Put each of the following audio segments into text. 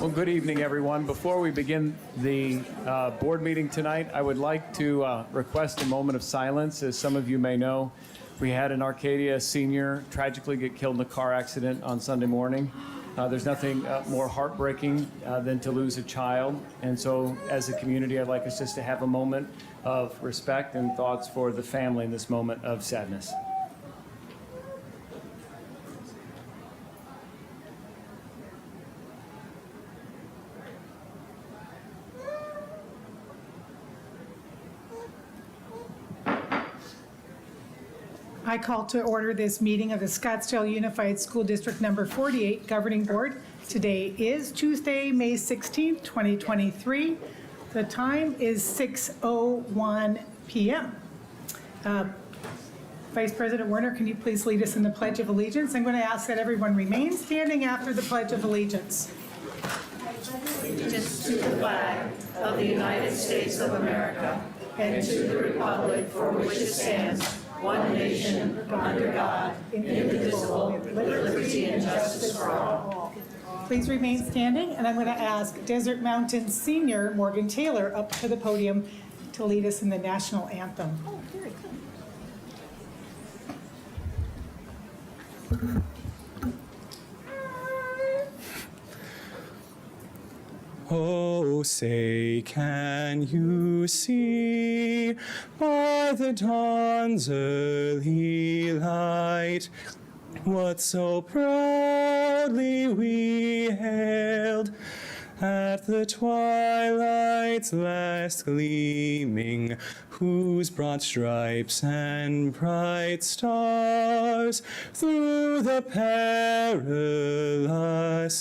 Well, good evening, everyone. Before we begin the board meeting tonight, I would like to request a moment of silence. As some of you may know, we had an Arcadia senior tragically get killed in a car accident on Sunday morning. There's nothing more heartbreaking than to lose a child. And so as a community, I'd like us just to have a moment of respect and thoughts for the family in this moment of sadness. I call to order this meeting of the Scottsdale Unified School District Number 48 Governing Board. Today is Tuesday, May 16th, 2023. The time is 6:01 p.m. Vice President Werner, can you please lead us in the Pledge of Allegiance? I'm going to ask that everyone remain standing after the Pledge of Allegiance. Allegiance to the flag of the United States of America and to the republic for which it stands, one nation, under God, indivisible, with liberty and justice for all. Please remain standing, and I'm going to ask Desert Mountain Senior Morgan Taylor up to the podium to lead us in the national anthem. Oh, very good. Oh, say, can you see by the dawn's early light what so proudly we hailed at the twilight's last gleaming, whose broad stripes and bright stars through the perilous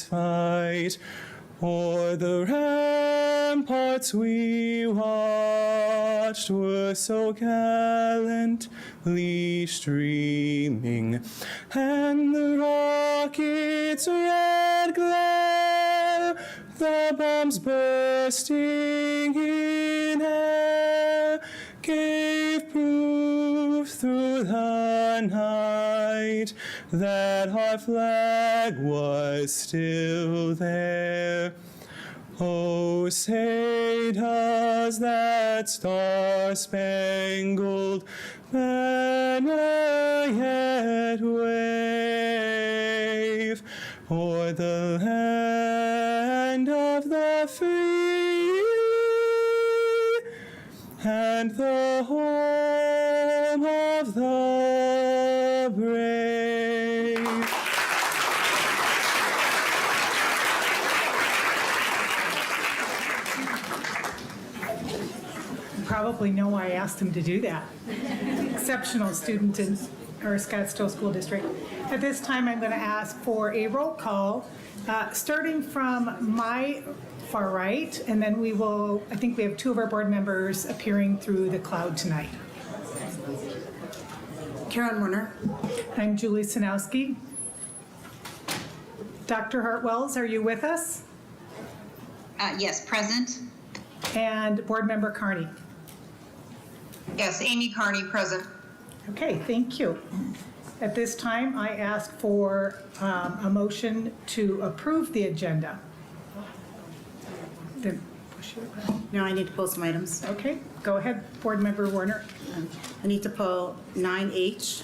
fight o'er the ramparts we watched were so gallantly streaming, and the rocket's red glare, the bombs bursting in air, gave proof through the night that our flag was still there. Oh, say, does that star-spangled banner yet wave o'er the land of the free and the home of the brave? You probably know why I asked him to do that. Exceptional student in our Scottsdale School District. At this time, I'm going to ask for a roll call, starting from my far right, and then we will, I think we have two of our board members appearing through the cloud tonight. Karen Werner. I'm Julie Sanowski. Dr. Hartwells, are you with us? Yes, present. And board member Carney. Yes, Amy Carney, present. Okay, thank you. At this time, I ask for a motion to approve the agenda. No, I need to pull some items. Okay, go ahead, board member Werner. I need to pull 9H,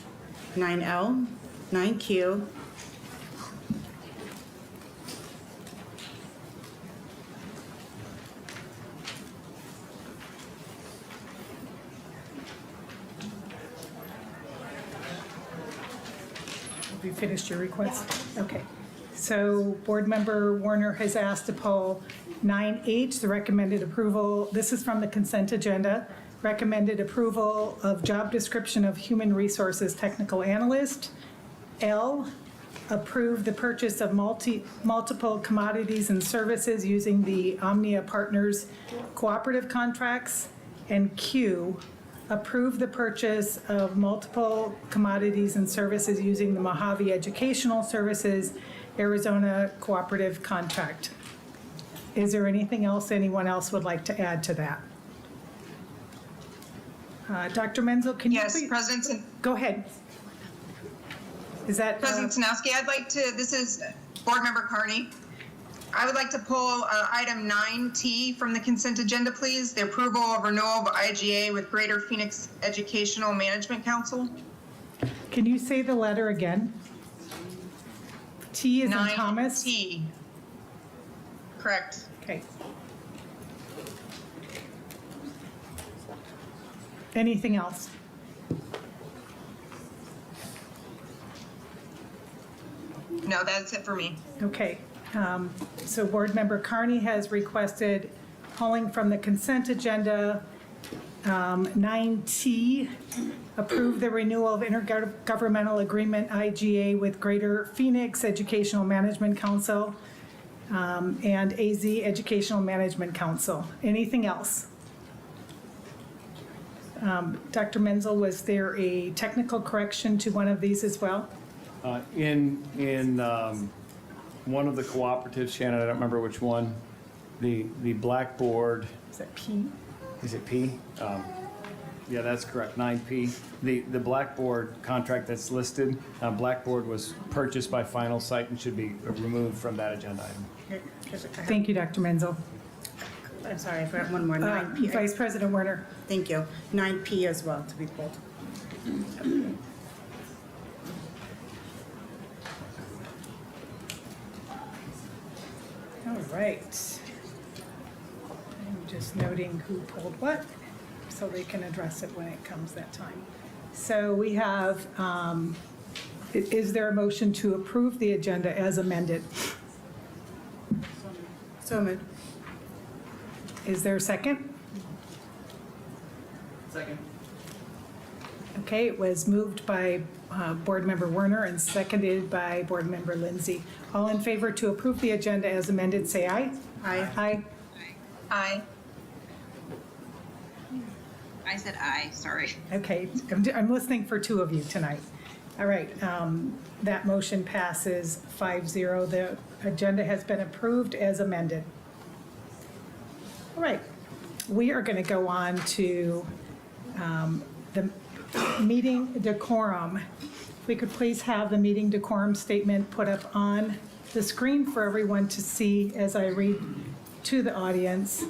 9L, 9Q, Have you finished your request? Okay. So board member Werner has asked to pull 9H, the recommended approval. This is from the consent agenda. Recommended approval of job description of human resources technical analyst. L, approve the purchase of multiple commodities and services using the Omnia Partners cooperative contracts. And Q, approve the purchase of multiple commodities and services using the Mojave Educational Services Arizona Cooperative Contract. Is there anything else anyone else would like to add to that? Dr. Menzel, can you Yes, please? President, Go ahead. Is that? President Sanowski, I'd like to, this is Board Member Carney. I would like to pull item 9T from the consent agenda, please. The approval of renewal of IGA with Greater Phoenix Educational Management Council. Can you say the letter again? T is in Thomas? 9T. Correct. Okay. Anything else? No, that's it for me. Okay. So Board Member Carney has requested pulling from the consent agenda 9T, approve the renewal of intergovernmental agreement IGA with Greater Phoenix Educational Management Council and AZ Educational Management Council. Anything else? Dr. Menzel, was there a technical correction to one of these as well? In one of the cooperatives, Shannon, I don't remember which one, the Blackboard, Is that P? is it P? Yeah, that's correct, 9P. The Blackboard contract that's listed, Blackboard was purchased by Final Site and should be removed from that agenda item. Thank you, Dr. Menzel. I'm sorry, I forgot one more, 9P. Vice President Werner. Thank you. 9P as well to be pulled. All right. I'm just noting who pulled what, so they can address it when it comes that time. So we have, is there a motion to approve the agenda as amended? So moved. Is there a second? Second. Okay, it was moved by Board Member Werner and seconded by Board Member Lindsay. All in favor to approve the agenda as amended, say aye. Aye. Aye. Aye. I said aye, sorry. Okay, I'm listening for two of you tonight. All right, that motion passes 5-0. The agenda has been approved as amended. All right, we are going to go on to the meeting decorum. If we could please have the meeting decorum statement put up on the screen for everyone to see as I read to the audience.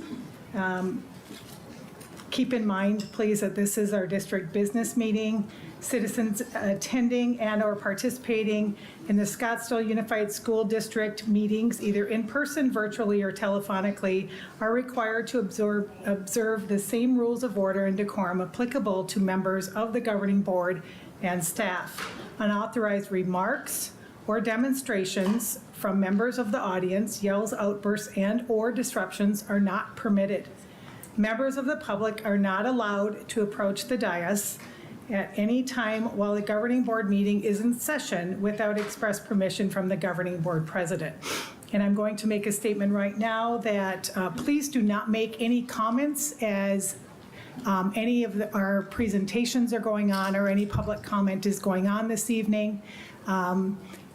Keep in mind, please, that this is our district business meeting. Citizens attending and/or participating in the Scottsdale Unified School District meetings, either in person, virtually, or telephonically, are required to observe the same rules of order and decorum applicable to members of the governing board and staff. Unauthorized remarks or demonstrations from members of the audience, yells, outbursts, and/or disruptions are not permitted. Members of the public are not allowed to approach the dais at any time while the governing board meeting is in session without express permission from the governing board president. And I'm going to make a statement right now that please do not make any comments as any of our presentations are going on or any public comment is going on this evening.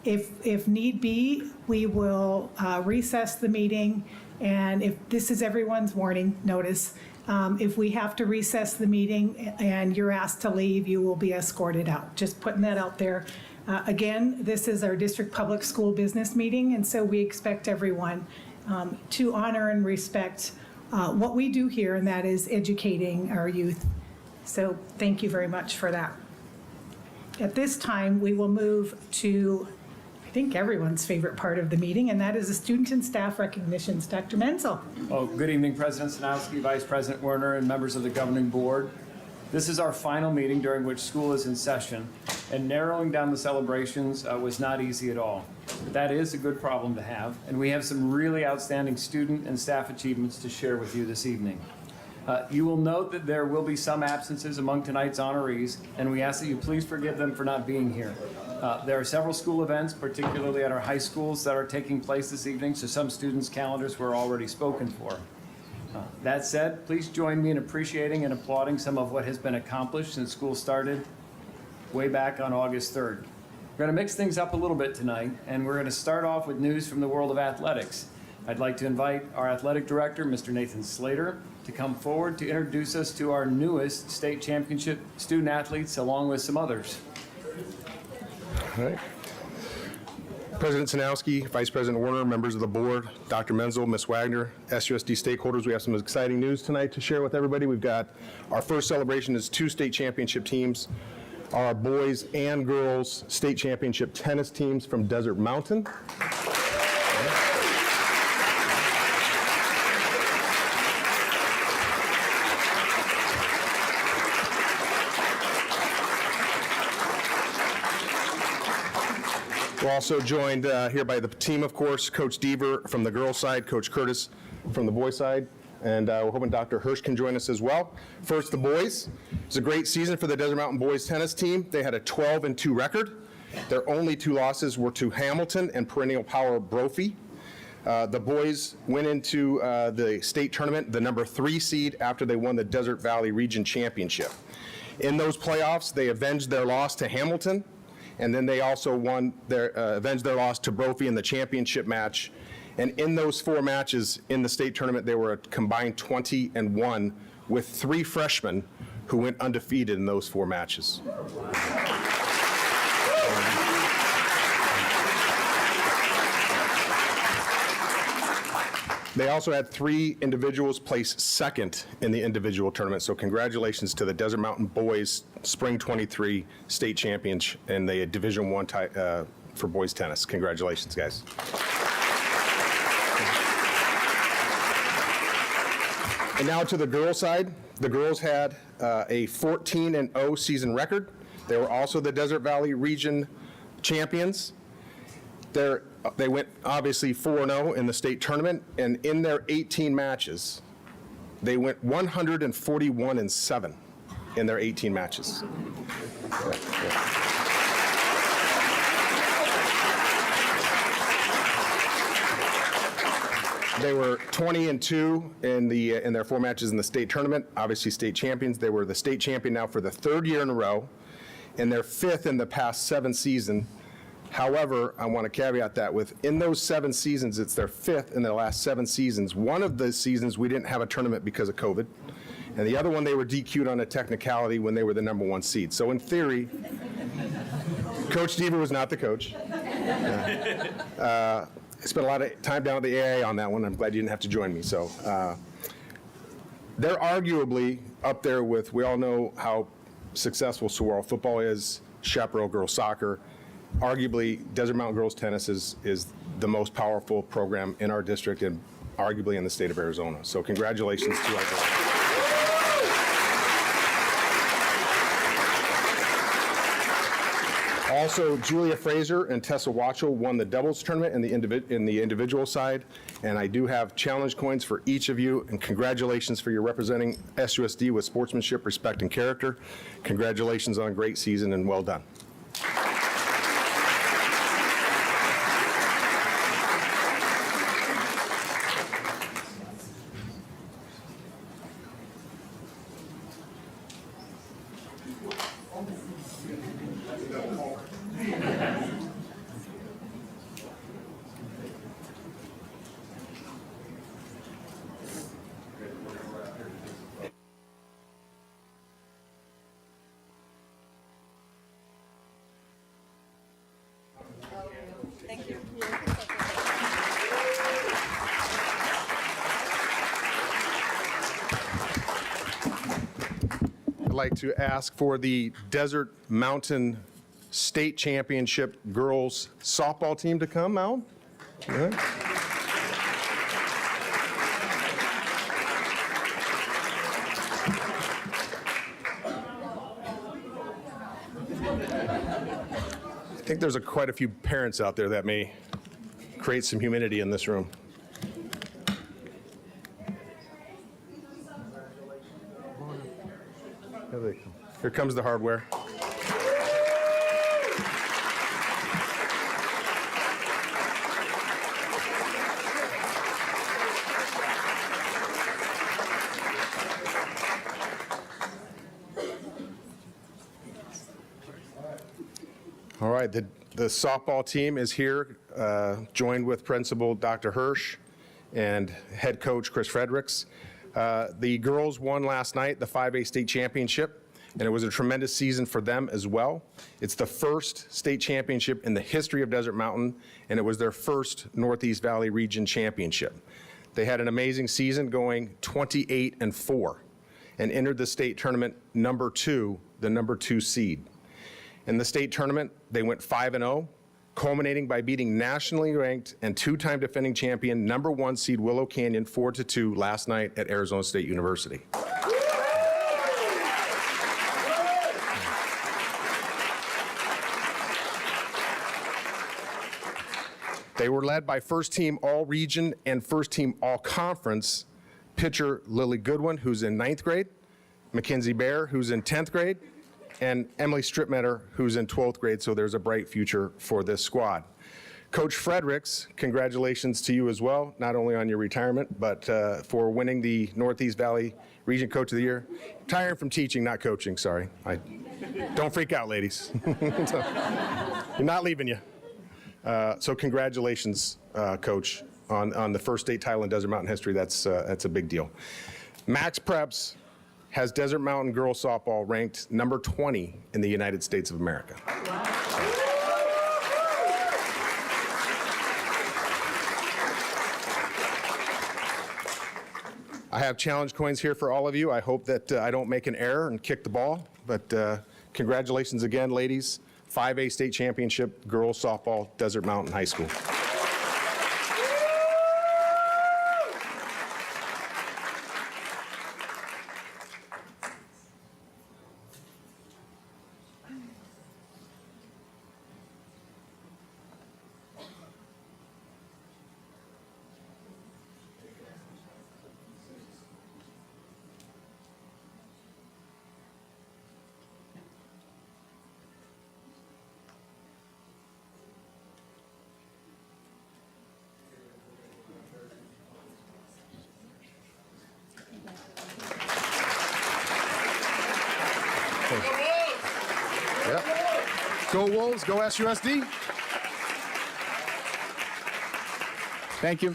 If need be, we will recess the meeting, and if this is everyone's warning notice, if we have to recess the meeting and you're asked to leave, you will be escorted out. Just putting that out there. Again, this is our district public school business meeting, and so we expect everyone to honor and respect what we do here, and that is educating our youth. So thank you very much for that. At this time, we will move to, I think, everyone's favorite part of the meeting, and that is the student and staff recognitions. Dr. Menzel. Oh, good evening, President Sanowski, Vice President Werner, and members of the governing board. This is our final meeting during which school is in session, and narrowing down the celebrations was not easy at all. That is a good problem to have, and we have some really outstanding student and staff achievements to share with you this evening. You will note that there will be some absences among tonight's honorees, and we ask that you please forgive them for not being here. There are several school events, particularly at our high schools, that are taking place this evening, so some students' calendars were already spoken for. That said, please join me in appreciating and applauding some of what has been accomplished since school started way back on August 3rd. We're going to mix things up a little bit tonight, and we're going to start off with news from the world of athletics. I'd like to invite our athletic director, Mr. Nathan Slater, to come forward to introduce us to our newest state championship student athletes, along with some others. All right. President Sanowski, Vice President Warner, members of the board, Dr. Menzel, Ms. Wagner, SUSD stakeholders, we have some exciting news tonight to share with everybody. We've got our first celebration is 2 state championship teams, our boys and girls state championship tennis teams from Desert Mountain. We're also joined here by the team, of course, Coach Deaver from the girls' side, Coach Curtis from the boys' side, and we're hoping Dr. Hirsch can join us as well. First, the boys. It's a great season for the Desert Mountain boys tennis team. They had a 12-2 record. Their only 2 losses were to Hamilton and perennial power Brophy. The boys went into the state tournament, the number 3 seed, after they won the Desert Valley Region Championship. In those playoffs, they avenged their loss to Hamilton, and then they also avenged their loss to Brophy in the championship match. And in those 4 matches in the state tournament, they were a combined 20-1 with 3 freshmen who went undefeated in those 4 matches. They also had 3 individuals place second in the individual tournament, so congratulations to the Desert Mountain Boys Spring 23 state champions in the Division I for boys tennis. Congratulations, guys. And now to the girls' side. The girls had a 14-0 season record. They were also the Desert Valley Region champions. They went obviously 4-0 in the state tournament, and in their 18 matches, they went 141-7 in their 18 matches. They were 20-2 in their 4 matches in the state tournament. Obviously, state champions. They were the state champion now for the 3rd year in a row, and they're 5th in the past 7 seasons. However, I want to caveat that in those 7 seasons, it's their 5th in their last 7 seasons. One of the seasons we didn't have a tournament because of COVID, and the other one they were DQ'd on a technicality when they were the number 1 seed. So in theory, Coach Deaver was not the coach. I spent a lot of time down at the AA on that one. I'm glad you didn't have to join me. So they're arguably up there with, we all know how successful Saguaro football is, Chaparral girls soccer. Arguably, Desert Mountain girls tennis is the most powerful program in our district and arguably in the state of Arizona. So congratulations to our girls. Also, Julia Fraser and Tessa Watchell won the doubles tournament in the individual side, and I do have challenge coins for each of you, and congratulations for your representing SUSD with sportsmanship, respect, and character. Congratulations on a great season, and well done. I'd like to ask for the Desert Mountain State Championship girls softball team to come out. All right. I think there's quite a few parents out there that may create some humidity in this room. Here comes the hardware. right, the softball team is here, joined with Principal Dr. Hirsch and head coach Chris Fredericks. The girls won last night the 5A state championship, and it was a tremendous season for them as well. It's the first state championship in the history of Desert Mountain, and it was their first Northeast Valley Region championship. They had an amazing season, going 28-4, and entered the state tournament number 2, the number 2 seed. In the state tournament, they went 5-0, culminating by beating nationally ranked and 2-time defending champion number 1 seed Willow Canyon 4-2 last night at Arizona State University. They were led by first team all-region and first team all-conference pitcher Lily Goodwin, who's in 9th grade, Mackenzie Bear, who's in 10th grade, and Emily Stripmetter, who's in 12th grade, so there's a bright future for this squad. Coach Fredericks, congratulations to you as well, not only on your retirement, but for winning the Northeast Valley Region Coach of the Year. Retiring from teaching, not coaching, sorry. Don't freak out, ladies. You're not leaving you. So congratulations, Coach, on the first state title in Desert Mountain history. That's a big deal. Max Preps has Desert Mountain girls softball ranked number 20 in the United States of America. I have challenge coins here for all of you. I hope that I don't make an error and kick the ball, but congratulations again, ladies. 5A state championship, girls softball, Desert Mountain High School. Yep. Go Wolves, go SUSD. Thank you,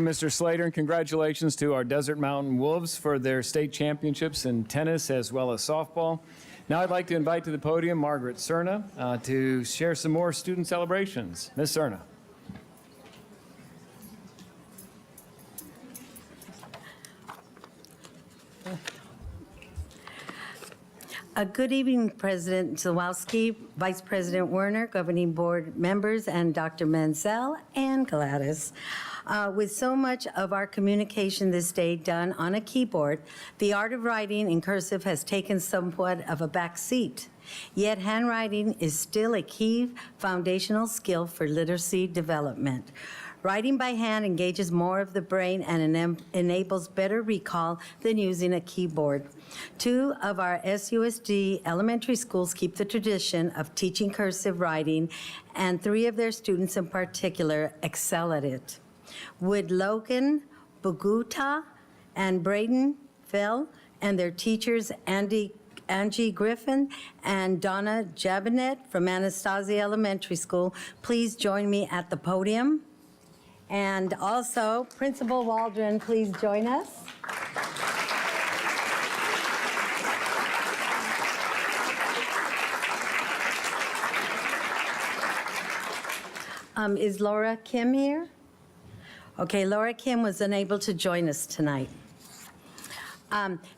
Mr. Slater, and congratulations to our Desert Mountain Wolves for their state championships in tennis as well as softball. Now I'd like to invite to the podium Margaret Cerna to share some more student celebrations. Ms. Cerna. Good evening, President Zawalski, Vice President Werner, governing board members, and Dr. Menzel and Gladys. With so much of our communication this day done on a keyboard, the art of writing in cursive has taken somewhat of a back seat. Yet handwriting is still a key foundational skill for literacy development. Writing by hand engages more of the brain and enables better recall than using a keyboard. 2 of our SUSD elementary schools keep the tradition of teaching cursive writing, and 3 of their students in particular excel at it. Would Logan Boguta and Braden Fell and their teachers Angie Griffin and Donna Jabinet from Anastasia Elementary School please join me at the podium? And also, Principal Waldron, please join us. Is Laura Kim here? Okay, Laura Kim was unable to join us tonight.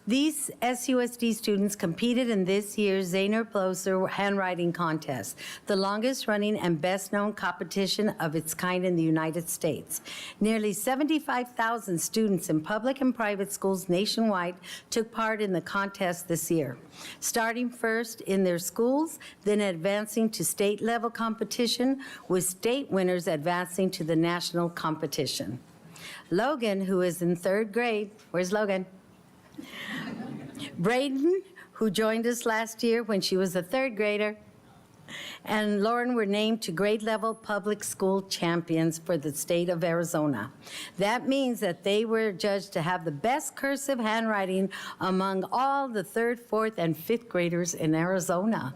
These SUSD students competed in this year's Zahner Bloser handwriting contest, the longest running and best known competition of its kind in the United States. Nearly 75,000 students in public and private schools nationwide took part in the contest this year, starting first in their schools, then advancing to state level competition, with state winners advancing to the national competition. Logan, who is in 3rd grade, where's Logan? Braden, who joined us last year when she was a 3rd grader, and Lauren were named to grade level public school champions for the state of Arizona. That means that they were judged to have the best cursive handwriting among all the 3rd, 4th, and 5th graders in Arizona.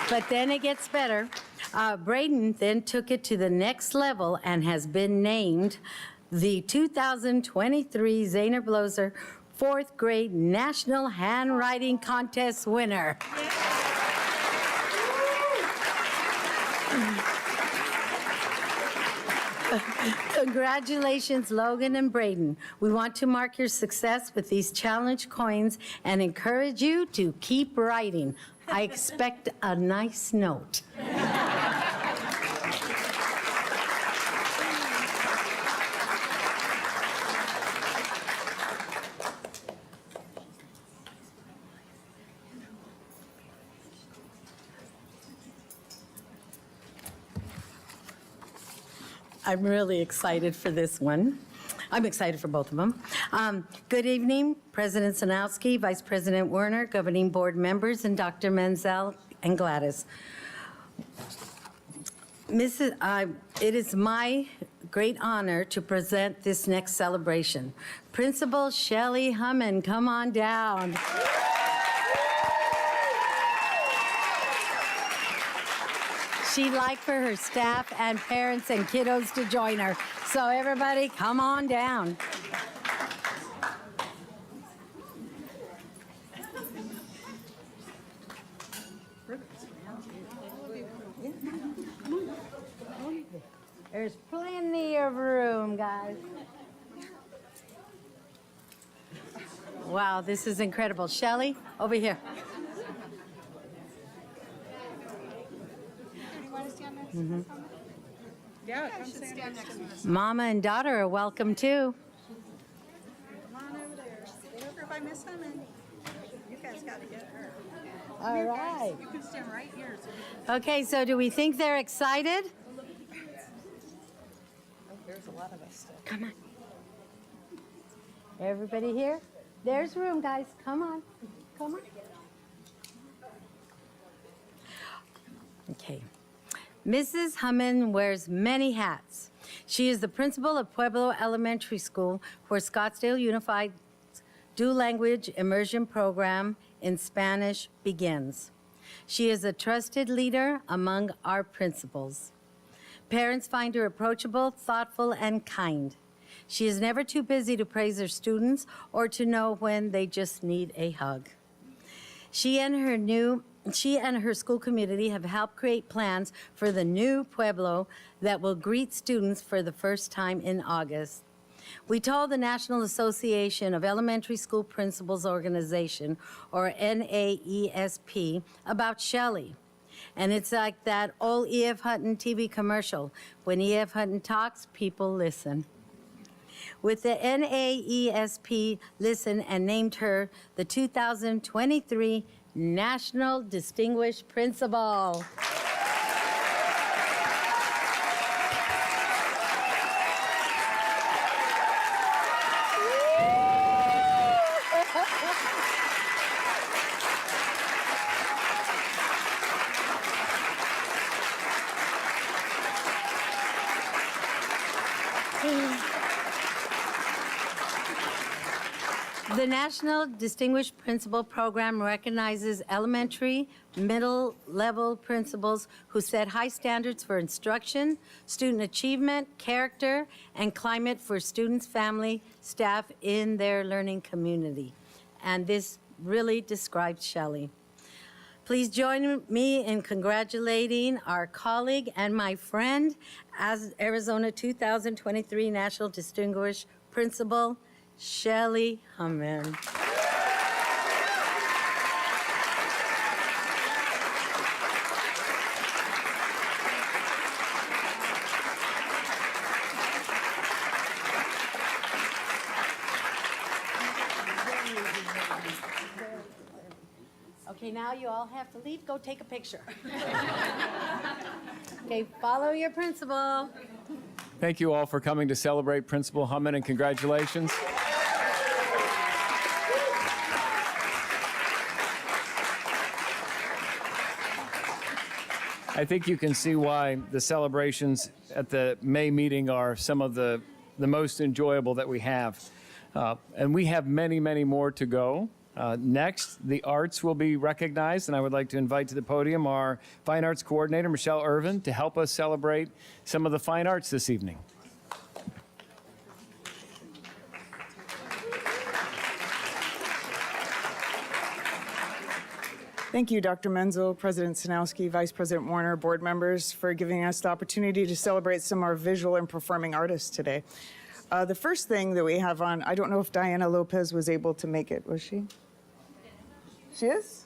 But then it gets better. Braden then took it to the next level and has been named the 2023 Zahner Bloser 4th grade National Handwriting Contest winner. Congratulations, Logan and Braden. We want to mark your success with these challenge coins and encourage you to keep writing. I expect a nice note. I'm really excited for this one. I'm excited for both of them. Good evening, President Sanowski, Vice President Werner, Governing Board members, and Dr. Menzel and Gladys. It is my great honor to present this next celebration. Principal Shelley Hummin, come on down. She'd like for her staff and parents and kiddos to join her. So everybody, come on down. There's plenty of room, guys. Wow, this is incredible. Shelley, over here. Mm-hmm. Yeah, come stand next to us. Mama and daughter are welcome too. Come on over there. Stay over by Miss Hammond. You guys got to get her. All right. You can stand right here. Okay, so do we think they're excited? There's a lot of us still. Come on. Everybody here? There's room, guys. Come on. Come on. Okay. Mrs. Hummin wears many hats. She is the principal of Pueblo Elementary School, where Scottsdale Unified Dual Language Immersion Program in Spanish begins. She is a trusted leader among our principals. Parents find her approachable, thoughtful, and kind. She is never too busy to praise her students or to know when they just need a hug. She and her school community have helped create plans for the new Pueblo that will greet students for the first time in August. We told the National Association of Elementary School Principals Organization, or NAESP, about Shelley. And it's like that old E.F. Hutton TV commercial. When E.F. Hutton talks, people listen. With the NAESP listened and named her the 2023 National Distinguished Principal. The National Distinguished Principal Program recognizes elementary, middle-level principals who set high standards for instruction, student achievement, character, and climate for students, family, staff in their learning community. And this really describes Shelley. Please join me in congratulating our colleague and my friend as Arizona 2023 National Distinguished Principal, Shelley Hummin. Okay, now you all have to leave. Go take a picture. Okay, follow your principal. Thank you all for coming to celebrate Principal Hummin, and congratulations. I think you can see why the celebrations at the May meeting are some of the most enjoyable that we have. And we have many, many more to go. Next, the arts will be recognized, and I would like to invite to the podium our Fine Arts Coordinator, Michelle Irvin, to help us celebrate some of the fine arts this evening. Thank you, Dr. Menzel, President Sinowski, Vice President Warner, board members, for giving us the opportunity to celebrate some of our visual and performing artists today. The first thing that we have on, I don't know if Diana Lopez was able to make it, was she? She is?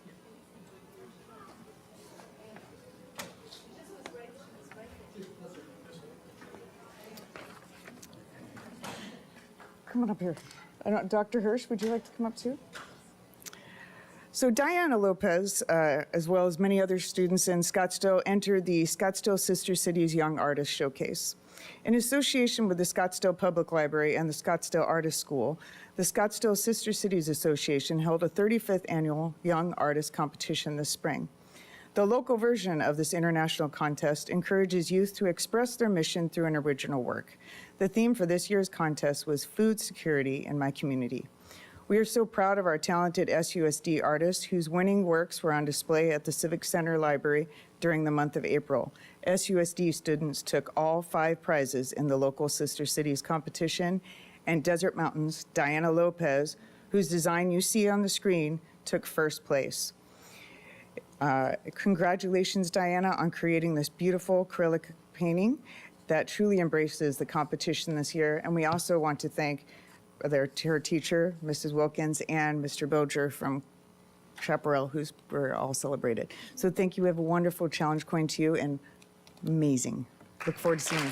Come on up here. Dr. Hirsch, would you like to come up too? So Diana Lopez, as well as many other students in Scottsdale, entered the Scottsdale Sister Cities Young Artist Showcase. In association with the Scottsdale Public Library and the Scottsdale Artist School, the Scottsdale Sister Cities Association held a 35th annual Young Artist Competition this spring. The local version of this international contest encourages youth to express their mission through an original work. The theme for this year's contest was Food Security in My Community. We are so proud of our talented SUSD artists whose winning works were on display at the Civic Center Library during the month of April. SUSD students took all 5 prizes in the local Sister Cities competition, and Desert Mountain's Diana Lopez, whose design you see on the screen, took first place. Congratulations, Diana, on creating this beautiful acrylic painting that truly embraces the competition this year. And we also want to thank her teacher, Mrs. Wilkins, and Mr. Boger from Chaparral, who's were all celebrated. So thank you. We have a wonderful challenge coin to you, and amazing. Look forward to seeing you.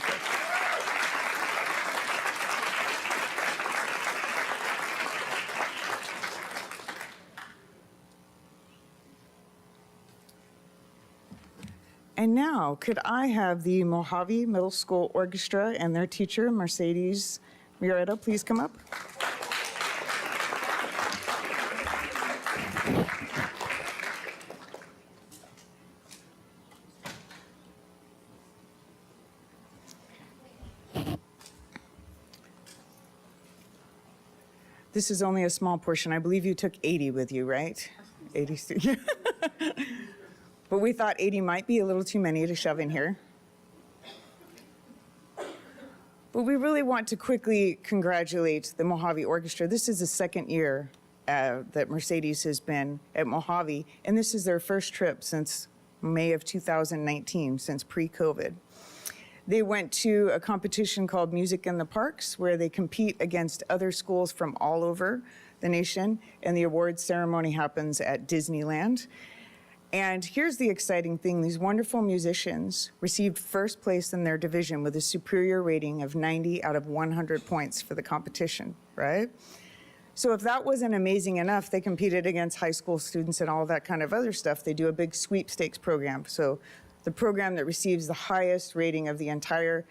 And now, could I have the Mojave Middle School Orchestra and their teacher, Mercedes Mureta, please come up? This is only a small portion. I believe you took 80 with you, right? 80 students. But we thought 80 might be a little too many to shove in here. But we really want to quickly congratulate the Mojave Orchestra. This is the second year that Mercedes has been at Mojave, and this is their first trip since May of 2019, since pre-COVID. They went to a competition called Music in the Parks, where they compete against other schools from all over the nation, and the awards ceremony happens at Disneyland. And here's the exciting thing. These wonderful musicians received first place in their division with a superior rating of 90 out of 100 points for the competition, right? So if that wasn't amazing enough, they competed against high school students and all that kind of other stuff. They do a big sweepstakes program. So the program that receives the highest rating of the entire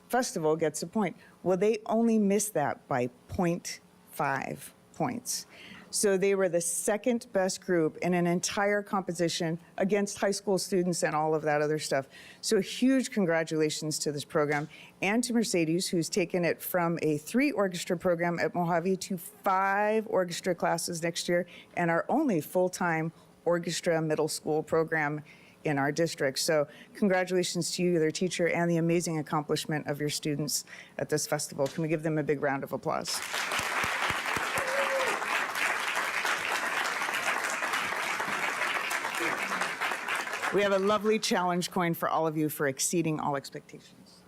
festival gets a point. Well, they only missed that by 0.5 points. So they were the second best group in an entire composition against high school students and all of that other stuff. So huge congratulations to this program and to Mercedes, who's taken it from a 3 orchestra program at Mojave to 5 orchestra classes next year, and our only full-time orchestra middle school program in our district. So congratulations to you, their teacher, and the amazing accomplishment of your students at this festival. Can we give them a big round of applause? We have a lovely challenge coin for all of you for exceeding all expectations.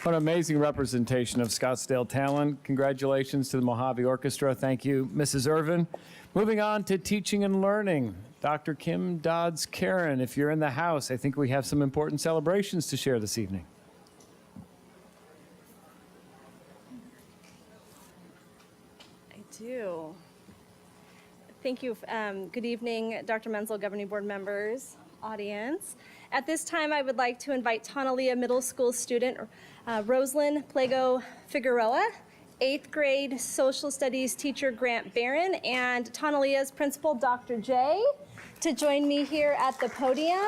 What an amazing representation of Scottsdale talent. Congratulations to the Mojave Orchestra. Thank you, Mrs. Irvin. Moving on to teaching and learning. Dr. Kim Dodds-Karen, if you're in the house, I think we have some important celebrations to share this evening. I do. Thank you. Good evening, Dr. Menzel, governing board members, audience. At this time, I would like to invite Tonalea Middle School student Rosalind Plago Figueroa, 8th grade social studies teacher Grant Barron, and Tonalea's principal Dr. J, to join me here at the podium.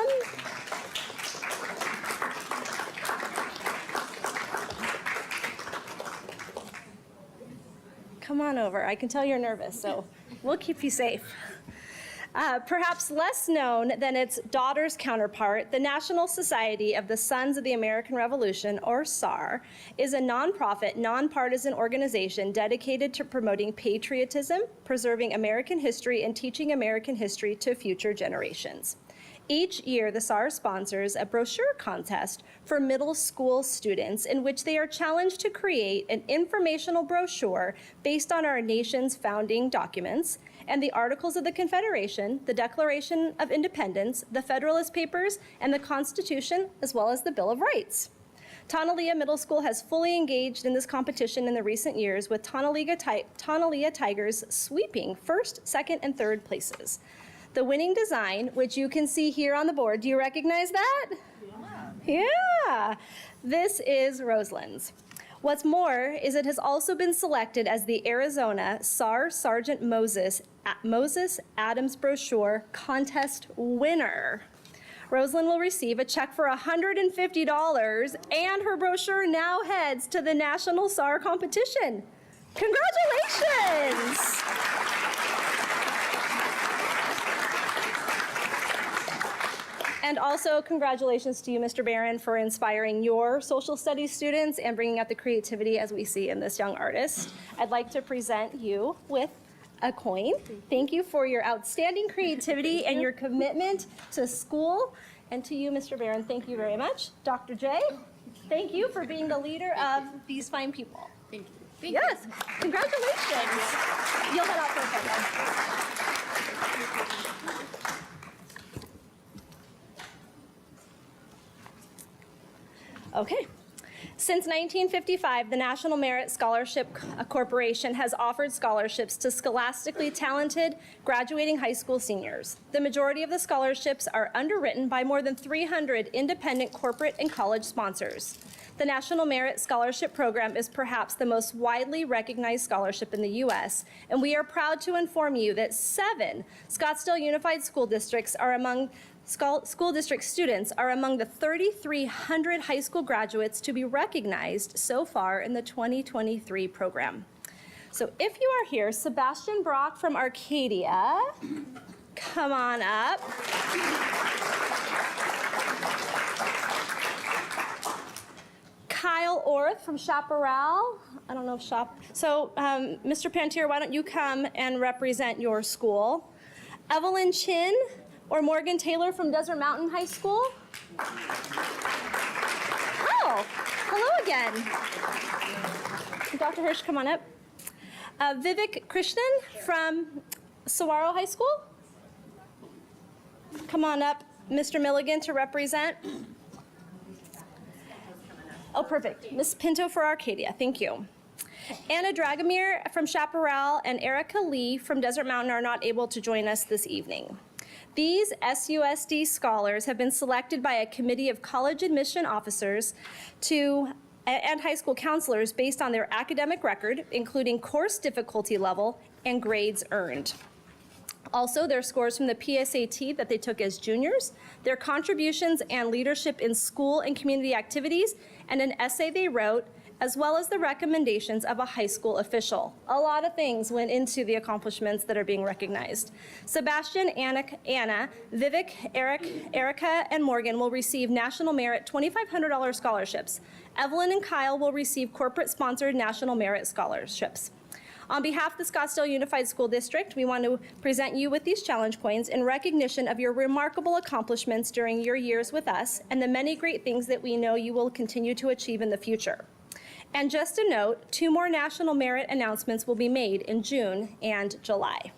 Come on over. I can tell you're nervous, so we'll keep you safe. Perhaps less known than its daughter's counterpart, the National Society of the Sons of the American Revolution, or SAR, is a nonprofit, nonpartisan organization dedicated to promoting patriotism, preserving American history, and teaching American history to future generations. Each year, the SAR sponsors a brochure contest for middle school students in which they are challenged to create an informational brochure based on our nation's founding documents and the Articles of the Confederation, the Declaration of Independence, the Federalist Papers, and the Constitution, as well as the Bill of Rights. Tonalea Middle School has fully engaged in this competition in the recent years, with Tonalea Tigers sweeping first, second, and third places. The winning design, which you can see here on the board, do you recognize that? Yeah. This is Rosalind's. What's more is it has also been selected as the Arizona SAR Sergeant Moses Adams Brochure Contest winner. Rosalind will receive a check for $150, and her brochure now heads to the National SAR competition. Congratulations! And also, congratulations to you, Mr. Barron, for inspiring your social studies students and bringing out the creativity as we see in this young artist. I'd like to present you with a coin. Thank you for your outstanding creativity and your commitment to school. And to you, Mr. Barron, thank you very much. Dr. J, thank you for being the leader of these fine people. Thank you. Yes, congratulations. You'll head out for a photo. Okay. Since 1955, the National Merit Scholarship Corporation has offered scholarships to scholastically talented graduating high school seniors. The majority of the scholarships are underwritten by more than 300 independent corporate and college sponsors. The National Merit Scholarship Program is perhaps the most widely recognized scholarship in the U.S., and we are proud to inform you that 7 Scottsdale Unified School Districts are among School district students are among the 3,300 high school graduates to be recognized so far in the 2023 program. So if you are here, Sebastian Brock from Arcadia, come on up. Kyle Orth from Chaparral. I don't know if So Mr. Pantier, why don't you come and represent your school? Evelyn Chin or Morgan Taylor from Desert Mountain High School? Oh, hello again. Dr. Hirsch, come on up. Vivek Krishnan from Saguaro High School? Come on up, Mr. Milligan, to represent. Oh, perfect. Ms. Pinto for Arcadia, thank you. Anna Dragomir from Chaparral and Erica Lee from Desert Mountain are not able to join us this evening. These SUSD scholars have been selected by a committee of college admission officers and high school counselors based on their academic record, including course difficulty level and grades earned. Also, their scores from the PSAT that they took as juniors, their contributions and leadership in school and community activities, and an essay they wrote, as well as the recommendations of a high school official. A lot of things went into the accomplishments that are being recognized. Sebastian, Anna, Vivek, Erica, and Morgan will receive National Merit $2,500 scholarships. Evelyn and Kyle will receive corporate-sponsored National Merit scholarships. On behalf of the Scottsdale Unified School District, we want to present you with these challenge coins in recognition of your remarkable accomplishments during your years with us and the many great things that we know you will continue to achieve in the future. And just a note, 2 more National Merit announcements will be made in June and July.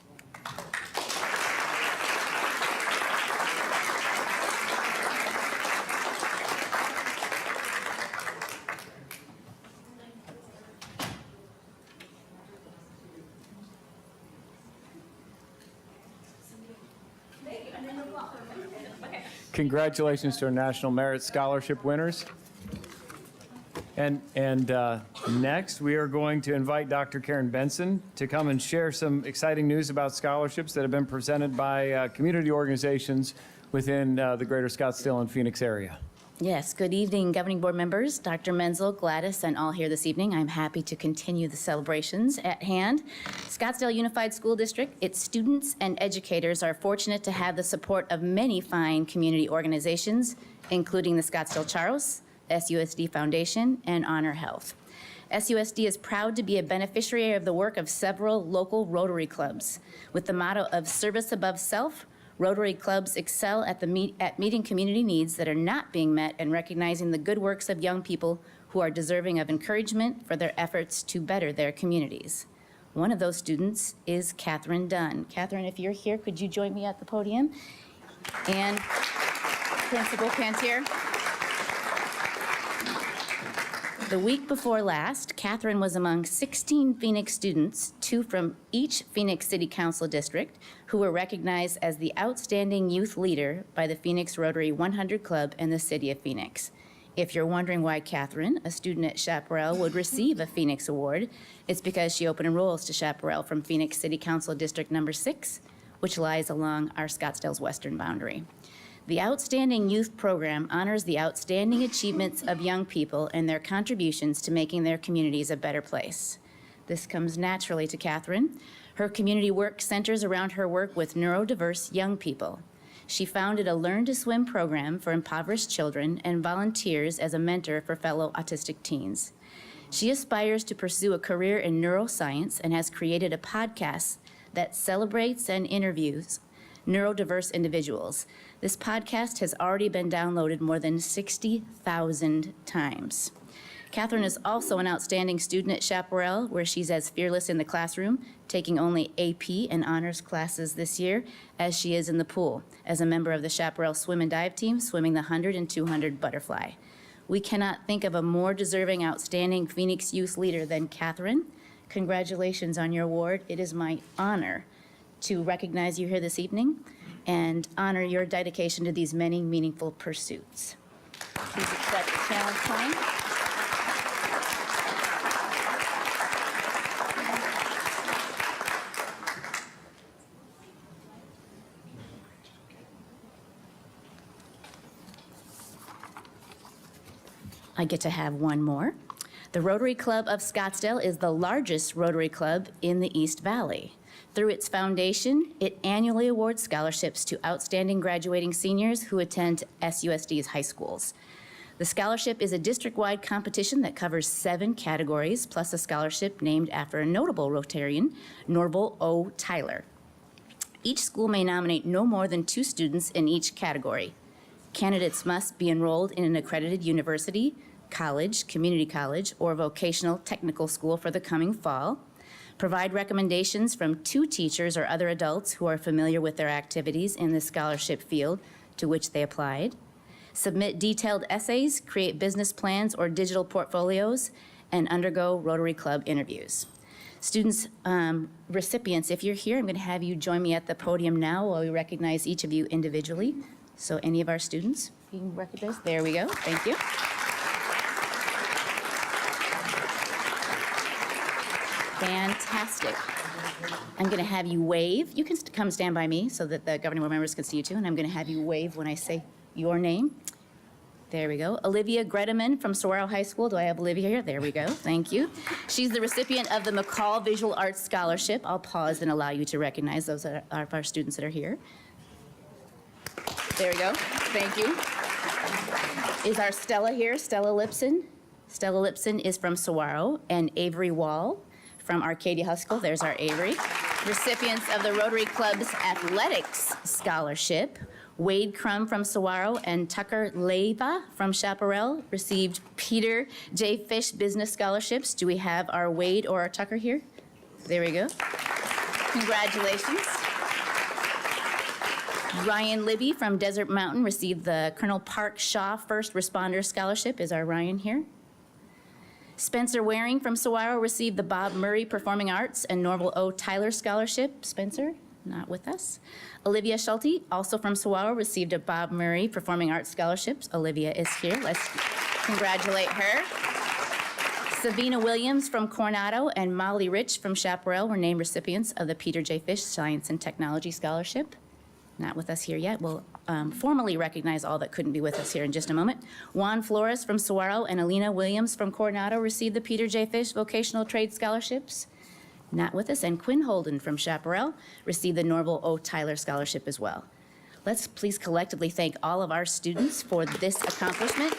Congratulations to our National Merit Scholarship winners. And next, we are going to invite Dr. Karen Benson to come and share some exciting news about scholarships that have been presented by community organizations within the greater Scottsdale and Phoenix area. Yes, good evening, Governing Board members, Dr. Menzel, Gladys, and all here this evening. I'm happy to continue the celebrations at hand. Scottsdale Unified School District, its students and educators are fortunate to have the support of many fine community organizations, including the Scottsdale Charros, SUSD Foundation, and Honor Health. SUSD is proud to be a beneficiary of the work of several local Rotary clubs. With the motto of service above self, Rotary clubs excel at meeting community needs that are not being met and recognizing the good works of young people who are deserving of encouragement for their efforts to better their communities. One of those students is Catherine Dunn. Catherine, if you're here, could you join me at the podium? And Principal Pantier. The week before last, Catherine was among 16 Phoenix students, 2 from each Phoenix City Council district, who were recognized as the Outstanding Youth Leader by the Phoenix Rotary 100 Club and the City of Phoenix. If you're wondering why Catherine, a student at Chaparral, would receive a Phoenix Award, it's because she open enrolls to Chaparral from Phoenix City Council District Number 6, which lies along our Scottsdale's western boundary. The Outstanding Youth Program honors the outstanding achievements of young people and their contributions to making their communities a better place. This comes naturally to Catherine. Her community work centers around her work with neurodiverse young people. She founded a Learn to Swim program for impoverished children and volunteers as a mentor for fellow autistic teens. She aspires to pursue a career in neuroscience and has created a podcast that celebrates and interviews neurodiverse individuals. This podcast has already been downloaded more than 60,000 times. Catherine is also an outstanding student at Chaparral, where she's as fearless in the classroom, taking only AP and honors classes this year, as she is in the pool, as a member of the Chaparral swim and dive team, swimming the 100 and 200 butterfly. We cannot think of a more deserving, outstanding Phoenix youth leader than Catherine. Congratulations on your award. It is my honor to recognize you here this evening and honor your dedication to these many meaningful pursuits. Please accept the challenge sign. I get to have one more. The Rotary Club of Scottsdale is the largest Rotary Club in the East Valley. Through its foundation, it annually awards scholarships to outstanding graduating seniors who attend SUSD's high schools. The scholarship is a district-wide competition that covers 7 categories, plus a scholarship named after a notable Rotarian, Norval O. Tyler. Each school may nominate no more than 2 students in each category. Candidates must be enrolled in an accredited university, college, community college, or vocational technical school for the coming fall. Provide recommendations from 2 teachers or other adults who are familiar with their activities in the scholarship field to which they applied. Submit detailed essays, create business plans or digital portfolios, and undergo Rotary Club interviews. Students, recipients, if you're here, I'm going to have you join me at the podium now while we recognize each of you individually. So any of our students being recognized, there we go, thank you. Fantastic. I'm going to have you wave. You can come stand by me so that the governing board members can see you too, and I'm going to have you wave when I say your name. There we go. Olivia Gredeman from Saguaro High School. Do I have Olivia here? There we go. Thank you. She's the recipient of the McCall Visual Arts Scholarship. I'll pause and allow you to recognize those of our students that are here. There we go. Thank you. Is our Stella here? Stella Lipson. Stella Lipson is from Saguaro, and Avery Wall from Arcadia High. There's our Avery. Recipients of the Rotary Club's Athletics Scholarship, Wade Crum from Saguaro and Tucker Leva from Chaparral received Peter J. Fish Business Scholarships. Do we have our Wade or our Tucker here? There we go. Congratulations. Ryan Libby from Desert Mountain received the Colonel Park Shaw First Responder Scholarship. Is our Ryan here? Spencer Waring from Saguaro received the Bob Murray Performing Arts and Norval O. Tyler Scholarship. Spencer, Not with us. Olivia Schulte, also from Saguaro, received a Bob Murray Performing Arts Scholarships. Olivia is here. Let's congratulate her. Savina Williams from Coronado and Molly Rich from Chaparral were named recipients of the Peter J. Fish Science and Technology Scholarship. Not with us here yet. We'll formally recognize all that couldn't be with us here in just a moment. Juan Flores from Saguaro and Alina Williams from Coronado received the Peter J. Fish Vocational Trade Scholarships. Not with us. And Quinn Holden from Chaparral received the Norval O. Tyler Scholarship as well. Let's please collectively thank all of our students for this accomplishment.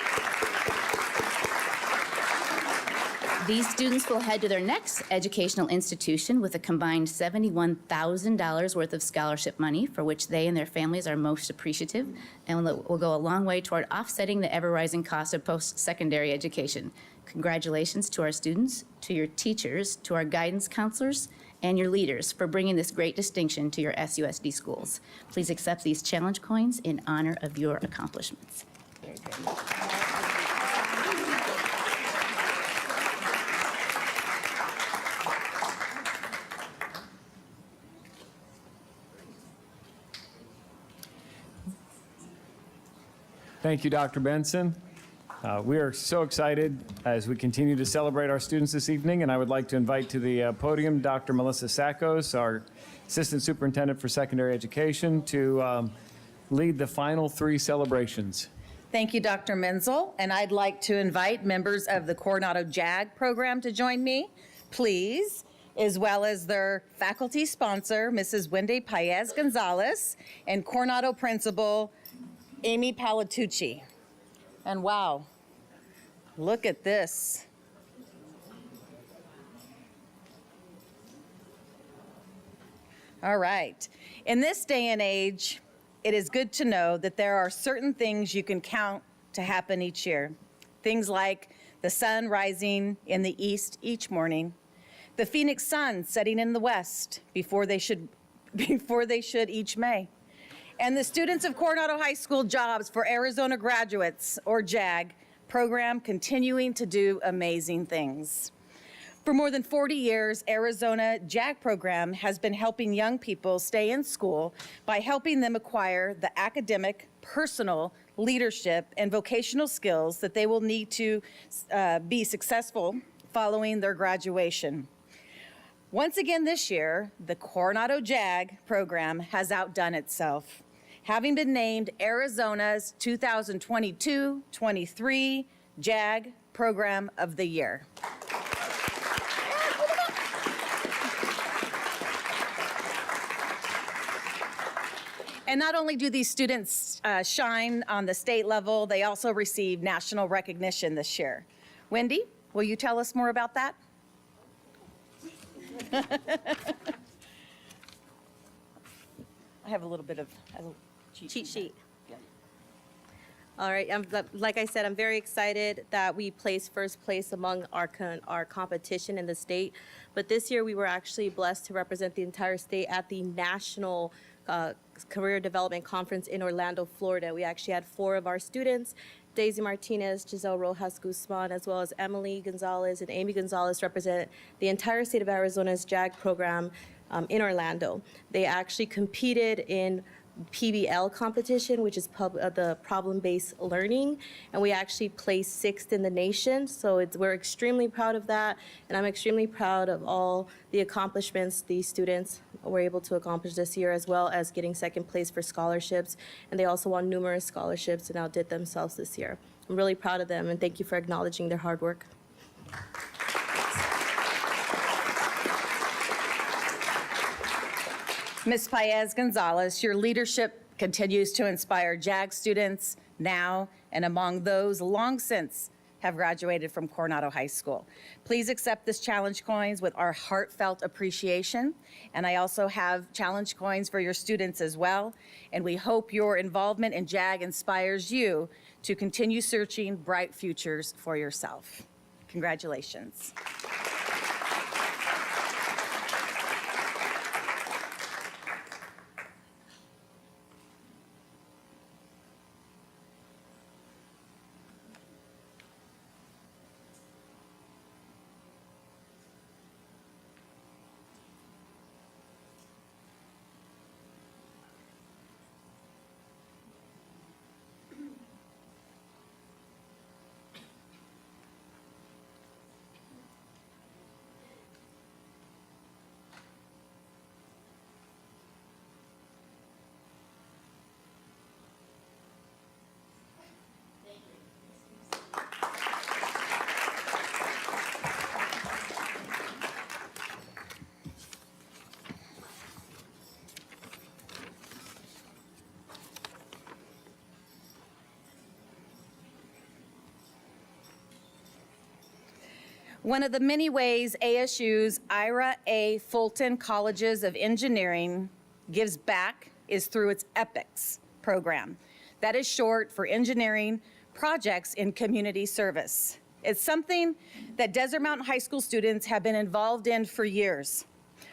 These students will head to their next educational institution with a combined $71,000 worth of scholarship money, for which they and their families are most appreciative, and will go a long way toward offsetting the ever-rising cost of post-secondary education. Congratulations to our students, to your teachers, to our guidance counselors, and your leaders for bringing this great distinction to your SUSD schools. Please accept these challenge coins in honor of your accomplishments. Very good. Thank you, Dr. Benson. We are so excited as we continue to celebrate our students this evening, and I would like to invite to the podium Dr. Melissa Sackos, our Assistant Superintendent for Secondary Education, to lead the final three celebrations. Thank you, Dr. Menzel, and I'd like to invite members of the Coronado JAG program to join me, please, as well as their faculty sponsor, Mrs. Wendy Paez Gonzalez, and Coronado Principal Amy Palatucci. And wow, look at this. All right. In this day and age, it is good to know that there are certain things you can count to happen each year. Things like the sun rising in the east each morning, the Phoenix sun setting in the west before they should each May, and the Students of Coronado High School Jobs for Arizona Graduates, or JAG, program continuing to do amazing things. For more than 40 years, Arizona JAG program has been helping young people stay in school by helping them acquire the academic, personal, leadership, and vocational skills that they will need to be successful following their graduation. Once again this year, the Coronado JAG program has outdone itself, having been named Arizona's 2022-23 JAG Program of the Year. And not only do these students shine on the state level, they also receive national recognition this year. Wendy, will you tell us more about that? I have a little bit of a cheat sheet. Yeah. All right, like I said, I'm very excited that we placed first place among our competition in the state. But this year we were actually blessed to represent the entire state at the National Career Development Conference in Orlando, Florida. We actually had 4 of our students, Daisy Martinez, Giselle Rojas Guzman, as well as Emily Gonzalez and Amy Gonzalez, represent the entire state of Arizona's JAG program in Orlando. They actually competed in PBL competition, which is the problem-based learning, and we actually placed 6th in the nation. So we're extremely proud of that, and I'm extremely proud of all the accomplishments these students were able to accomplish this year, as well as getting 2nd place for scholarships. And they also won numerous scholarships and outdid themselves this year. I'm really proud of them, and thank you for acknowledging their hard work. Ms. Paez Gonzalez, your leadership continues to inspire JAG students now and among those long since have graduated from Coronado High School. Please accept this challenge coins with our heartfelt appreciation. And I also have challenge coins for your students as well. And we hope your involvement in JAG inspires you to continue searching bright futures for yourself. Congratulations. One of the many ways ASU's Ira A. Fulton Colleges of Engineering gives back is through its EPICS program. That is short for Engineering Projects in Community Service. It's something that Desert Mountain High School students have been involved in for years.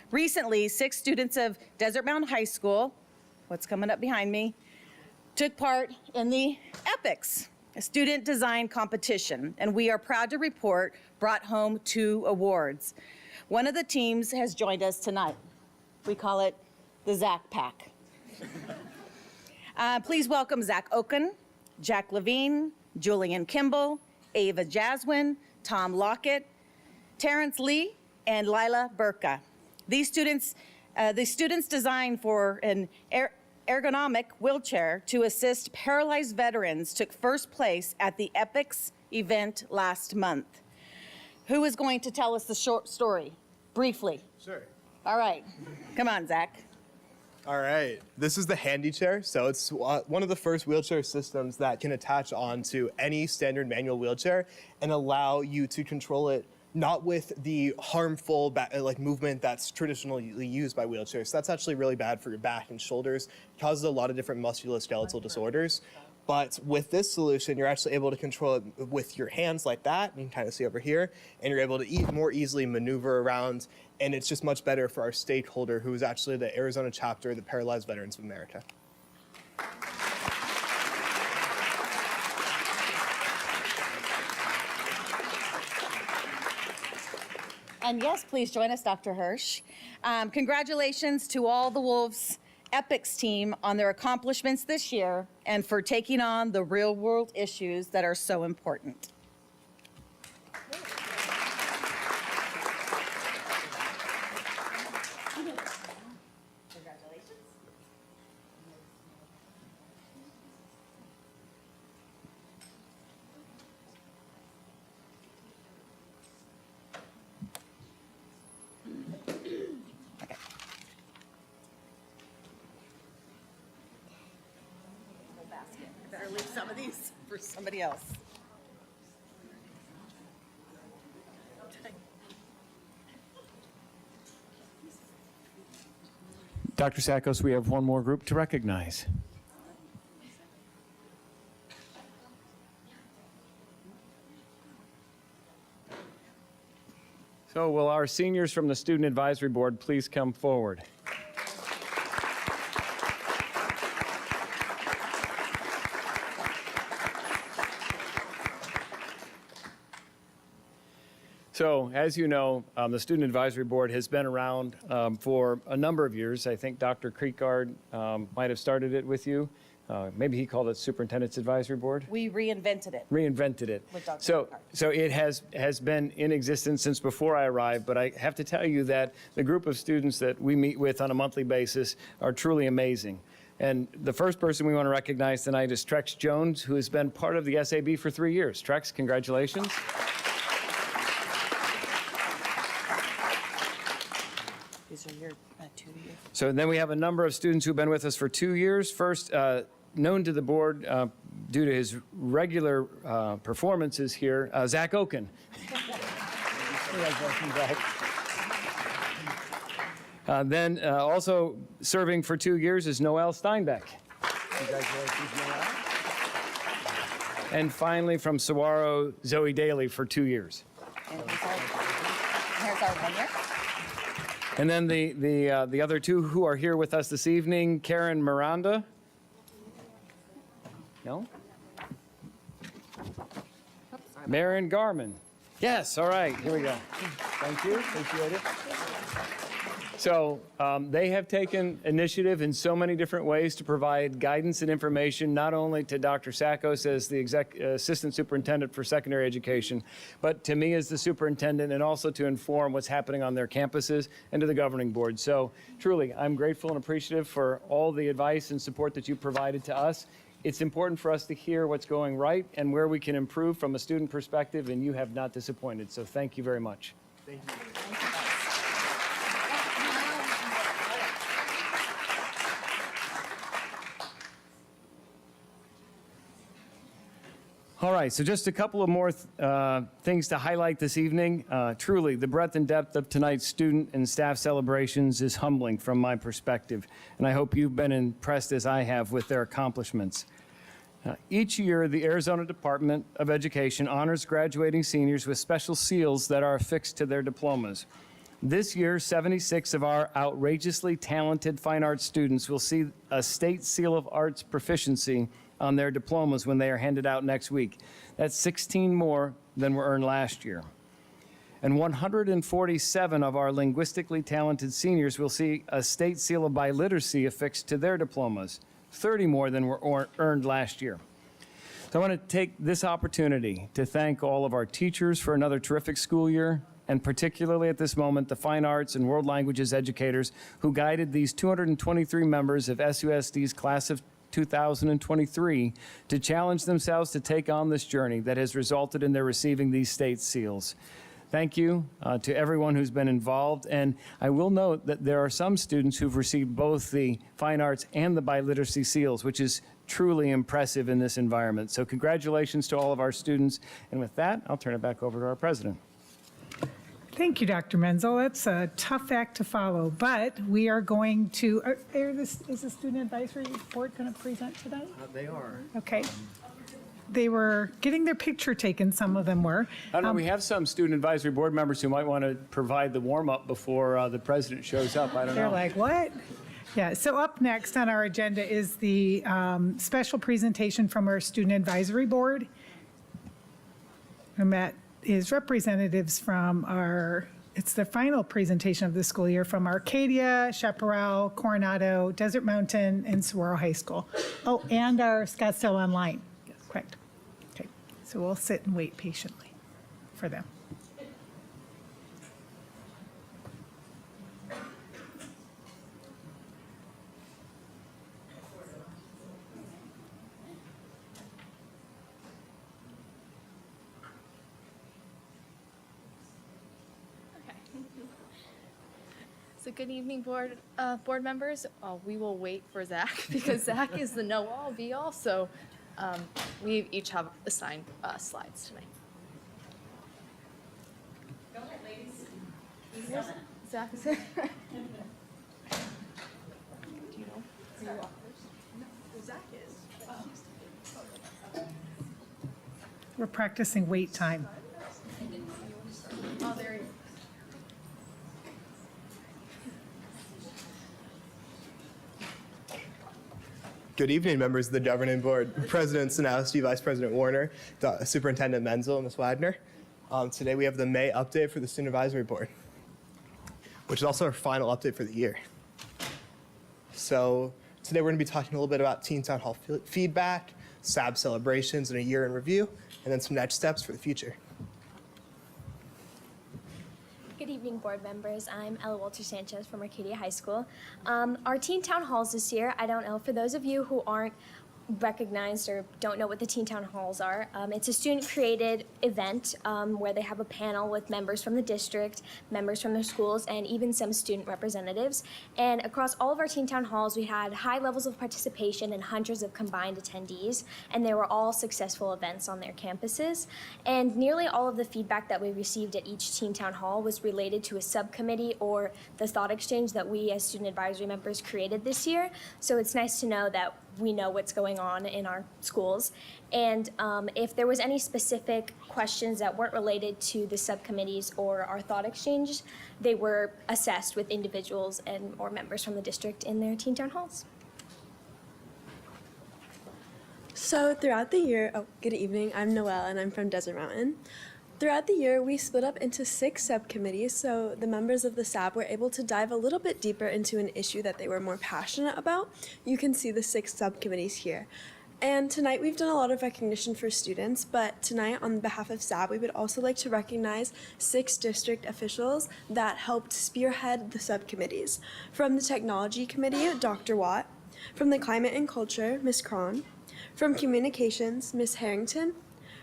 Recently, 6 students of Desert Mountain High School, what's coming up behind me, took part in the EPICS, a student design competition, and we are proud to report brought home 2 awards. One of the teams has joined us tonight. We call it the Zach Pack. Please welcome Zach Oken, Jack Levine, Julian Kimball, Ava Jaswin, Tom Lockett, Terrence Lee, and Lila Burka. The students designed for an ergonomic wheelchair to assist paralyzed veterans took first place at the EPICS event last month. Who is going to tell us the short story, briefly? Sure. All right, come on, Zach. All right, this is the handy chair. So it's one of the first wheelchair systems that can attach onto any standard manual wheelchair and allow you to control it not with the harmful movement that's traditionally used by wheelchairs. That's actually really bad for your back and shoulders. It causes a lot of different musculoskeletal disorders. But with this solution, you're actually able to control it with your hands like that. You can kind of see over here, and you're able to more easily maneuver around. And it's just much better for our stakeholder, who is actually the Arizona chapter of the Paralyzed Veterans of America. And yes, please join us, Dr. Hirsch. Congratulations to all the Wolves EPICS team on their accomplishments this year and for taking on the real-world issues that are so important. Better leave some of these for somebody else. Dr. Sakos, we have one more group to recognize. So will our seniors from the Student Advisory Board please come forward? So, as you know, the Student Advisory Board has been around for a number of years. I think Dr. Creekard might have started it with you. Maybe he called it Superintendent's Advisory Board. We reinvented it. Reinvented it. With Dr. So it has been in existence since before I arrived, but I have to tell you that the group of students that we meet with on a monthly basis are truly amazing. And the first person we want to recognize tonight is Trex Jones, who has been part of the SAB for 3 years. Trex, congratulations. These are your 2 years. So then we have a number of students who've been with us for 2 years. First, known to the board due to his regular performances here, Zach Oken. Then also serving for 2 years is Noel Steinbeck. Congratulations, Noel. And finally from Saguaro, Zoe Daly for 2 years. And here's our 1 year. And then the other 2 who are here with us this evening, Karen Miranda. No? Marin Garman. Yes, all right, here we go. Thank you, appreciate it. So they have taken initiative in so many different ways to provide guidance and information, not only to Dr. Sakos as the Assistant Superintendent for Secondary Education, but to me as the Superintendent, and also to inform what's happening on their campuses and to the Governing Board. So truly, I'm grateful and appreciative for all the advice and support that you provided to us. It's important for us to hear what's going right and where we can improve from a student perspective, and you have not disappointed. So thank you very much. Thank you. All right, so just a couple of more things to highlight this evening. Truly, the breadth and depth of tonight's student and staff celebrations is humbling from my perspective, and I hope you've been impressed as I have with their accomplishments. Each year, the Arizona Department of Education honors graduating seniors with special seals that are affixed to their diplomas. This year, 76 of our outrageously talented fine arts students will see a State Seal of Arts proficiency on their diplomas when they are handed out next week. That's 16 more than were earned last year. And 147 of our linguistically talented seniors will see a State Seal of Biliteracy affixed to their diplomas, 30 more than were earned last year. So I want to take this opportunity to thank all of our teachers for another terrific school year, and particularly at this moment, the fine arts and world languages educators who guided these 223 members of SUSD's class of 2023 to challenge themselves to take on this journey that has resulted in their receiving these state seals. Thank you to everyone who's been involved, and I will note that there are some students who've received both the fine arts and the biliteracy seals, which is truly impressive in this environment. So congratulations to all of our students, and with that, I'll turn it back over to our president. Thank you, Dr. Menzel. That's a tough act to follow, but we are going to, is the Student Advisory Board going to present today? They are. Okay. They were getting their picture taken, some of them were. I don't know, we have some Student Advisory Board members who might want to provide the warm-up before the president shows up. I don't know. They're like, what? Yeah, so up next on our agenda is the special presentation from our Student Advisory Board. And that is representatives from it's the final presentation of the school year from Arcadia, Chaparral, Coronado, Desert Mountain, and Saguaro High School. Oh, and our Scottsdale Online. Yes. Correct. Okay, so we'll sit and wait patiently for them. So good evening, board members. We will wait for Zach because Zach is the know-all, be-all. So we each have assigned slides tonight. Go ahead, ladies. Zach is here. Do you know? Are you off first? No, Zach is. We're practicing wait time. Oh, there he is. Good evening, members of the Governing Board, President Sanowski, Vice President Warner, Superintendent Menzel, and Ms. Wagner. Today we have the May update for the Student Advisory Board, which is also our final update for the year. So today we're going to be talking a little bit about Teen Town Hall feedback, SAB celebrations, and a year in review, and then some next steps for the future. Good evening, board members. I'm Ella Walter-Sanchez from Arcadia High School. Our teen town halls this year, I don't know, for those of you who aren't recognized or don't know what the Teen Town Halls are. It's a student-created event where they have a panel with members from the district, members from their schools, and even some student representatives. And across all of our Teen Town Halls, we had high levels of participation and hundreds of combined attendees, and they were all successful events on their campuses. And nearly all of the feedback that we received at each Teen Town Hall was related to a subcommittee or the thought exchange that we as student advisory members created this year. So it's nice to know that we know what's going on in our schools. And if there was any specific questions that weren't related to the subcommittees or our thought exchange, they were assessed with individuals and or members from the district in their teen town halls. So throughout the year, good evening, I'm Noelle and I'm from Desert Mountain. Throughout the year, we split up into 6 subcommittees, so the members of the SAB were able to dive a little bit deeper into an issue that they were more passionate about. You can see the 6 subcommittees here. And tonight we've done a lot of recognition for students, but tonight on behalf of SAB, we would also like to recognize 6 district officials that helped spearhead the subcommittees. From the Technology Committee, Dr. Watt. From the Climate and Culture, Ms. Cron. From Communications, Ms. Harrington.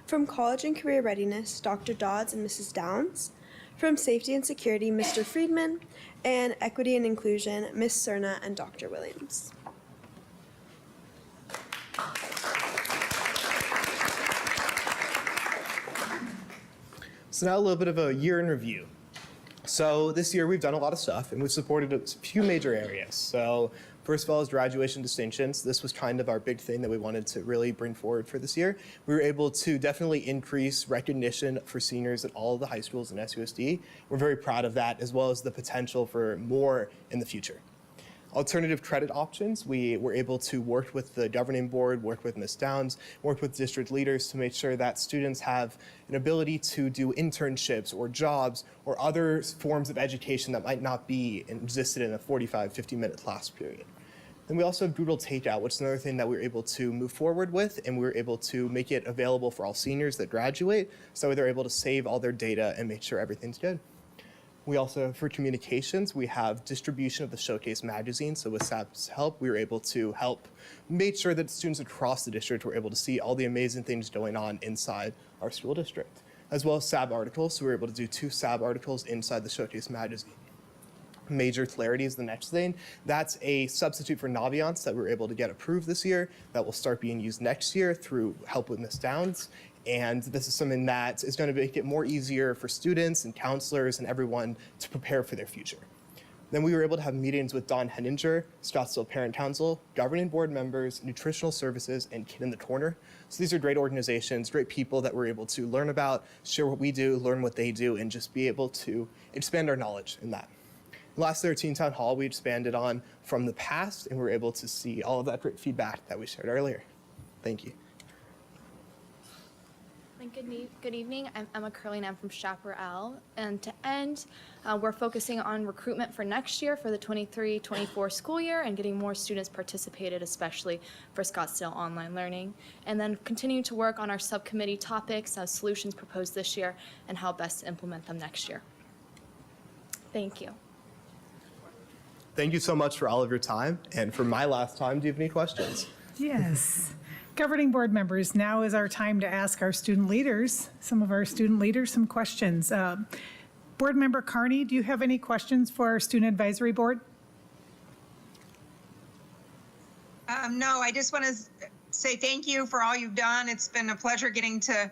From College and Career Readiness, Dr. Dodds and Mrs. Downs. From Safety and Security, Mr. Friedman. And Equity and Inclusion, Ms. Cerna and Dr. Williams. So now a little bit of a year in review. So this year we've done a lot of stuff and we've supported a few major areas. So first of all is graduation distinctions. This was kind of our big thing that we wanted to really bring forward for this year. We were able to definitely increase recognition for seniors at all of the high schools in SUSD. We're very proud of that, as well as the potential for more in the future. Alternative credit options, we were able to work with the governing board, work with Ms. Downs, work with district leaders to make sure that students have an ability to do internships or jobs or other forms of education that might not be existed in a 45, 50-minute class period. Then we also have Google Takeout, which is another thing that we were able to move forward with, and we were able to make it available for all seniors that graduate, so they're able to save all their data and make sure everything's good. We also, for communications, we have distribution of the Showcase magazine. So with SAB's help, we were able to make sure that students across the district were able to see all the amazing things going on inside our school district, as well as SAB articles. So we were able to do 2 SAB articles inside the Showcase magazine. Major Clarity is the next thing. That's a substitute for Naviance that we were able to get approved this year that will start being used next year through help with Ms. Downs. And this is something that is going to make it more easier for students and counselors and everyone to prepare for their future. Then we were able to have meetings with Don Henninger, Scottsdale Parent Council, governing board members, nutritional services, and Kid in the Corner. So these are great organizations, great people that we're able to learn about, share what we do, learn what they do, and just be able to expand our knowledge in that. Lastly, our Teen Town Hall, we expanded on from the past, and we were able to see all of that great feedback that we shared earlier. Thank you. Good evening. I'm Emma Curley and I'm from Chaparral. And to end, we're focusing on recruitment for next year for the 23-24 school year and getting more students participated, especially for Scottsdale online learning. And then continuing to work on our subcommittee topics, solutions proposed this year, and how best to implement them next year. Thank you. Thank you so much for all of your time. And for my last time, do you have any questions? Yes. Governing board members, now is our time to ask our student leaders, some questions. Board Member Carney, do you have any questions for our Student Advisory Board? No, I just want to say thank you for all you've done. It's been a pleasure getting to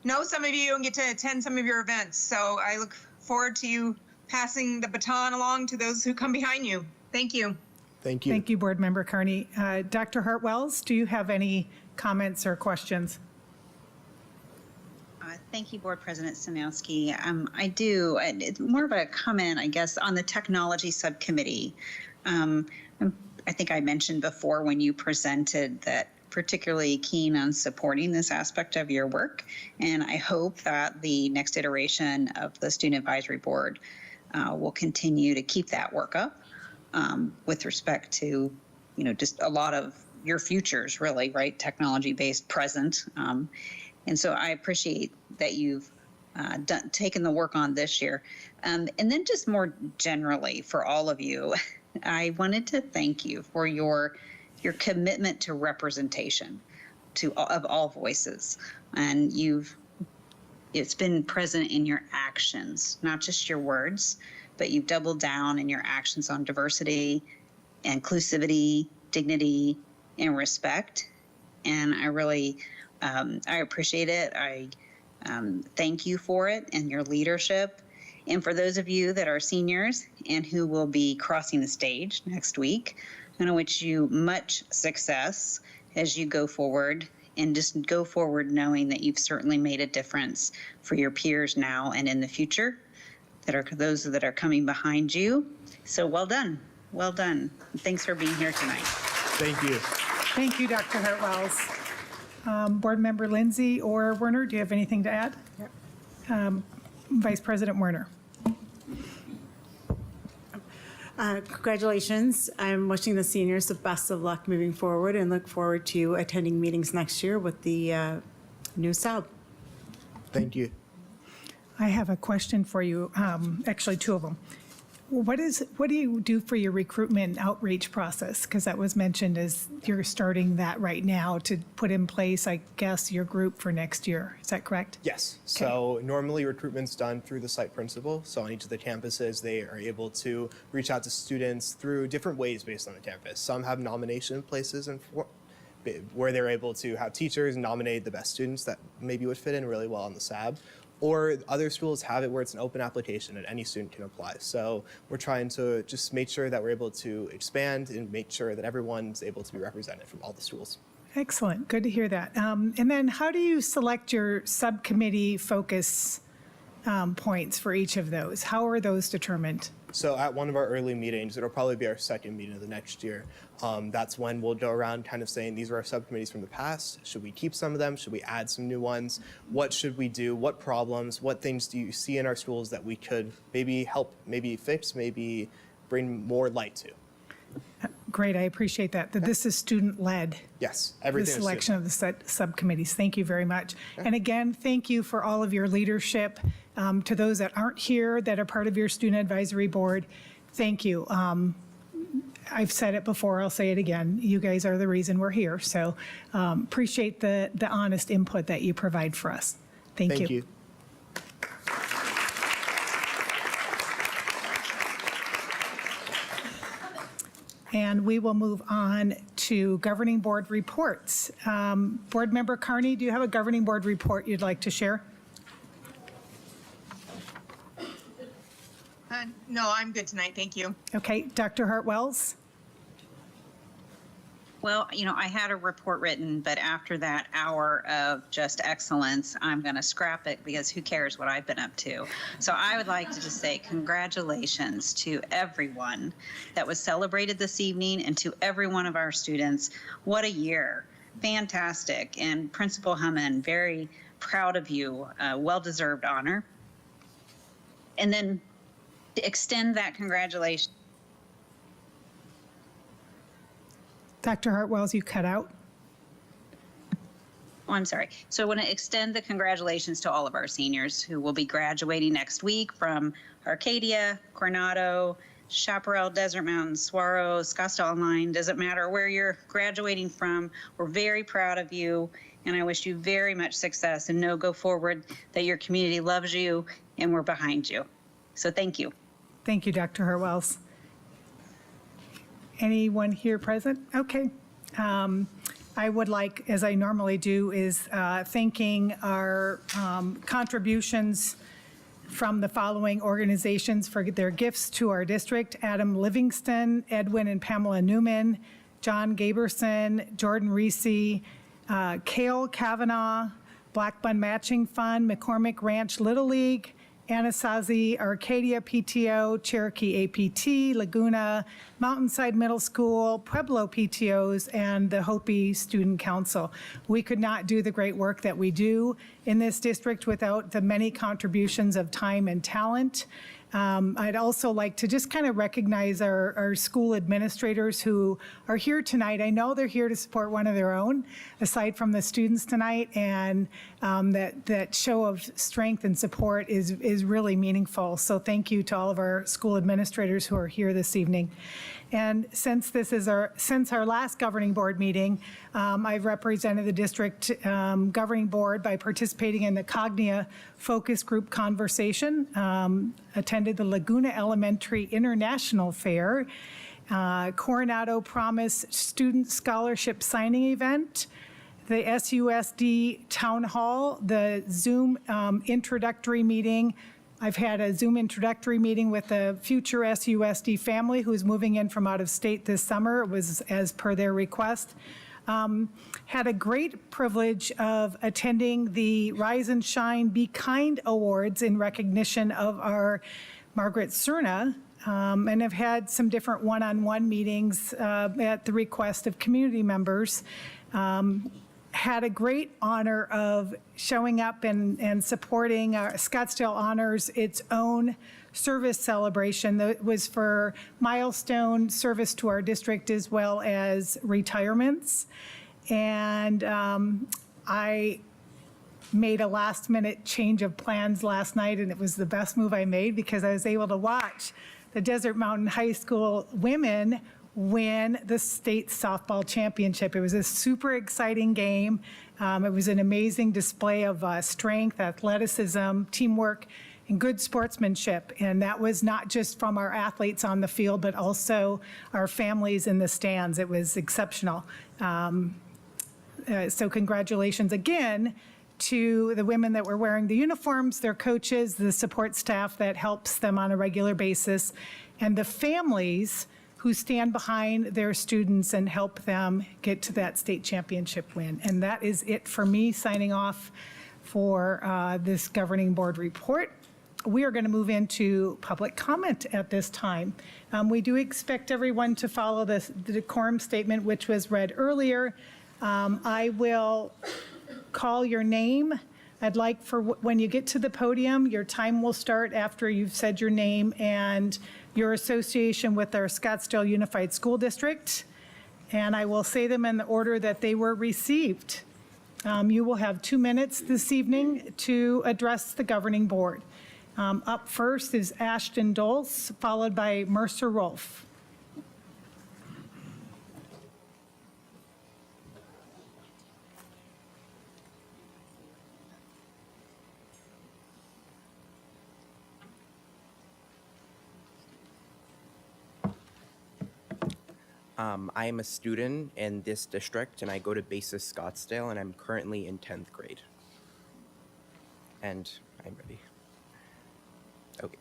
know some of you and get to attend some of your events. So I look forward to you passing the baton along to those who come behind you. Thank you. Thank you. Thank you, Board Member Carney. Dr. Hartwells, do you have any comments or questions? Thank you, Board President Sanowski. I do. It's more of a comment, I guess, on the technology subcommittee. I think I mentioned before when you presented that particularly keen on supporting this aspect of your work, and I hope that the next iteration of the Student Advisory Board will continue to keep that work up. With respect to, just a lot of your futures, really, right? Technology-based present. And so I appreciate that you've taken the work on this year. And then just more generally for all of you, I wanted to thank you for your commitment to representation of all voices. And it's been present in your actions, not just your words, but you've doubled down in your actions on diversity, inclusivity, dignity, and respect. And I really, I appreciate it. I thank you for it and your leadership. And for those of you that are seniors and who will be crossing the stage next week, I want to wish you much success as you go forward, and just go forward knowing that you've certainly made a difference for your peers now and in the future. Those that are coming behind you. So well done. Well done. Thanks for being here tonight. Thank you. Thank you, Dr. Hartwells. Board Member Lindsay or Werner, do you have anything to add? Vice President Werner. Congratulations. I'm wishing the seniors the best of luck moving forward and look forward to attending meetings next year with the new SAB. Thank you. I have a question for you, actually 2 of them. What do you do for your recruitment outreach process? Because that was mentioned as you're starting that right now to put in place, I guess, your group for next year. Is that correct? Yes. Okay. So normally recruitment's done through the site principal. So on each of the campuses, they are able to reach out to students through different ways based on the campus. Some have nomination places and where they're able to have teachers nominate the best students that maybe would fit in really well on the SAB. or other schools have it where it's an open application and any student can apply. So we're trying to just make sure that we're able to expand and make sure that everyone's able to be represented from all the schools. Excellent. Good to hear that. And then how do you select your subcommittee focus points for each of those? How are those determined? So at one of our early meetings, it'll probably be our second meeting of the next year. That's when we'll go around kind of saying, these are our subcommittees from the past. Should we keep some of them? Should we add some new ones? What should we do? What problems? What things do you see in our schools that we could maybe help, maybe fix, maybe bring more light to? Great, I appreciate that. That this is student-led. Yes, The everything is selection of the subcommittees. Thank you very much. And again, thank you for all of your leadership. To those that aren't here, that are part of your student advisory board, thank you. I've said it before, I'll say it again. You guys are the reason we're here. So appreciate the honest input that you provide for us. Thank you. Thank you. And we will move on to governing board reports. Board Member Carney, do you have a governing board report you'd like to share? No, I'm good tonight. Thank you. Okay, Dr. Hartwells? Well, you know, I had a report written, but after that hour of just excellence, I'm going to scrap it because who cares what I've been up to. So I would like to just say congratulations to everyone that was celebrated this evening and to every one of our students. What a year. Fantastic. And Principal Hammond, very proud of you. Well-deserved honor. And then to extend that congratulations. Dr. Hartwells, you cut out. Oh, I'm sorry. So I want to extend the congratulations to all of our seniors who will be graduating next week from Arcadia, Coronado, Chaparral, Desert Mountain, Saguaro, Scottsdale Online. Doesn't matter where you're graduating from. We're very proud of you, and I wish you very much success and know go forward that your community loves you and we're behind you. So thank you. Thank you, Dr. Hartwells. Anyone here present? Okay. I would like, as I normally do, is thanking our contributions from the following organizations for their gifts to our district: Adam Livingston, Edwin and Pamela Newman, John Gaberson, Jordan Reese, Cale Kavanaugh, Blackbun Matching Fund, McCormick Ranch Little League, Anasazi Arcadia PTO, Cherokee APT, Laguna Mountainside Middle School, Pueblo PTOs, and the Hopi Student Council. We could not do the great work that we do in this district without the many contributions of time and talent. I'd also like to just kind of recognize our school administrators who are here tonight. I know they're here to support one of their own, aside from the students tonight, and that show of strength and support is really meaningful. So thank you to all of our school administrators who are here this evening. And since this is since our last governing board meeting, I've represented the district governing board by participating in the Cognia focus group conversation, attended the Laguna Elementary International Fair, Coronado Promise Student Scholarship Signing Event, the SUSD Town Hall, the Zoom introductory meeting. I've had a Zoom introductory meeting with a future SUSD family who's moving in from out of state this summer. It was as per their request. Had a great privilege of attending the Rise and Shine Be Kind Awards in recognition of our Margaret Cerna, and have had some different one-on-one meetings at the request of community members. Had a great honor of showing up and supporting Scottsdale Honors its own service celebration that was for milestone service to our district as well as retirements. And I made a last minute change of plans last night, and it was the best move I made because I was able to watch the Desert Mountain High School women win the state softball championship. It was a super exciting game. It was an amazing display of strength, athleticism, teamwork, and good sportsmanship. And that was not just from our athletes on the field, but also our families in the stands. It was exceptional. So congratulations again to the women that were wearing the uniforms, their coaches, the support staff that helps them on a regular basis, and the families who stand behind their students and help them get to that state championship win. And that is it for me signing off for this governing board report. We are going to move into public comment at this time. We do expect everyone to follow the decorum statement, which was read earlier. I will call your name. I'd like for when you get to the podium, your time will start after you've said your name and your association with our Scottsdale Unified School District. And I will say them in the order that they were received. You will have 2 minutes this evening to address the governing board. Up first is Ashton Dulce, followed by Mercer Rolfe. I am a student in this district, and I go to Basis Scottsdale, and I'm currently in 10th grade. And I'm ready. Okay.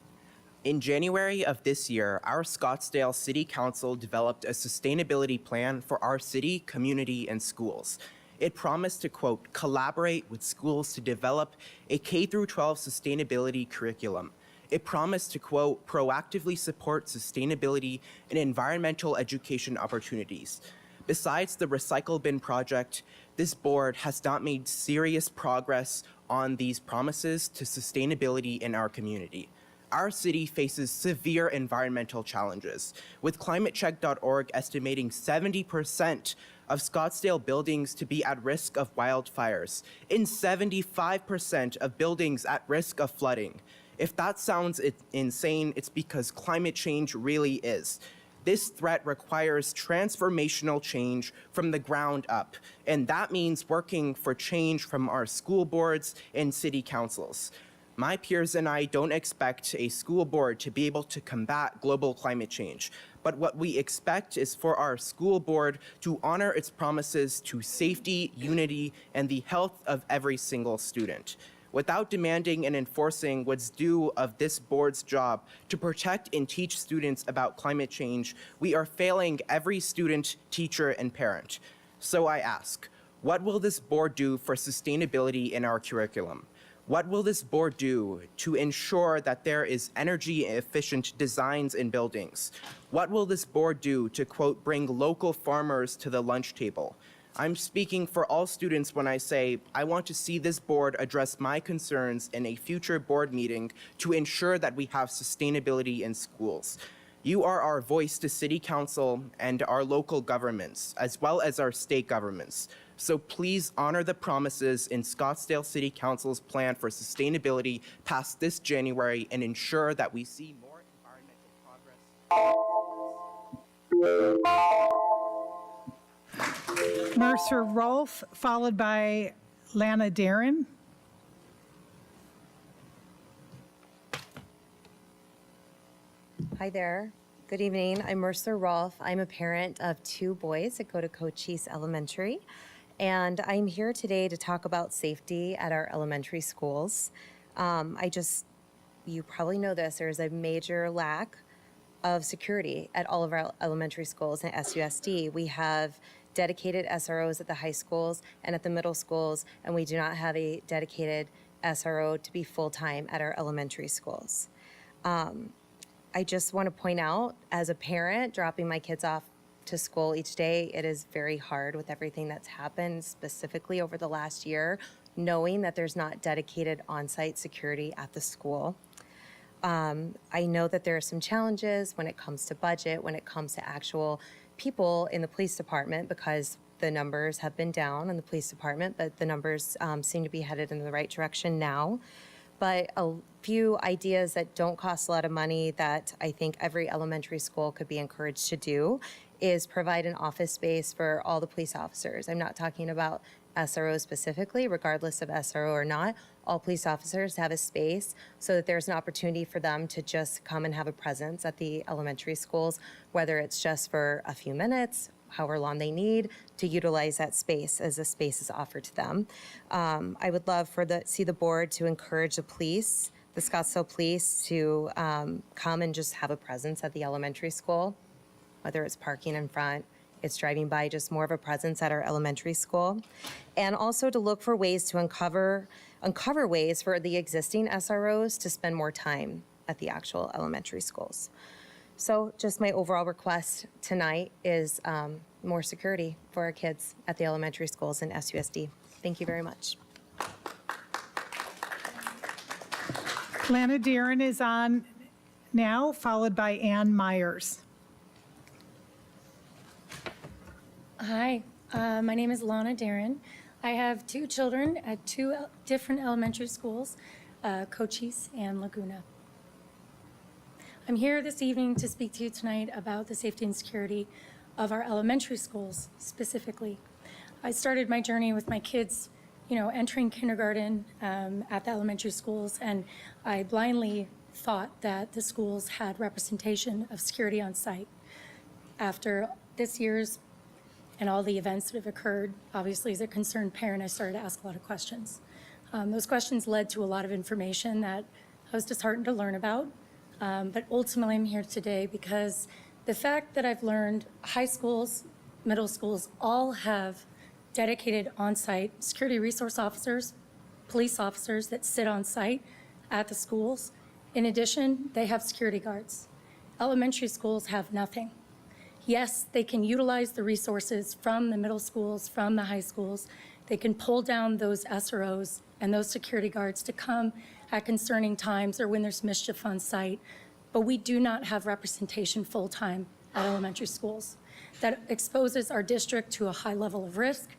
In January of this year, our Scottsdale City Council developed a sustainability plan for our city, community, and schools. It promised to, quote, collaborate with schools to develop a K-12 sustainability curriculum. It promised to, quote, proactively support sustainability and environmental education opportunities. Besides the recycle bin project, this board has not made serious progress on these promises to sustainability in our community. Our city faces severe environmental challenges, with climatecheck.org estimating 70% of Scottsdale buildings to be at risk of wildfires, and 75% of buildings at risk of flooding. If that sounds insane, it's because climate change really is. This threat requires transformational change from the ground up, and that means working for change from our school boards and city councils. My peers and I don't expect a school board to be able to combat global climate change, but what we expect is for our school board to honor its promises to safety, unity, and the health of every single student. Without demanding and enforcing what's due of this board's job to protect and teach students about climate change, we are failing every student, teacher, and parent. So I ask, what will this board do for sustainability in our curriculum? What will this board do to ensure that there is energy-efficient designs in buildings? What will this board do to, quote, bring local farmers to the lunch table? I'm speaking for all students when I say I want to see this board address my concerns in a future board meeting to ensure that we have sustainability in schools. You are our voice to City Council and our local governments, as well as our state governments. So please honor the promises in Scottsdale City Council's plan for sustainability passed this January and ensure that we see more environmental progress. Mercer Rolfe, followed by Lana Darren. Hi there. Good evening. I'm Mercer Rolfe. I'm a parent of 2 boys that go to Cochise Elementary, and I'm here today to talk about safety at our elementary schools. You probably know this, there's a major lack of security at all of our elementary schools at SUSD. We have dedicated SROs at the high schools and at the middle schools, and we do not have a dedicated SRO to be full-time at our elementary schools. I just want to point out, as a parent, dropping my kids off to school each day, it is very hard with everything that's happened, specifically over the last year, knowing that there's not dedicated on-site security at the school. I know that there are some challenges when it comes to budget, when it comes to actual people in the police department, because the numbers have been down in the police department, but the numbers seem to be headed in the right direction now. But a few ideas that don't cost a lot of money that I think every elementary school could be encouraged to do is provide an office space for all the police officers. I'm not talking about SROs specifically, regardless of SRO or not. All police officers have a space so that there's an opportunity for them to just come and have a presence at the elementary schools, whether it's just for a few minutes, however long they need to utilize that space as the space is offered to them. I would love see the board to encourage the police, the Scottsdale Police, to come and just have a presence at the elementary school, whether it's parking in front, it's driving by, just more of a presence at our elementary school. And also to look for ways to uncover ways for the existing SROs to spend more time at the actual elementary schools. So just my overall request tonight is more security for our kids at the elementary schools in SUSD. Thank you very much. Lana Darren is on now, followed by Ann Myers. Hi, my name is Lana Darren. I have 2 children at 2 different elementary schools, Cochise and Laguna. I'm here this evening to speak to you tonight about the safety and security of our elementary schools specifically. I started my journey with my kids, entering kindergarten at the elementary schools, and I blindly thought that the schools had representation of security on site. After this year's and all the events that have occurred, obviously as a concerned parent, I started to ask a lot of questions. Those questions led to a lot of information that I was disheartened to learn about, but ultimately I'm here today because the fact that I've learned high schools, middle schools, all have dedicated on-site security resource officers, police officers that sit on site at the schools. In addition, they have security guards. Elementary schools have nothing. Yes, they can utilize the resources from the middle schools, from the high schools. They can pull down those SROs and those security guards to come at concerning times or when there's mischief on site, but we do not have representation full-time at elementary schools. That exposes our district to a high level of risk.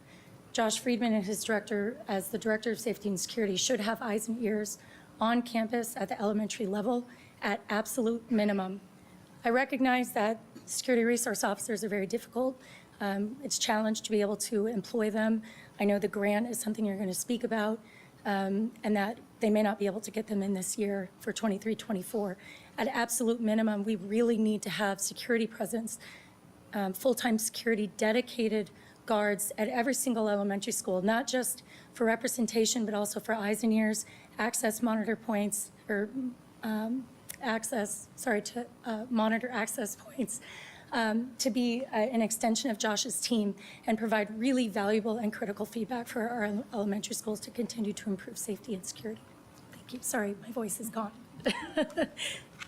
Josh Friedman and his director, as the Director of Safety and Security, should have eyes and ears on campus at the elementary level at absolute minimum. I recognize that security resource officers are very difficult. It's a challenge to be able to employ them. I know the grant is something you're going to speak about, and that they may not be able to get them in this year for 23-24. At absolute minimum, we really need to have security presence, full-time security, dedicated guards at every single elementary school, not just for representation, but also for eyes and ears, access monitor points, or monitor access points, to be an extension of Josh's team and provide really valuable and critical feedback for our elementary schools to continue to improve safety and security. Thank you. Sorry, my voice is gone.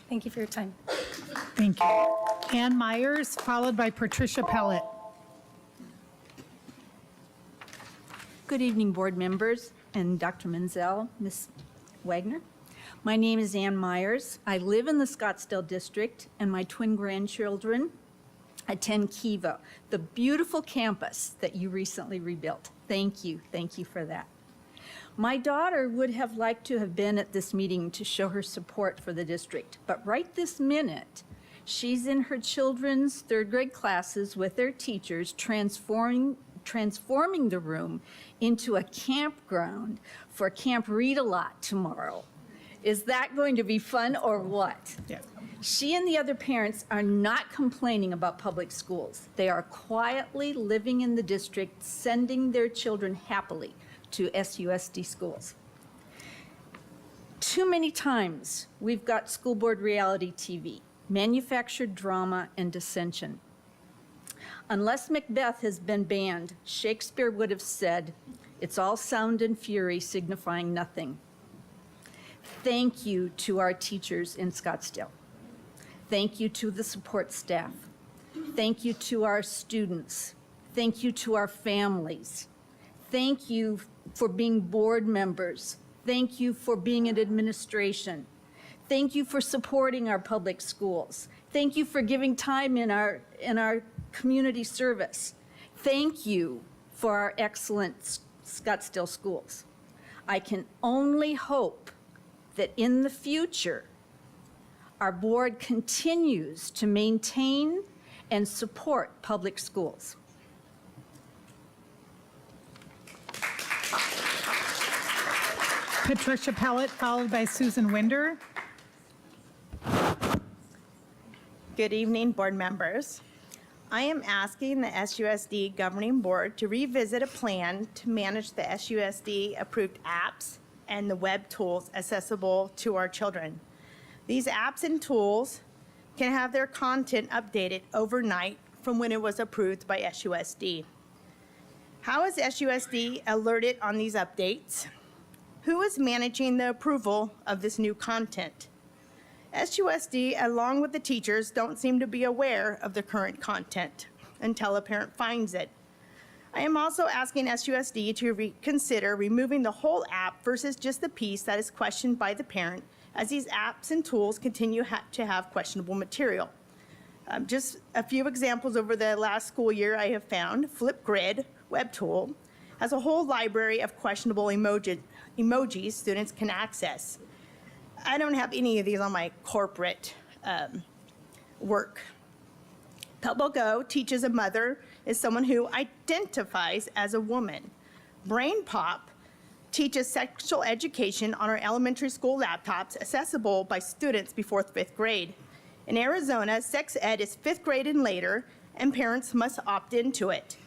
Thank you for your time. Thank you. Ann Myers, followed by Patricia Pellet. Good evening, board members and Dr. Menzel, Ms. Wagner. My name is Ann Myers. I live in the Scottsdale district, and my twin grandchildren attend Kiva, the beautiful campus that you recently rebuilt. Thank you for that. My daughter would have liked to have been at this meeting to show her support for the district, but right this minute, she's in her children's 3rd grade classes with their teachers, transforming the room into a campground for Camp Read-A-Lot tomorrow. Is that going to be fun or what? Yeah. She and the other parents are not complaining about public schools. They are quietly living in the district, sending their children happily to SUSD schools. Too many times we've got school board reality TV, manufactured drama and dissension. Unless Macbeth has been banned, Shakespeare would have said, "It's all sound and fury signifying nothing." Thank you to our teachers in Scottsdale. Thank you to the support staff. Thank you to our students. Thank you to our families. Thank you for being board members. Thank you for being in administration. Thank you for supporting our public schools. Thank you for giving time in our community service. Thank you for our excellent Scottsdale schools. I can only hope that in the future, our board continues to maintain and support public schools. Patricia Pellet, followed by Susan Winder. Good evening, board members. I am asking the SUSD Governing Board to revisit a plan to manage the SUSD approved apps and the web tools accessible to our children. These apps and tools can have their content updated overnight from when it was approved by SUSD. How is SUSD alerted on these updates? Who is managing the approval of this new content? SUSD, along with the teachers, don't seem to be aware of the current content until a parent finds it. I am also asking SUSD to reconsider removing the whole app versus just the piece that is questioned by the parent, as these apps and tools continue to have questionable material. Just a few examples over the last school year I have found. Flipgrid web tool has a whole library of questionable emojis students can access. I don't have any of these on my corporate work. PebleGo teaches a mother is someone who identifies as a woman. BrainPop teaches sexual education on our elementary school laptops accessible by students before 5th grade. In Arizona, sex ed is 5th grade and later, and parents must opt into it.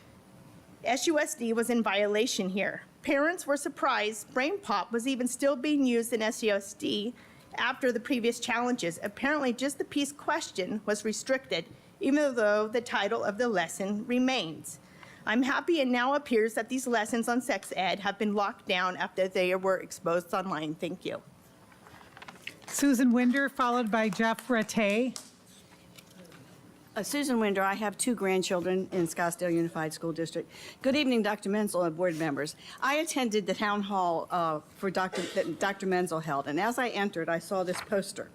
SUSD was in violation here. Parents were surprised BrainPop was even still being used in SUSD after the previous challenges. Apparently, just the piece question was restricted, even though the title of the lesson remains. I'm happy it now appears that these lessons on sex ed have been locked down after they were exposed online. Thank you. Susan Winder, followed by Jeff Rattay. Susan Winder, I have 2 grandchildren in Scottsdale Unified School District. Good evening, Dr. Menzel and board members. I attended the town hall that Dr. Menzel held, and as I entered, I saw this poster.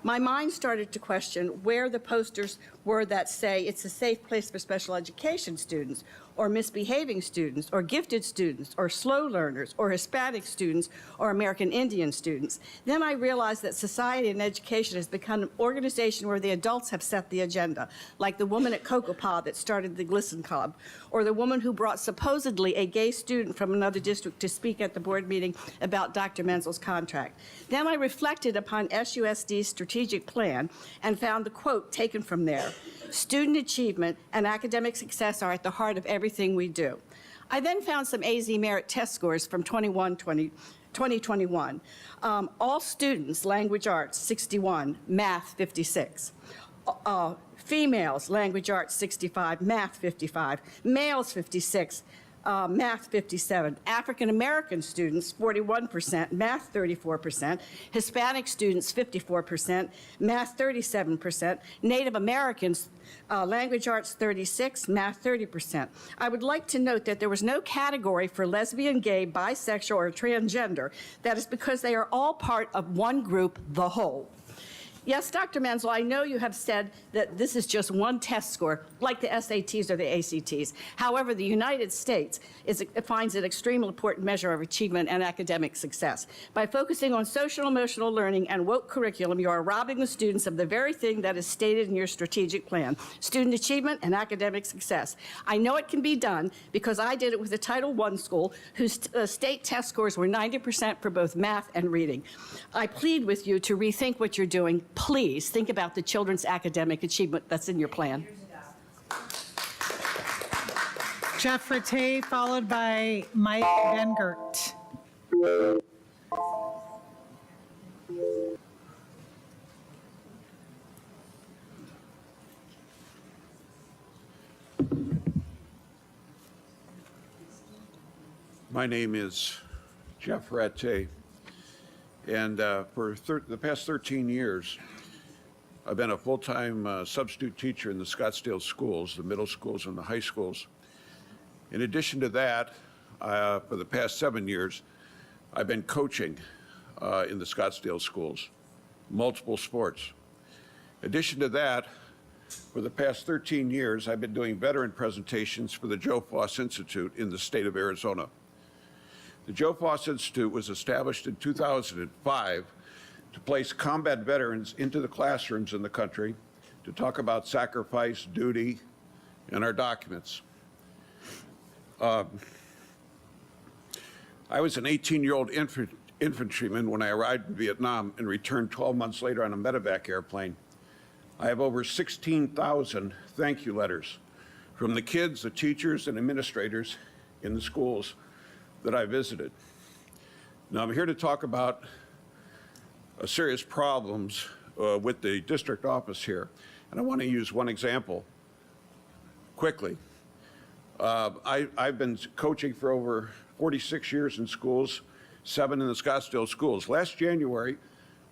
My mind started to question where the posters were that say it's a safe place for special education students, or misbehaving students, or gifted students, or slow learners, or Hispanic students, or American Indian students. Then I realized that society and education has become an organization where the adults have set the agenda, like the woman at CocoPa that started the Glisten Club, or the woman who brought supposedly a gay student from another district to speak at the board meeting about Dr. Menzel's contract. Then I reflected upon SUSD's strategic plan and found the quote taken from there: "Student achievement and academic success are at the heart of everything we do." I then found some AZ Merit test scores from 2021. All students, language arts, 61, math, 56. Females, language arts, 65, math, 55. Males, 56. Math 57, African American students 41%, math 34%, Hispanic students 54%, math 37%, Native Americans language arts 36, math 30%. I would like to note that there was no category for lesbian, gay, bisexual, or transgender. That is because they are all part of one group, the whole. Yes, Dr. Menzel, I know you have said that this is just one test score, like the SATs or the ACTs. However, the United States finds an extremely important measure of achievement and academic success. By focusing on social emotional learning and woke curriculum, you are robbing the students of the very thing that is stated in your strategic plan: student achievement and academic success. I know it can be done because I did it with a Title I school whose state test scores were 90% for both math and reading. I plead with you to rethink what you're doing. Please think about the children's academic achievement that's in your plan. Jeff Rattay, followed by Mike Bengert. My name is Jeff Rattay, and for the past 13 years, I've been a full-time substitute teacher in the Scottsdale schools, the middle schools and the high schools. In addition to that, for the past 7 years, I've been coaching in the Scottsdale schools, multiple sports. In addition to that, for the past 13 years, I've been doing veteran presentations for the Joe Foss Institute in the state of Arizona. The Joe Foss Institute was established in 2005 to place combat veterans into the classrooms in the country to talk about sacrifice, duty, and our documents. I was an 18-year-old infantryman when I arrived in Vietnam and returned 12 months later on a medevac airplane. I have over 16,000 thank you letters from the kids, the teachers, and administrators in the schools that I visited. Now, I'm here to talk about serious problems with the district office here, and I want to use one example quickly. I've been coaching for over 46 years in schools, 7 in the Scottsdale schools. Last January,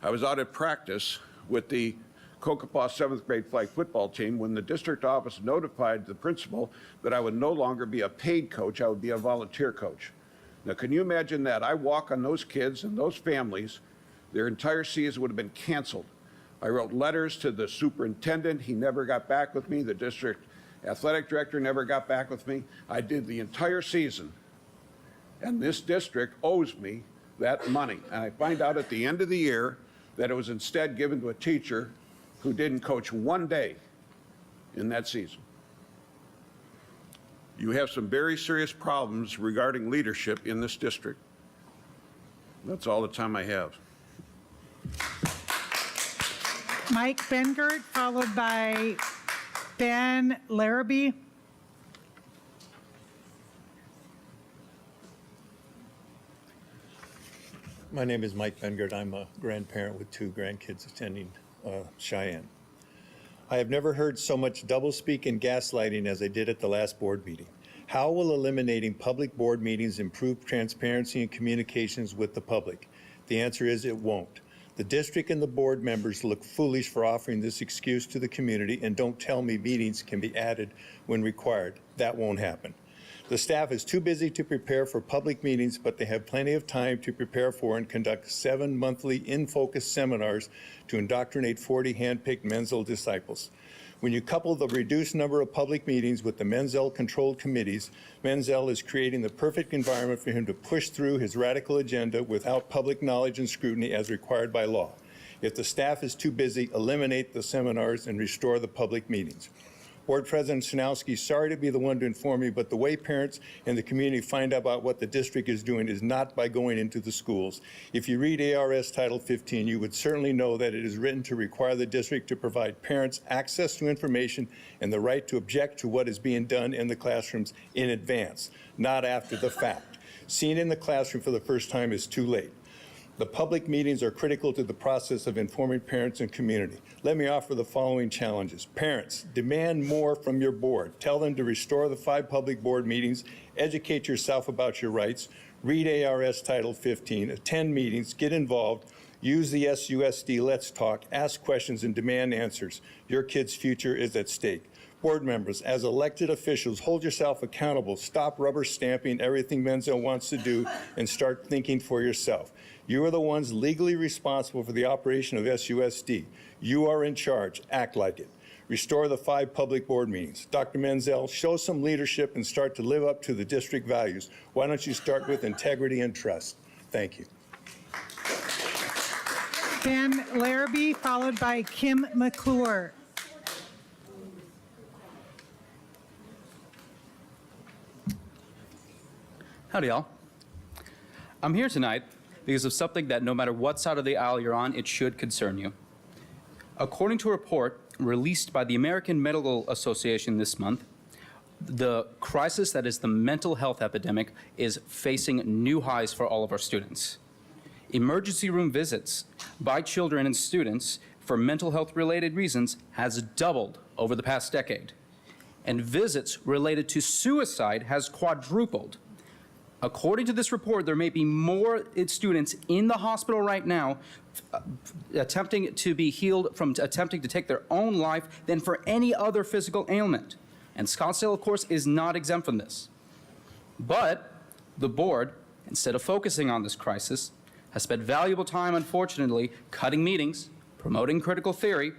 I was out at practice with the Kokopaw 7th grade flag football team when the district office notified the principal that I would no longer be a paid coach, I would be a volunteer coach. Now, can you imagine that? I walk on those kids and those families, their entire season would have been canceled. I wrote letters to the superintendent. He never got back with me. The district athletic director never got back with me. I did the entire season, and this district owes me that money. And I find out at the end of the year that it was instead given to a teacher who didn't coach one day in that season. You have some very serious problems regarding leadership in this district. That's all the time I have. Mike Bengert, followed by Ben Larrabee. My name is Mike Bengert. I'm a grandparent with 2 grandkids attending Cheyenne. I have never heard so much doublespeak and gaslighting as I did at the last board meeting. How will eliminating public board meetings improve transparency and communications with the public? The answer is it won't. The district and the board members look foolish for offering this excuse to the community, and don't tell me meetings can be added when required. That won't happen. The staff is too busy to prepare for public meetings, but they have plenty of time to prepare for and conduct 7 monthly in-focus seminars to indoctrinate 40 handpicked Menzel disciples. When you couple the reduced number of public meetings with the Menzel-controlled committees, Menzel is creating the perfect environment for him to push through his radical agenda without public knowledge and scrutiny as required by law. If the staff is too busy, eliminate the seminars and restore the public meetings. Board President Sinowski, sorry to be the one to inform you, but the way parents and the community find out about what the district is doing is not by going into the schools. If you read ARS Title 15, you would certainly know that it is written to require the district to provide parents access to information and the right to object to what is being done in the classrooms in advance, not after the fact. Seeing in the classroom for the first time is too late. The public meetings are critical to the process of informing parents and community. Let me offer the following challenges. Parents, demand more from your board. Tell them to restore the 5 public board meetings, educate yourself about your rights, read ARS Title 15, attend meetings, get involved, use the SUSD Let's Talk, ask questions and demand answers. Your kid's future is at stake. Board members, as elected officials, hold yourself accountable. Stop rubber stamping everything Menzel wants to do and start thinking for yourself. You are the ones legally responsible for the operation of SUSD. You are in charge. Act like it. Restore the 5 public board meetings. Dr. Menzel, show some leadership and start to live up to the district values. Why don't you start with integrity and trust? Thank you. Ben Larrabee, followed by Kim McClure. Howdy, y'all. I'm here tonight because of something that no matter what side of the aisle you're on, it should concern you. According to a report released by the American Medical Association this month, the crisis that is the mental health epidemic is facing new highs for all of our students. Emergency room visits by children and students for mental health related reasons has doubled over the past decade, and visits related to suicide has quadrupled. According to this report, there may be more students in the hospital right now attempting to be healed from attempting to take their own life than for any other physical ailment. And Scottsdale, of course, is not exempt from this. But the board, instead of focusing on this crisis, has spent valuable time, unfortunately, cutting meetings, promoting critical theory,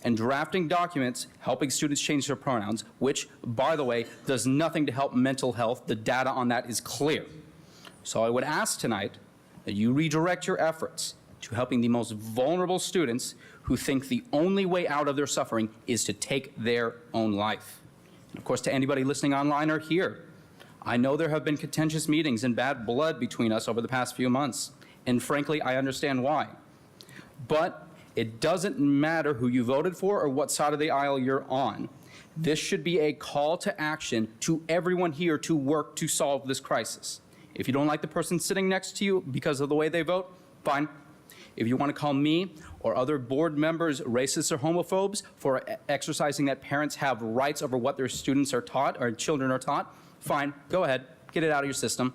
and drafting documents helping students change their pronouns, which, by the way, does nothing to help mental health. The data on that is clear. So I would ask tonight that you redirect your efforts to helping the most vulnerable students who think the only way out of their suffering is to take their own life. And of course, to anybody listening online or here, I know there have been contentious meetings and bad blood between us over the past few months, and frankly, I understand why. But it doesn't matter who you voted for or what side of the aisle you're on. This should be a call to action to everyone here to work to solve this crisis. If you don't like the person sitting next to you because of the way they vote, fine. If you want to call me or other board members racist or homophobes for exercising that parents have rights over what their students are taught or children are taught, fine, go ahead, get it out of your system.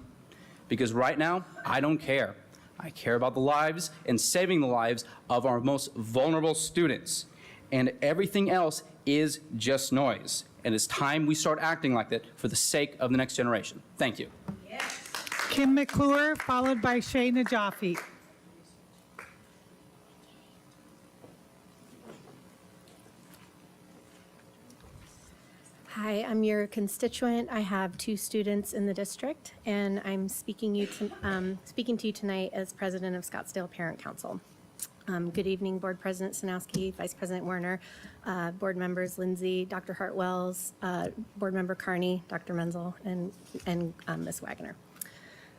Because right now, I don't care. I care about the lives and saving the lives of our most vulnerable students. And everything else is just noise. And it's time we start acting like that for the sake of the next generation. Thank you. Kim McClure, followed by Shayna Jaffe. Hi, I'm your constituent. I have 2 students in the district, and I'm speaking to you tonight as president of Scottsdale Parent Council. Good evening, Board President Sanowski, Vice President Werner, board members Lindsay, Dr. Hartwells, Board Member Carney, Dr. Menzel, and Ms. Wagner.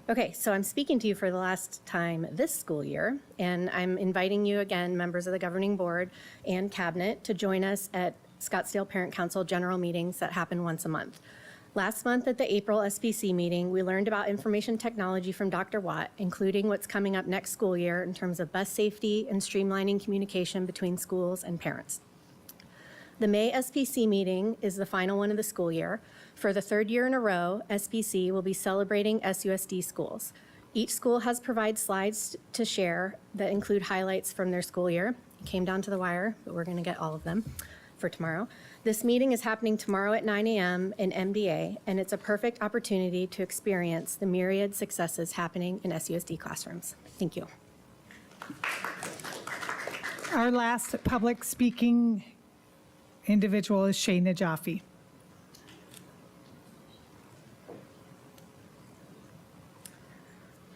Okay, so I'm speaking to you for the last time this school year, and I'm inviting you again, members of the governing board and cabinet, to join us at Scottsdale Parent Council general meetings that happen once a month. Last month at the April SPC meeting, we learned about information technology from Dr. Watt, including what's coming up next school year in terms of bus safety and streamlining communication between schools and parents. The May SPC meeting is the final one of the school year. For the 3rd year in a row, SPC will be celebrating SUSD schools. Each school has provided slides to share that include highlights from their school year. It came down to the wire, but we're going to get all of them for tomorrow. This meeting is happening tomorrow at 9 a.m. in MDA, and it's a perfect opportunity to experience the myriad successes happening in SUSD classrooms. Thank you. Our last public speaking individual is Shayna Jaffe.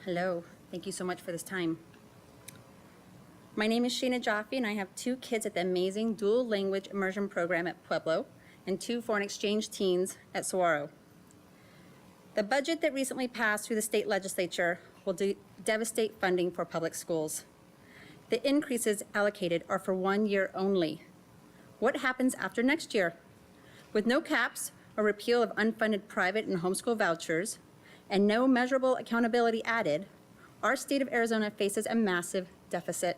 Hello, thank you so much for this time. My name is Shayna Jaffe, and I have 2 kids at the amazing dual language immersion program at Pueblo and 2 foreign exchange teens at Saguaro. The budget that recently passed through the state legislature will devastate funding for public schools. The increases allocated are for 1 year only. What happens after next year? With no caps or repeal of unfunded private and homeschool vouchers and no measurable accountability added, our state of Arizona faces a massive deficit.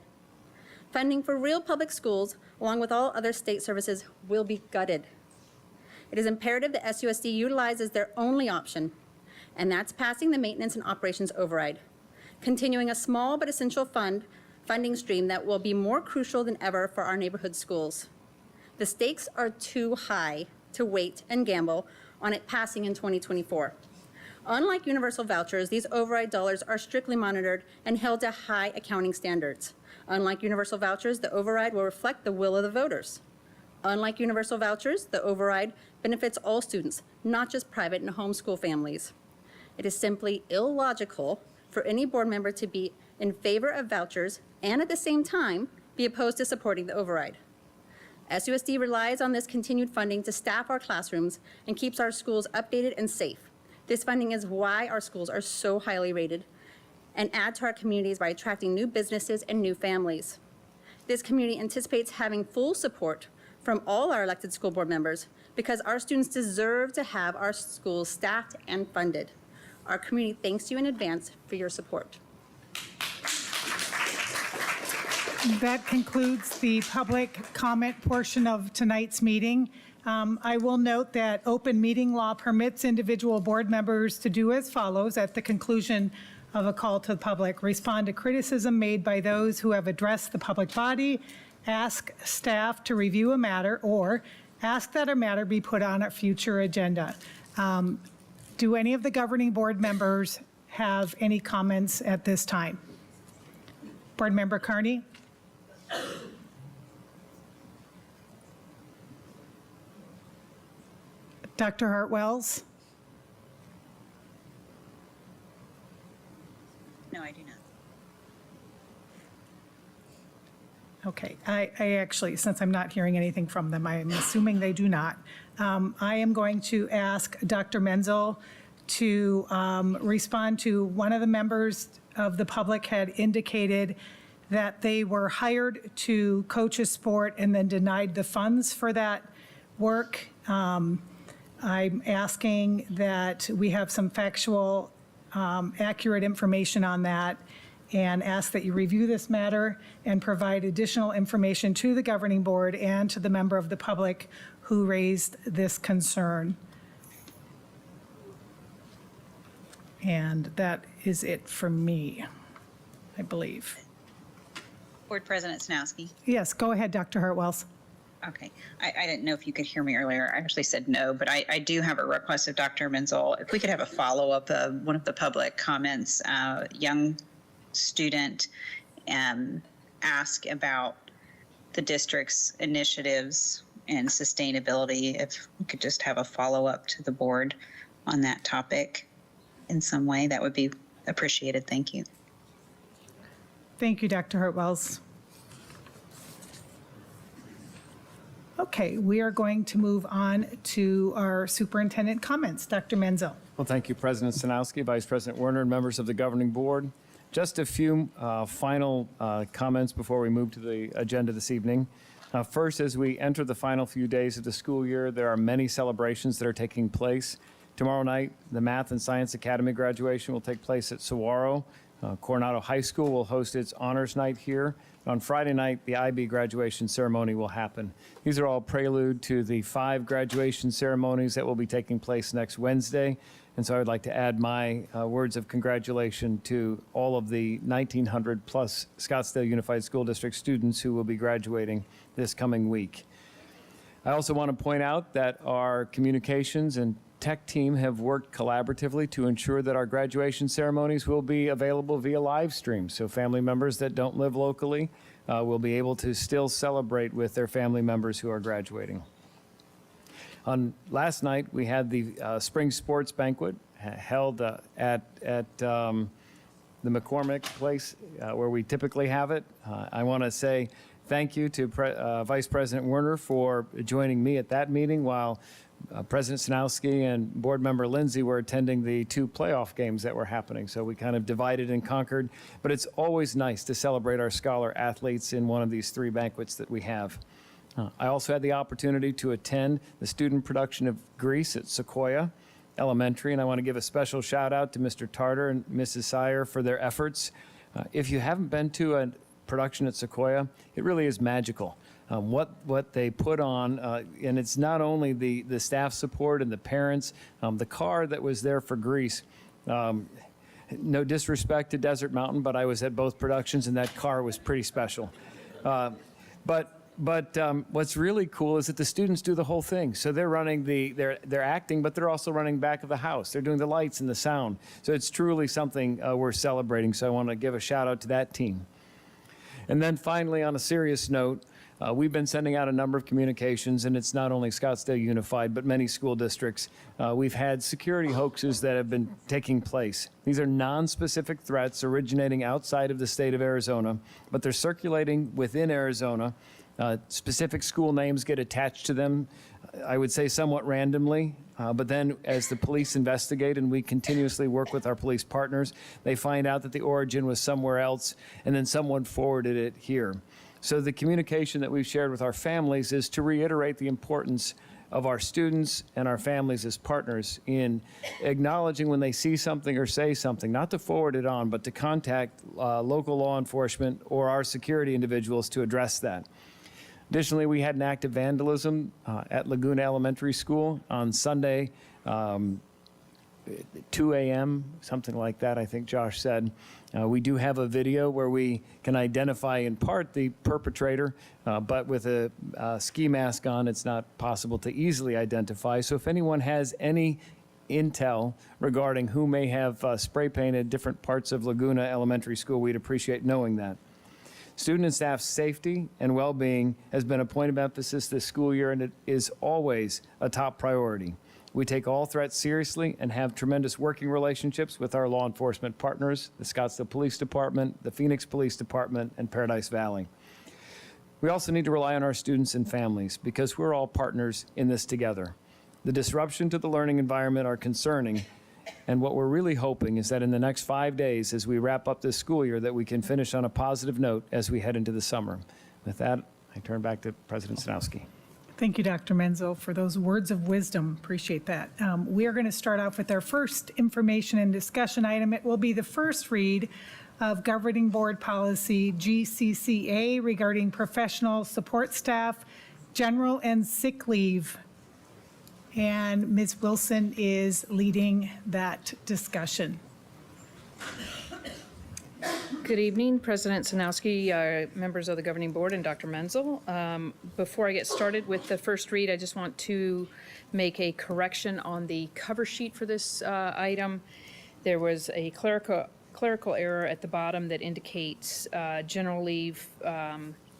Funding for real public schools, along with all other state services, will be gutted. It is imperative that SUSD utilizes their only option, and that's passing the maintenance and operations override, continuing a small but essential funding stream that will be more crucial than ever for our neighborhood schools. The stakes are too high to wait and gamble on it passing in 2024. Unlike universal vouchers, these override dollars are strictly monitored and held to high accounting standards. Unlike universal vouchers, the override will reflect the will of the voters. Unlike universal vouchers, the override benefits all students, not just private and homeschool families. It is simply illogical for any board member to be in favor of vouchers and at the same time be opposed to supporting the override. SUSD relies on this continued funding to staff our classrooms and keeps our schools updated and safe. This funding is why our schools are so highly rated and add to our communities by attracting new businesses and new families. This community anticipates having full support from all our elected school board members because our students deserve to have our schools staffed and funded. Our community thanks you in advance for your support. That concludes the public comment portion of tonight's meeting. I will note that open meeting law permits individual board members to do as follows at the conclusion of a call to the public: respond to criticism made by those who have addressed the public body, ask staff to review a matter, or ask that a matter be put on a future agenda. Do any of the governing board members have any comments at this time? Board Member Carney? Dr. Hartwells? No, I do not. Okay, I actually, since I'm not hearing anything from them, I'm assuming they do not. I am going to ask Dr. Menzel to respond to one of the members of the public had indicated that they were hired to coach a sport and then denied the funds for that work. I'm asking that we have some factual, accurate information on that, and ask that you review this matter and provide additional information to the governing board and to the member of the public who raised this concern. And that is it for me, I believe. Board President Snowski. Yes, go ahead, Dr. Hartwells. Okay, I didn't know if you could hear me earlier. I actually said no, but I do have a request of Dr. Menzel. If we could have a follow-up of one of the public comments, young student ask about the district's initiatives and sustainability. If we could just have a follow-up to the board on that topic in some way, that would be appreciated. Thank you. Thank you, Dr. Hartwells. Okay, we are going to move on to our superintendent comments. Dr. Menzel. Well, thank you, President Sanowski, Vice President Werner, and members of the governing board. Just a few final comments before we move to the agenda this evening. First, as we enter the final few days of the school year, there are many celebrations that are taking place. Tomorrow night, the Math and Science Academy graduation will take place at Saguaro. Coronado High School will host its honors night here. On Friday night, the IB graduation ceremony will happen. These are all prelude to the 5 graduation ceremonies that will be taking place next Wednesday. And so I would like to add my words of congratulation to all of the 1,900 plus Scottsdale Unified School District students who will be graduating this coming week. I also want to point out that our communications and tech team have worked collaboratively to ensure that our graduation ceremonies will be available via live stream. So family members that don't live locally will be able to still celebrate with their family members who are graduating. On last night, we had the spring sports banquet held at the McCormick place where we typically have it. I want to say thank you to Vice President Werner for joining me at that meeting while President Sanowski and Board Member Lindsay were attending the 2 playoff games that were happening. So we kind of divided and conquered. But it's always nice to celebrate our scholar athletes in one of these 3 banquets that we have. I also had the opportunity to attend the student production of Grease at Sequoia Elementary, and I want to give a special shout out to Mr. Tarter and Mrs. Sire for their efforts. If you haven't been to a production at Sequoia, it really is magical. What they put on, and it's not only the staff support and the parents, the car that was there for Grease. No disrespect to Desert Mountain, but I was at both productions, and that car was pretty special. But what's really cool is that the students do the whole thing. So they're running they're acting, but they're also running back of the house. They're doing the lights and the sound. So it's truly something we're celebrating. So I want to give a shout out to that team. And then finally, on a serious note, we've been sending out a number of communications, and it's not only Scottsdale Unified, but many school districts. We've had security hoaxes that have been taking place. These are non-specific threats originating outside of the state of Arizona, but they're circulating within Arizona. Specific school names get attached to them, I would say somewhat randomly, but then as the police investigate and we continuously work with our police partners, they find out that the origin was somewhere else, and then someone forwarded it here. So the communication that we've shared with our families is to reiterate the importance of our students and our families as partners in acknowledging when they see something or say something, not to forward it on, but to contact local law enforcement or our security individuals to address that. Additionally, we had an act of vandalism at Laguna Elementary School on Sunday, 2 a.m., something like that, I think Josh said. We do have a video where we can identify in part the perpetrator, but with a ski mask on, it's not possible to easily identify. So if anyone has any intel regarding who may have spray painted different parts of Laguna Elementary School, we'd appreciate knowing that. Student and staff safety and well-being has been a point of emphasis this school year, and it is always a top priority. We take all threats seriously and have tremendous working relationships with our law enforcement partners, the Scottsdale Police Department, the Phoenix Police Department, and Paradise Valley. We also need to rely on our students and families because we're all partners in this together. The disruption to the learning environment are concerning, and what we're really hoping is that in the next 5 days, as we wrap up this school year, that we can finish on a positive note as we head into the summer. With that, I turn back to President Sanowski. Thank you, Dr. Menzel, for those words of wisdom. Appreciate that. We are going to start off with our first information and discussion item. It will be the first read of Governing Board Policy GCCA regarding professional support staff, general and sick leave. And Ms. Wilson is leading that discussion. Good evening, President Sanowski, members of the Governing Board, and Dr. Menzel. Before I get started with the first read, I just want to make a correction on the cover sheet for this item. There was a clerical error at the bottom that indicates general leave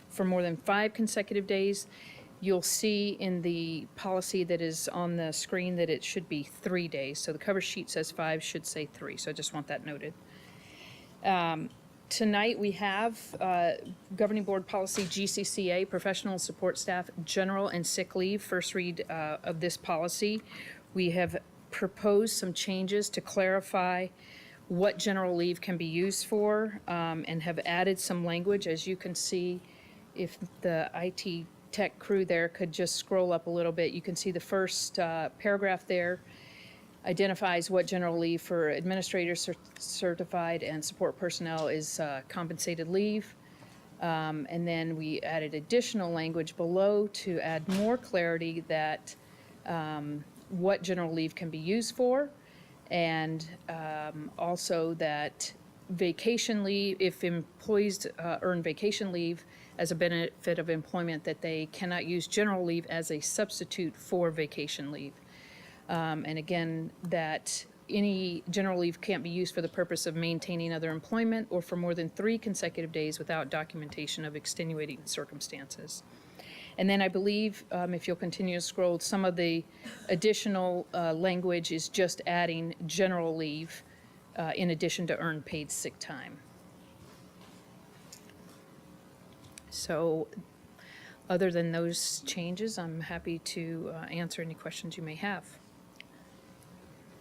for more than 5 consecutive days. You'll see in the policy that is on the screen that it should be 3 days. So the cover sheet says 5, should say 3. So I just want that noted. Tonight we have Governing Board Policy GCCA, Professional Support Staff, General and Sick Leave, first read of this policy. We have proposed some changes to clarify what general leave can be used for and have added some language. As you can see, if the IT tech crew there could just scroll up a little bit, you can see the first paragraph there identifies what general leave for administrators, certified, and support personnel is compensated leave. And then we added additional language below to add more clarity that what general leave can be used for, and also that vacation leave, if employees earn vacation leave as a benefit of employment, that they cannot use general leave as a substitute for vacation leave. And again, that any general leave can't be used for the purpose of maintaining other employment or for more than 3 consecutive days without documentation of extenuating circumstances. And then I believe, if you'll continue to scroll, some of the additional language is just adding general leave in addition to earned paid sick time. So other than those changes, I'm happy to answer any questions you may have.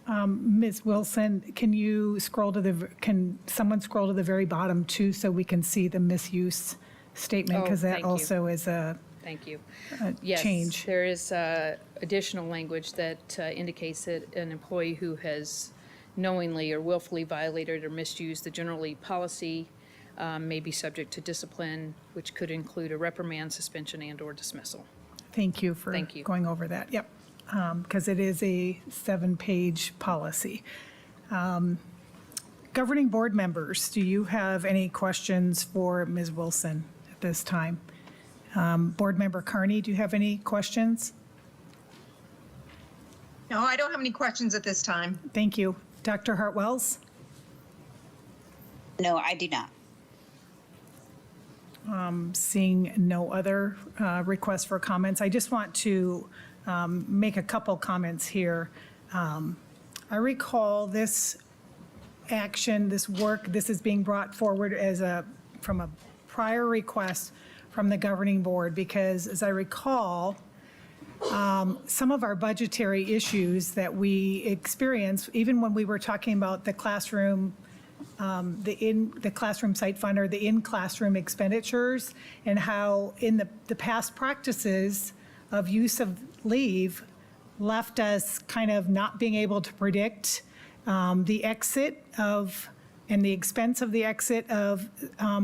Ms. Wilson, can someone scroll to the very bottom too, so we can see the misuse statement? Because that also is a Thank you. Yes, change. There is additional language that indicates that an employee who has knowingly or willfully violated or misused the general leave policy may be subject to discipline, which could include a reprimand, suspension, and/or dismissal. Thank you for going over that. Yep, because it is a 7-page policy. Governing board members, do you have any questions for Ms. Wilson at this time? Board Member Carney, do you have any questions? No, I don't have any questions at this time. Thank you. Dr. Hartwells? No, I do not. Seeing no other requests for comments, I just want to make a couple comments here. I recall this action, this work, this is being brought forward as from a prior request from the governing board, because as I recall, some of our budgetary issues that we experience, even when we were talking about the classroom, the classroom site fund or the in-classroom expenditures, and how in the past practices of use of leave left us kind of not being able to predict the exit of and the expense of the exit of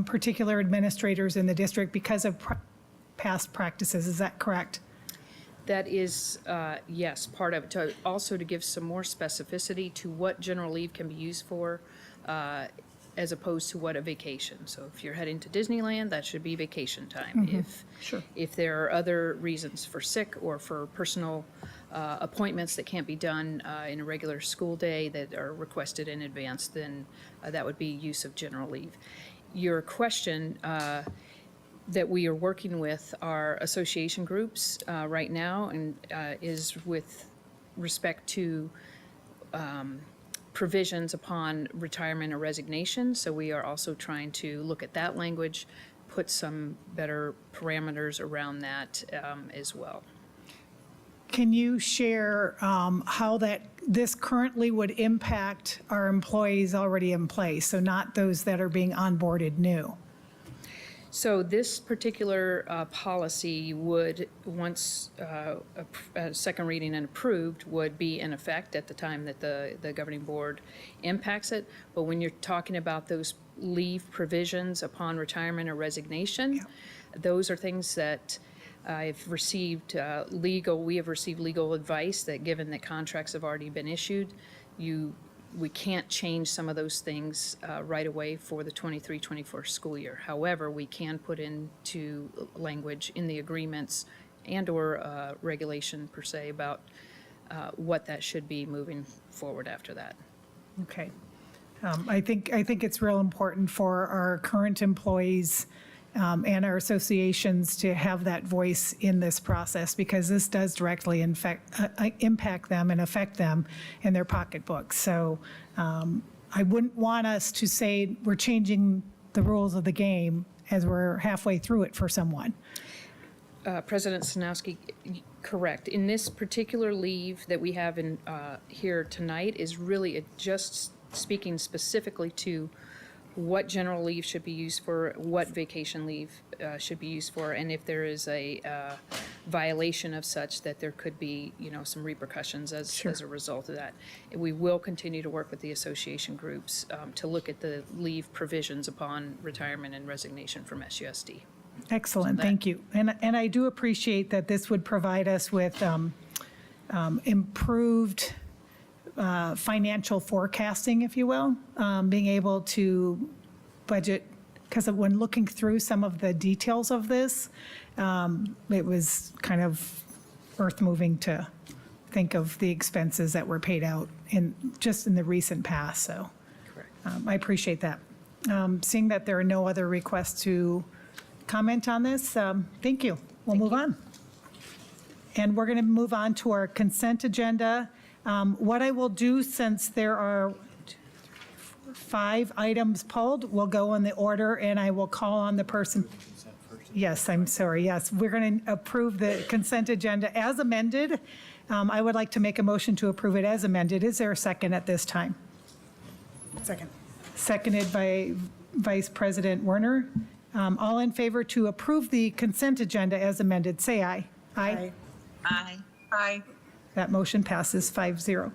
particular administrators in the district because of past practices. Is that correct? That is, yes, part of it. Also to give some more specificity to what general leave can be used for, as opposed to what a vacation. So if you're heading to Disneyland, that should be vacation time. Mm-hmm. If there are other reasons for sick or for personal appointments that can't be done in a regular school day that are requested in advance, then that would be use of general leave. Your question that we are working with our association groups right now, and is with respect to provisions upon retirement or resignation. So we are also trying to look at that language, put some better parameters around that as well. Can you share how this currently would impact our employees already in place, so not those that are being onboarded new? So this particular policy would, once second reading and approved, would be in effect at the time that the governing board impacts it. But when you're talking about those leave provisions upon retirement or resignation, those are things that I've received we have received legal advice that given that contracts have already been issued, we can't change some of those things right away for the 23-24 school year. However, we can put into language in the agreements and/or regulation per se about what that should be moving forward after that. Okay. I think it's real important for our current employees and our associations to have that voice in this process, because this does directly impact them and affect them in their pocketbooks. So I wouldn't want us to say we're changing the rules of the game as we're halfway through it for someone. President Sanowski, correct. In this particular leave that we have in here tonight is really just speaking specifically to what general leave should be used for, what vacation leave should be used for, and if there is a violation of such, that there could be, some repercussions as a result of that. And we will continue to work with the association groups to look at the leave provisions upon retirement and resignation from SUSD. Excellent, thank you. And I do appreciate that this would provide us with improved financial forecasting, if you will, being able to budget, because when looking through some of the details of this, it was kind of earth-moving to think of the expenses that were paid out just in the recent past, so I appreciate that. Seeing that there are no other requests to comment on this, thank you. We'll move on. And we're going to move on to our consent agenda. What I will do, since there are 5 items pulled, we'll go in the order, and I will call on the person. Yes, I'm sorry. Yes, we're going to approve the consent agenda as amended. I would like to make a motion to approve it as amended. Is there a second at this time? Second. Seconded by Vice President Werner. All in favor to approve the consent agenda as amended, say aye. Aye. Aye. Aye. That motion passes 5-0.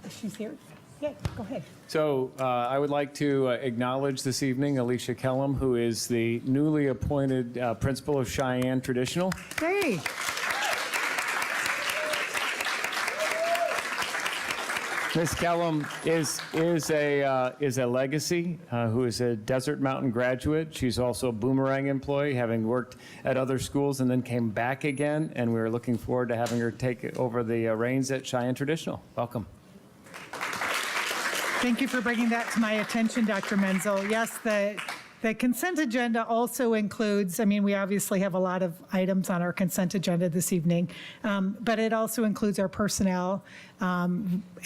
She's here? Yeah, go ahead. So I would like to acknowledge this evening Alicia Kellum, who is the newly appointed principal of Cheyenne Traditional. Hey. Ms. Kellum is a legacy who is a Desert Mountain graduate. She's also a Boomerang employee, having worked at other schools and then came back again. And we're looking forward to having her take over the reins at Cheyenne Traditional. Welcome. Thank you for bringing that to my attention, Dr. Menzel. Yes, the consent agenda also includes, we obviously have a lot of items on our consent agenda this evening, but it also includes our personnel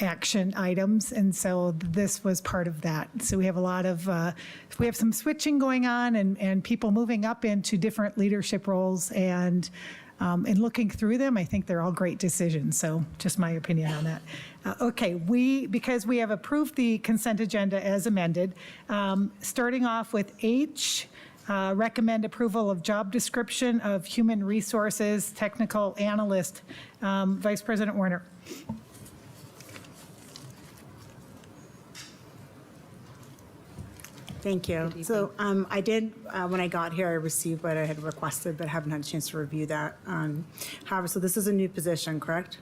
action items, and so this was part of that. So we have a lot of, we have some switching going on and people moving up into different leadership roles, and in looking through them, I think they're all great decisions. So just my opinion on that. Okay, because we have approved the consent agenda as amended, starting off with H, recommend approval of job description of human resources technical analyst. Vice President Werner. Thank you. So I did, when I got here, I received what I had requested, but haven't had a chance to review that. However, so this is a new position, correct?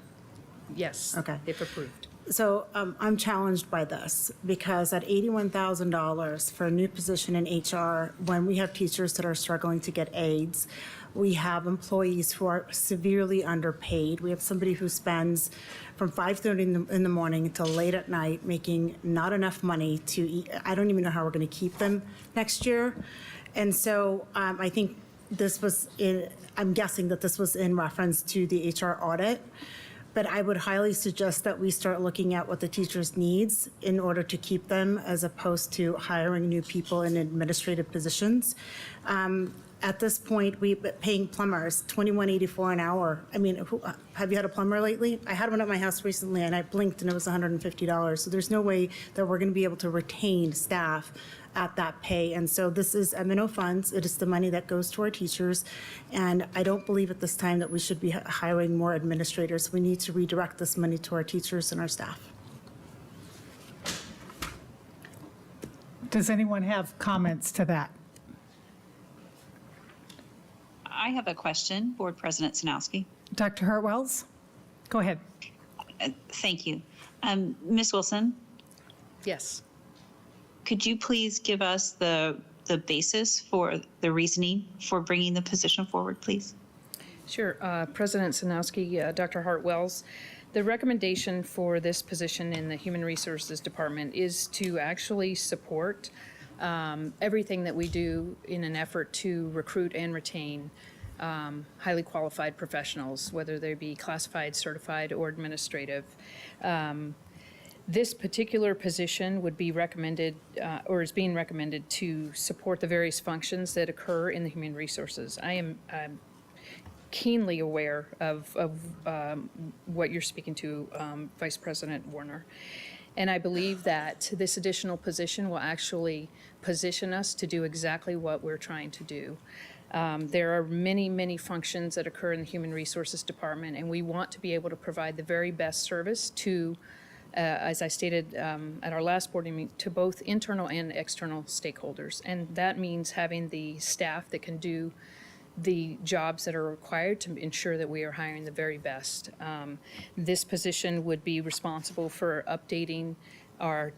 Yes. Okay. If approved. So I'm challenged by this, because at $81,000 for a new position in HR, when we have teachers that are struggling to get aides, we have employees who are severely underpaid. We have somebody who spends from 5:30 in the morning until late at night making not enough money to eat. I don't even know how we're going to keep them next year. And so I think this was, I'm guessing that this was in reference to the HR audit. But I would highly suggest that we start looking at what the teachers' needs in order to keep them, as opposed to hiring new people in administrative positions. At this point, we've been paying plumbers $21.84 an hour. I mean, have you had a plumber lately? I had one at my house recently, and I blinked, and it was $150. So there's no way that we're going to be able to retain staff at that pay. And so this is M&O funds. It is the money that goes to our teachers. And I don't believe at this time that we should be hiring more administrators. We need to redirect this money to our teachers and our staff. Does anyone have comments to that? I have a question, Board President Sanowski. Dr. Hartwells, go ahead. Thank you. Ms. Wilson, Yes. could you please give us the basis for the reasoning for bringing the position forward, please? Sure. President Sanowski, Dr. Hartwells, the recommendation for this position in the Human Resources Department is to actually support everything that we do in an effort to recruit and retain highly qualified professionals, whether they be classified, certified, or administrative. This particular position would be recommended, or is being recommended to support the various functions that occur in the human resources. I am keenly aware of what you're speaking to, Vice President Warner. And I believe that this additional position will actually position us to do exactly what we're trying to do. There are many, many functions that occur in the Human Resources Department, and we want to be able to provide the very best service to, as I stated at our last board meeting, to both internal and external stakeholders. And that means having the staff that can do the jobs that are required to ensure that we are hiring the very best. This position would be responsible for updating our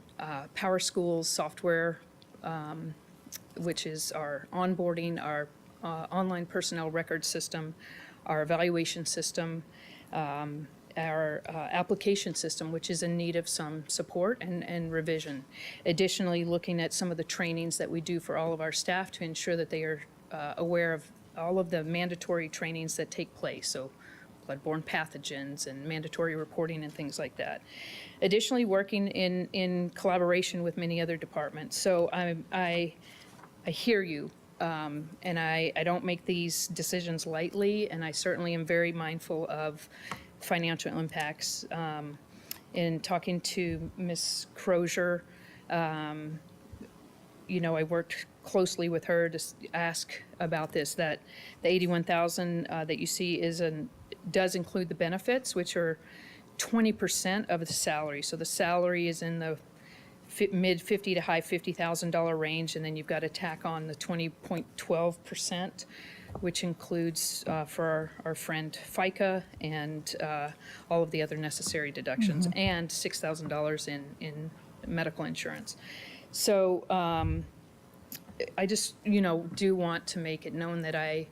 Power Schools software, which is our onboarding, our online personnel record system, our evaluation system, our application system, which is in need of some support and revision. Additionally, looking at some of the trainings that we do for all of our staff to ensure that they are aware of all of the mandatory trainings that take place, so bloodborne pathogens and mandatory reporting and things like that. Additionally, working in collaboration with many other departments. So I hear you, and I don't make these decisions lightly, and I certainly am very mindful of financial impacts. In talking to Ms. Crozier, you know, I worked closely with her to ask about this, that the $81,000 that you see does include the benefits, which are 20% of the salary. So the salary is in the mid $50,000 to high $50,000 range, and then you've got to tack on the 20.12%, which includes for our friend FICA and all of the other necessary deductions, and $6,000 in medical insurance. So I just, you know, do want to make it known that I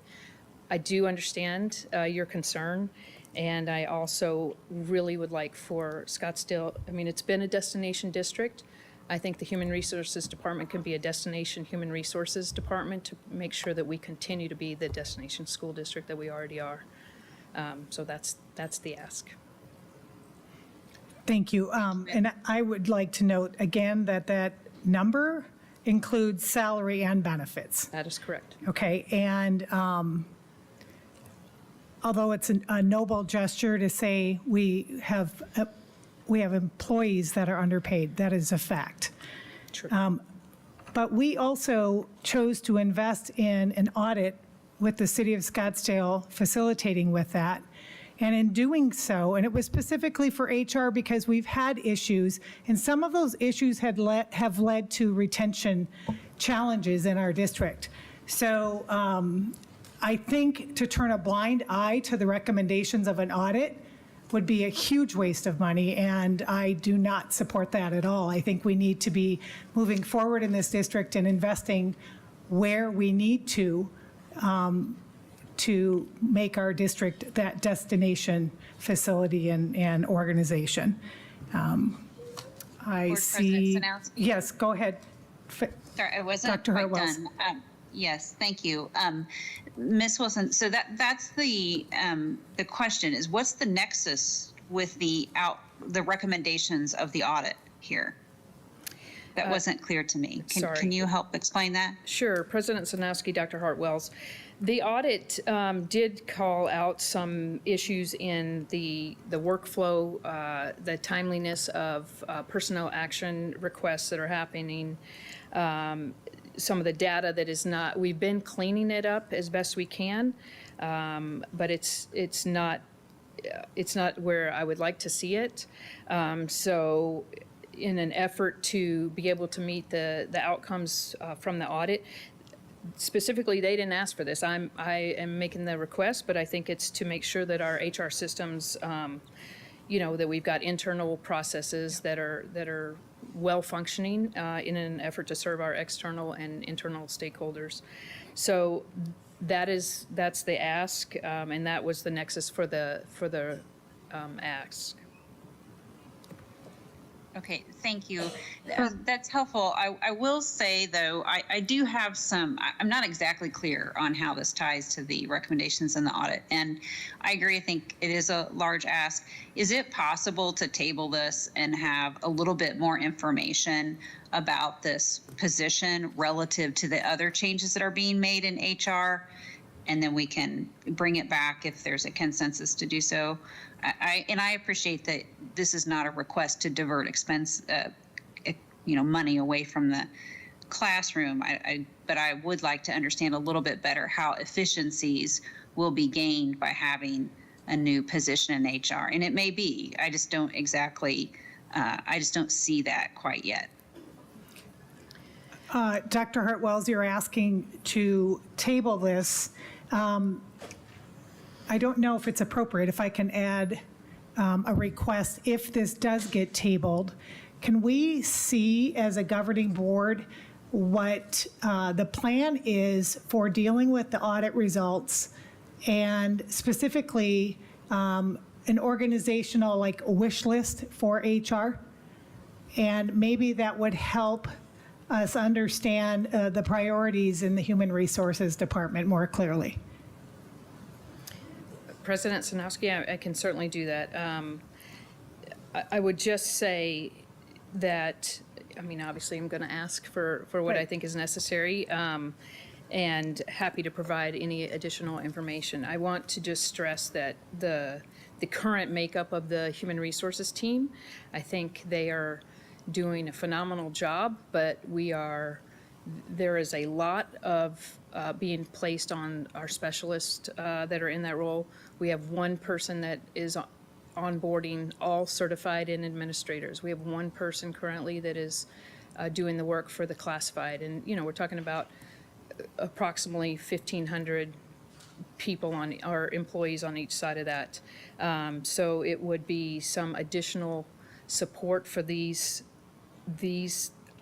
do understand your concern, and I also really would like for Scottsdale, I mean, it's been a destination district. I think the Human Resources Department can be a destination Human Resources Department to make sure that we continue to be the destination school district that we already are. So that's the ask. Thank you. And I would like to note again that number includes salary and benefits. That is correct. Okay, and although it's a noble gesture to say we have employees that are underpaid, that is a fact. True. But we also chose to invest in an audit with the City of Scottsdale facilitating with that. And in doing so, and it was specifically for HR because we've had issues, and some of those issues have led to retention challenges in our district. So I think to turn a blind eye to the recommendations of an audit would be a huge waste of money, and I do not support that at all. I think we need to be moving forward in this district and investing where we need to make our district that destination facility and organization. I Board see. President Sanowski? Yes, go ahead. Sorry, I wasn't Dr. quite Hartwells. done. Yes, thank you. Ms. Wilson, so that's the question is, what's the nexus with the recommendations of the audit here? That wasn't clear to me. Sorry. Can you help explain that? Sure. President Sanowski, Dr. Hartwells. The audit did call out some issues in the workflow, the timeliness of personnel action requests that are happening, some of the data that is not, we've been cleaning it up as best we can, but it's not where I would like to see it. So in an effort to be able to meet the outcomes from the audit, specifically, they didn't ask for this. I am making the request, but I think it's to make sure that our HR systems, that we've got internal processes that are well functioning in an effort to serve our external and internal stakeholders. So that's the ask, and that was the nexus for the ask. Okay, thank you. That's helpful. I will say, though, I do have I'm not exactly clear on how this ties to the recommendations in the audit. And I agree, I think it is a large ask. Is it possible to table this and have a little bit more information about this position relative to the other changes that are being made in HR? And then we can bring it back if there's a consensus to do so. I appreciate that this is not a request to divert money away from the classroom. But I would like to understand a little bit better how efficiencies will be gained by having a new position in HR. And it may be. I just don't see that quite yet. Dr. Hartwells, you're asking to table this. I don't know if it's appropriate, if I can add a request, if this does get tabled, can we see as a governing board what the plan is for dealing with the audit results, and specifically an organizational wish list for HR? And maybe that would help us understand the priorities in the Human Resources Department more clearly. President Sanowski, I can certainly do that. I would just say that, obviously I'm going to ask for what I think is necessary, and happy to provide any additional information. I want to just stress that the current makeup of the Human Resources team, I think they are doing a phenomenal job, but there is a lot of being placed on our specialists that are in that role. We have one person that is onboarding all certified and administrators. We have one person currently that is doing the work for the classified. And, we're talking about approximately 1,500 people our employees on each side of that. So it would be some additional support for these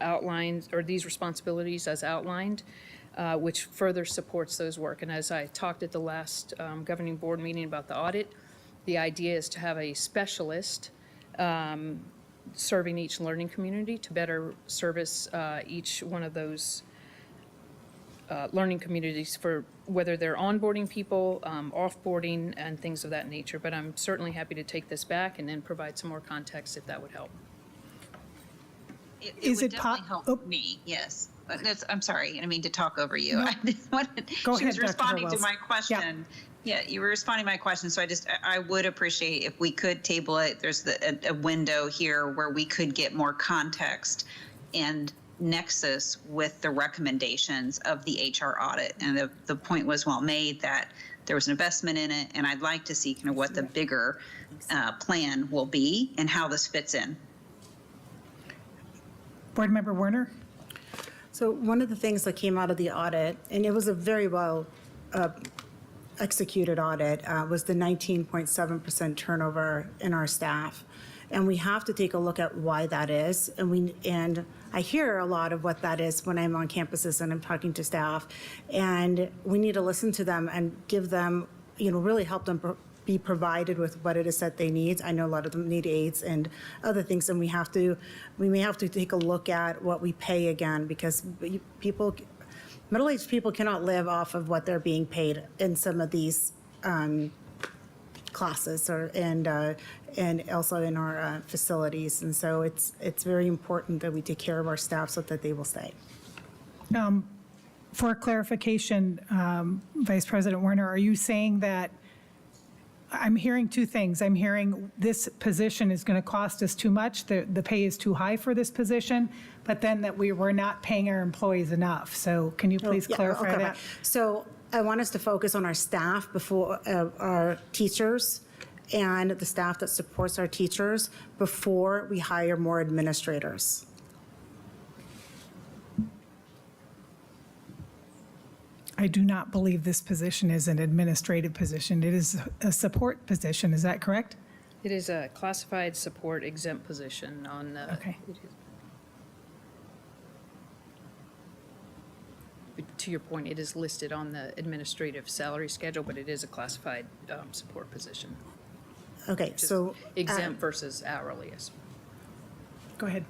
outlines, or these responsibilities as outlined, which further supports those work. And as I talked at the last governing board meeting about the audit, the idea is to have a specialist serving each learning community to better service each one of those learning communities, for whether they're onboarding people, offboarding, and things of that nature. But I'm certainly happy to take this back and then provide some more context if that would help. It would definitely help me, yes. I'm sorry, I didn't mean to talk over you. No. I just wanted, Go she ahead, was Dr. responding to Hartwells. my question. Yeah, you were responding to my question, so I would appreciate if we could table it. There's a window here where we could get more context and nexus with the recommendations of the HR audit. And the point was well made that there was an investment in it, and I'd like to see kind of what the bigger plan will be and how this fits in. Board Member Werner? So one of the things that came out of the audit, and it was a very well executed audit, was the 19.7% turnover in our staff. And we have to take a look at why that is. And I hear a lot of what that is when I'm on campuses and I'm talking to staff. And we need to listen to them and give them, really help them be provided with what it is that they need. I know a lot of them need aids and other things, and we may have to take a look at what we pay again, because middle-aged people cannot live off of what they're being paid in some of these classes and also in our facilities. And so it's very important that we take care of our staff so that they will stay. For clarification, Vice President Werner, are you saying that, I'm hearing two things. I'm hearing this position is going to cost us too much, the pay is too high for this position, but then that we were not paying our employees enough. So can you please clarify that? So I want us to focus on our staff before our teachers and the staff that supports our teachers before we hire more administrators. I do not believe this position is an administrative position. It is a support position. Is that correct? It is a classified support exempt position on the. Okay. To your point, it is listed on the administrative salary schedule, but it is a classified support position. Okay, so. Exempt versus hourly, yes. Go ahead.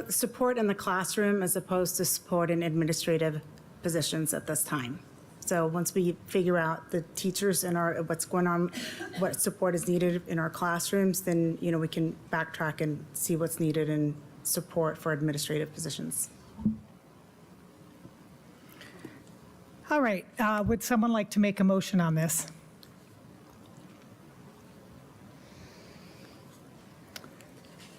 Support in the classroom as opposed to support in administrative positions at this time. So once we figure out the teachers and what's going on, what support is needed in our classrooms, then, we can backtrack and see what's needed in support for administrative positions. All right. Would someone like to make a motion on this?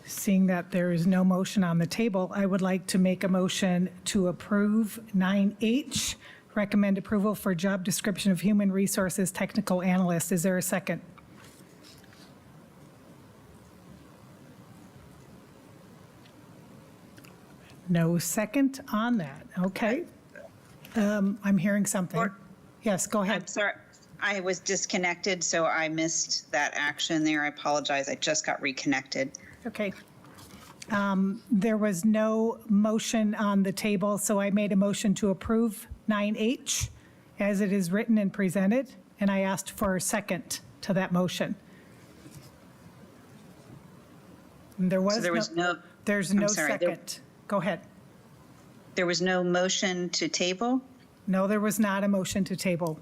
Seeing that there is no motion on the table, I would like to make a motion to approve 9H, recommend approval for job description of human resources technical analyst. Is there a second? No second on that. Okay. I'm hearing something. Yes, go ahead. I'm sorry. I was disconnected, so I missed that action there. I apologize. I just got reconnected. Okay. There was no motion on the table, so I made a motion to approve 9H as it is written and presented, and I asked for a second to that motion. And there was there's no second. Go ahead. There was no motion to table? No, there was not a motion to table.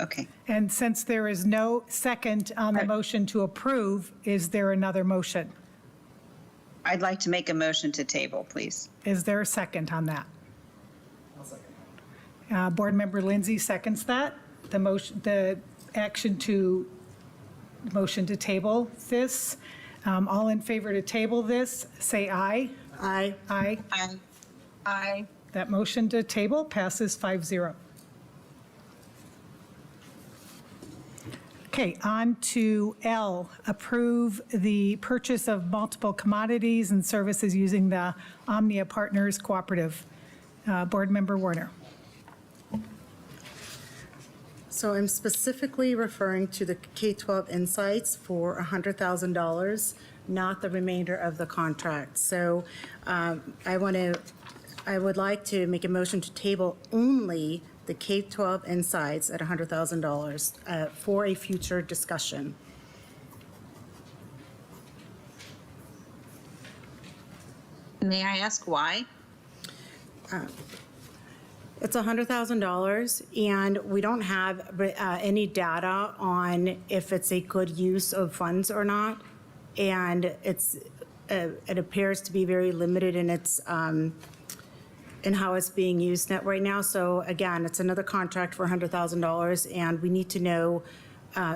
Okay. And since there is no second on the motion to approve, is there another motion? I'd like to make a motion to table, please. Is there a second on that? I'll second. Board Member Lindsay seconds that. The motion to table this. All in favor to table this, say aye. Aye. Aye. Aye. Aye. That motion to table passes 5-0. Okay, on to L, approve the purchase of multiple commodities and services using the Omnia Partners Cooperative. Board Member Werner. So I'm specifically referring to the K-12 Insights for $100,000, not the remainder of the contract. So I would like to make a motion to table only the K-12 Insights at $100,000 for a future discussion. May I ask why? It's $100,000, and we don't have any data on if it's a good use of funds or not. And it appears to be very limited in its in how it's being used right now. So again, it's another contract for $100,000, and we need to know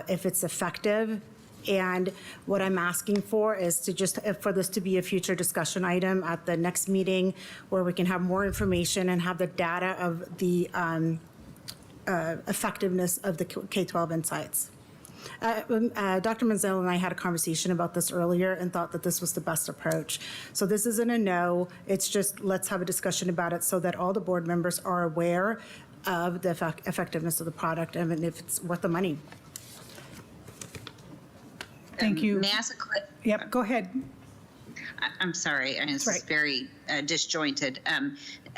if it's effective. And what I'm asking for is to for this to be a future discussion item at the next meeting, where we can have more information and have the data of the effectiveness of the K-12 Insights. Dr. Manziel and I had a conversation about this earlier and thought that this was the best approach. So this isn't a no, it's just let's have a discussion about it so that all the board members are aware of the effectiveness of the product and if it's worth the money. Thank you. May I ask a quick? Yep, go ahead. I'm sorry, this is very disjointed.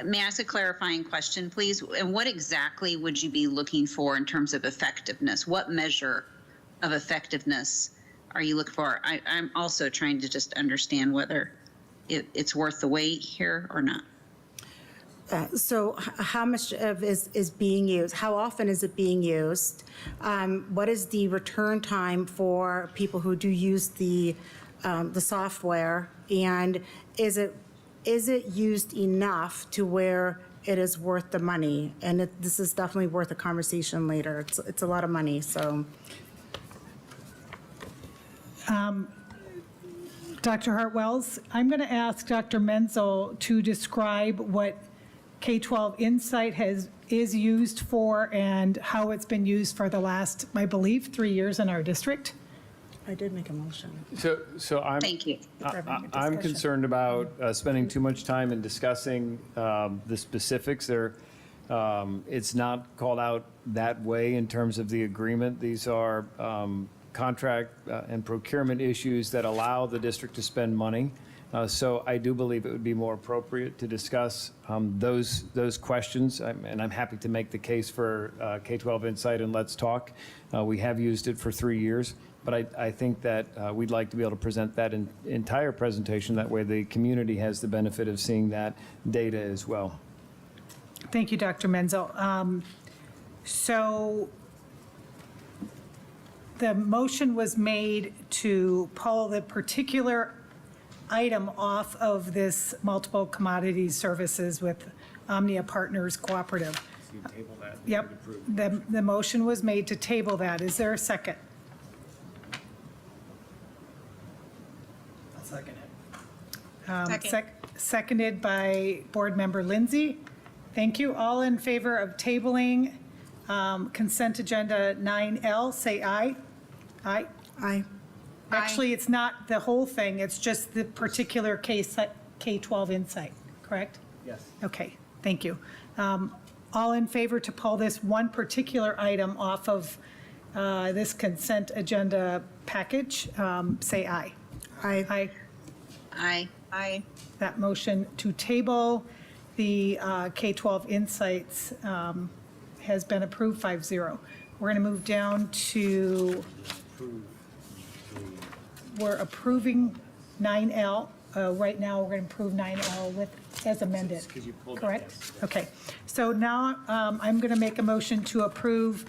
May I ask a clarifying question, please? And what exactly would you be looking for in terms of effectiveness? What measure of effectiveness are you looking for? I'm also trying to just understand whether it's worth the wait here or not. So how much of is being used? How often is it being used? What is the return time for people who do use the software? And is it used enough to where it is worth the money? And this is definitely worth a conversation later. It's a lot of money, so. Dr. Hartwells, I'm going to ask Dr. Menzel to describe what K-12 Insight is used for and how it's been used for the last, I believe, 3 years in our district. I did make a motion. So I'm. Thank you. I'm concerned about spending too much time in discussing the specifics. It's not called out that way in terms of the agreement. These are contract and procurement issues that allow the district to spend money. So I do believe it would be more appropriate to discuss those questions, and I'm happy to make the case for K-12 Insight and Let's Talk. We have used it for 3 years, but I think that we'd like to be able to present that entire presentation. That way the community has the benefit of seeing that data as well. Thank you, Dr. Menzel. So the motion was made to pull the particular item off of this multiple commodities services with Omnia Partners Cooperative. So you table that. Yep, the motion was made to table that. Is there a second? I'll second it. Second. Seconded by Board Member Lindsay. Thank you. All in favor of tabling consent agenda 9L, say aye. Aye. Aye. Actually, it's not the whole thing, it's just the particular case, K-12 Insight, correct? Yes. Okay, thank you. All in favor to pull this one particular item off of this consent agenda package, say aye. Aye. Aye. Aye. Aye. That motion to table the K-12 Insights has been approved 5-0. We're going to move down to, we're approving 9L. Right now, we're going to approve 9L as amended. Correct? Okay. So now I'm going to make a motion to approve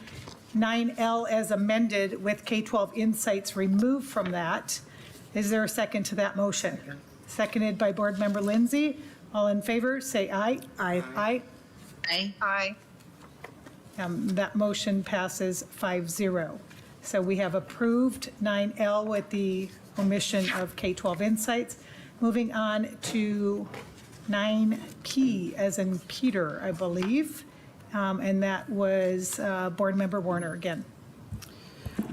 9L as amended with K-12 Insights removed from that. Is there a second to that motion? Seconded by Board Member Lindsay. All in favor, say aye. Aye. Aye. Aye. Aye. That motion passes 5-0. So we have approved 9L with the omission of K-12 Insights. Moving on to 9P, as in Peter, I believe. And that was Board Member Warner again.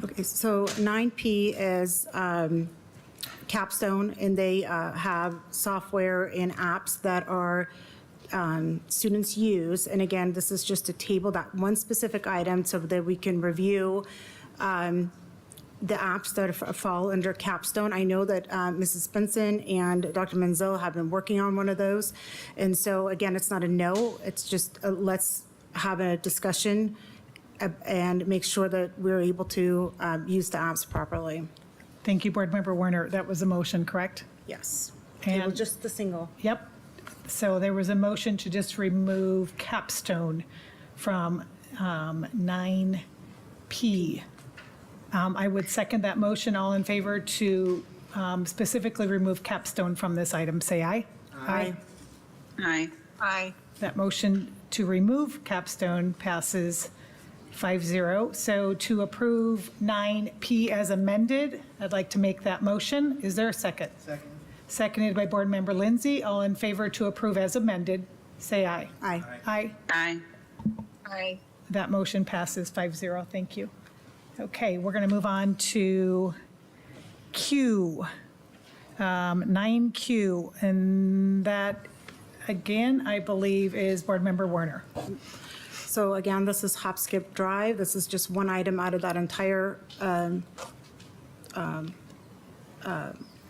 Okay, so 9P is Capstone, and they have software and apps that are students use. And again, this is just to table that one specific item so that we can review the apps that fall under Capstone. I know that Mrs. Benson and Dr. Menzel have been working on one of those. And so again, it's not a no, it's just let's have a discussion and make sure that we're able to use the apps properly. Thank you, Board Member Warner. That was a motion, correct? Yes. And Well, just the single. Yep. So there was a motion to just remove Capstone from 9P. I would second that motion. All in favor to specifically remove Capstone from this item, say aye. Aye. Aye. Aye. That motion to remove Capstone passes 5-0. So to approve 9P as amended, I'd like to make that motion. Is there a second? Second. Seconded by Board Member Lindsay. All in favor to approve as amended, say aye. Aye. Aye. Aye. Aye. That motion passes 5-0. Thank you. Okay, we're going to move on to Q, 9Q. And that, again, I believe is Board Member Warner. So again, this is Hop Skip Drive. This is just one item out of that entire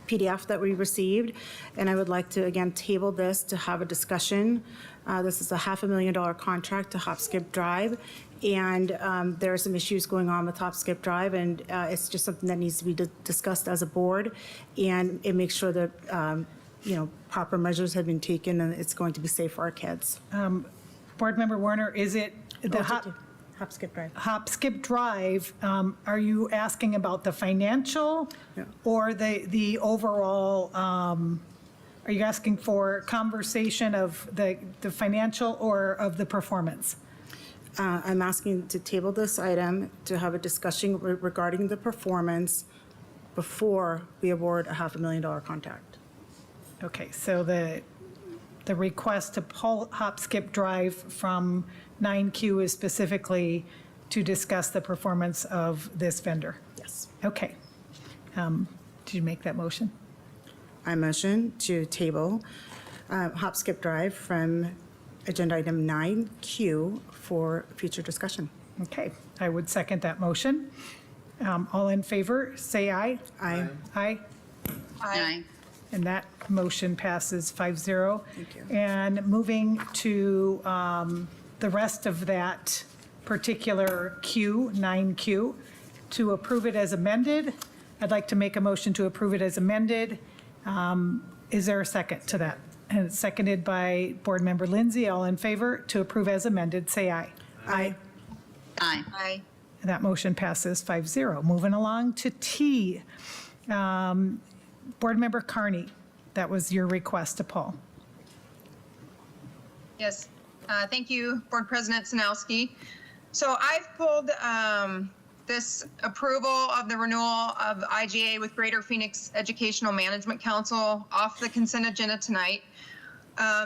PDF that we received. And I would like to, again, table this to have a discussion. This is a $500,000 contract to Hop Skip Drive. And there are some issues going on with Hop Skip Drive, and it's just something that needs to be discussed as a board and make sure that proper measures have been taken and it's going to be safe for our kids. Board Member Warner, is it the Hop, skip, drive. Hop, skip, drive? Are you asking about the financial or the overall? Are you asking for conversation of the financial or of the performance? I'm asking to table this item to have a discussion regarding the performance before we award a $500,000 contract. Okay, so the request to pull Hop, skip, drive from 9Q is specifically to discuss the performance of this vendor? Yes. Okay. Did you make that motion? I motion to table Hop, skip, drive from agenda item 9Q for future discussion. Okay, I would second that motion. All in favor, say aye. Aye. Aye. Aye. And that motion passes 5-0. Thank you. And moving to the rest of that particular Q, 9Q, to approve it as amended, I'd like to make a motion to approve it as amended. Is there a second to that? And it's seconded by Board Member Lindsay. All in favor to approve as amended, say aye. Aye. Aye. Aye. And that motion passes 5-0. Moving along to T. Board Member Carney, that was your request to pull. Yes, thank you, Board President Sanowski. So I've pulled this approval of the renewal of IGA with Greater Phoenix Educational Management Council off the consent agenda tonight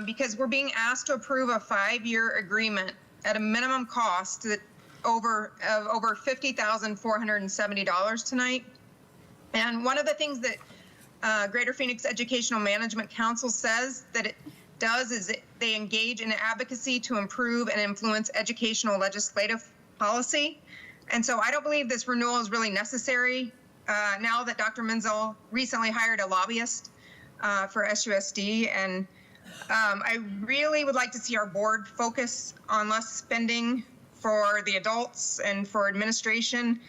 because we're being asked to approve a 5-year agreement at a minimum cost that over $50,470 tonight. And one of the things that Greater Phoenix Educational Management Council says that it does is they engage in advocacy to improve and influence educational legislative policy. And so I don't believe this renewal is really necessary now that Dr. Menzel recently hired a lobbyist for SUSD. And I really would like to see our board focus on less spending for the adults and for administration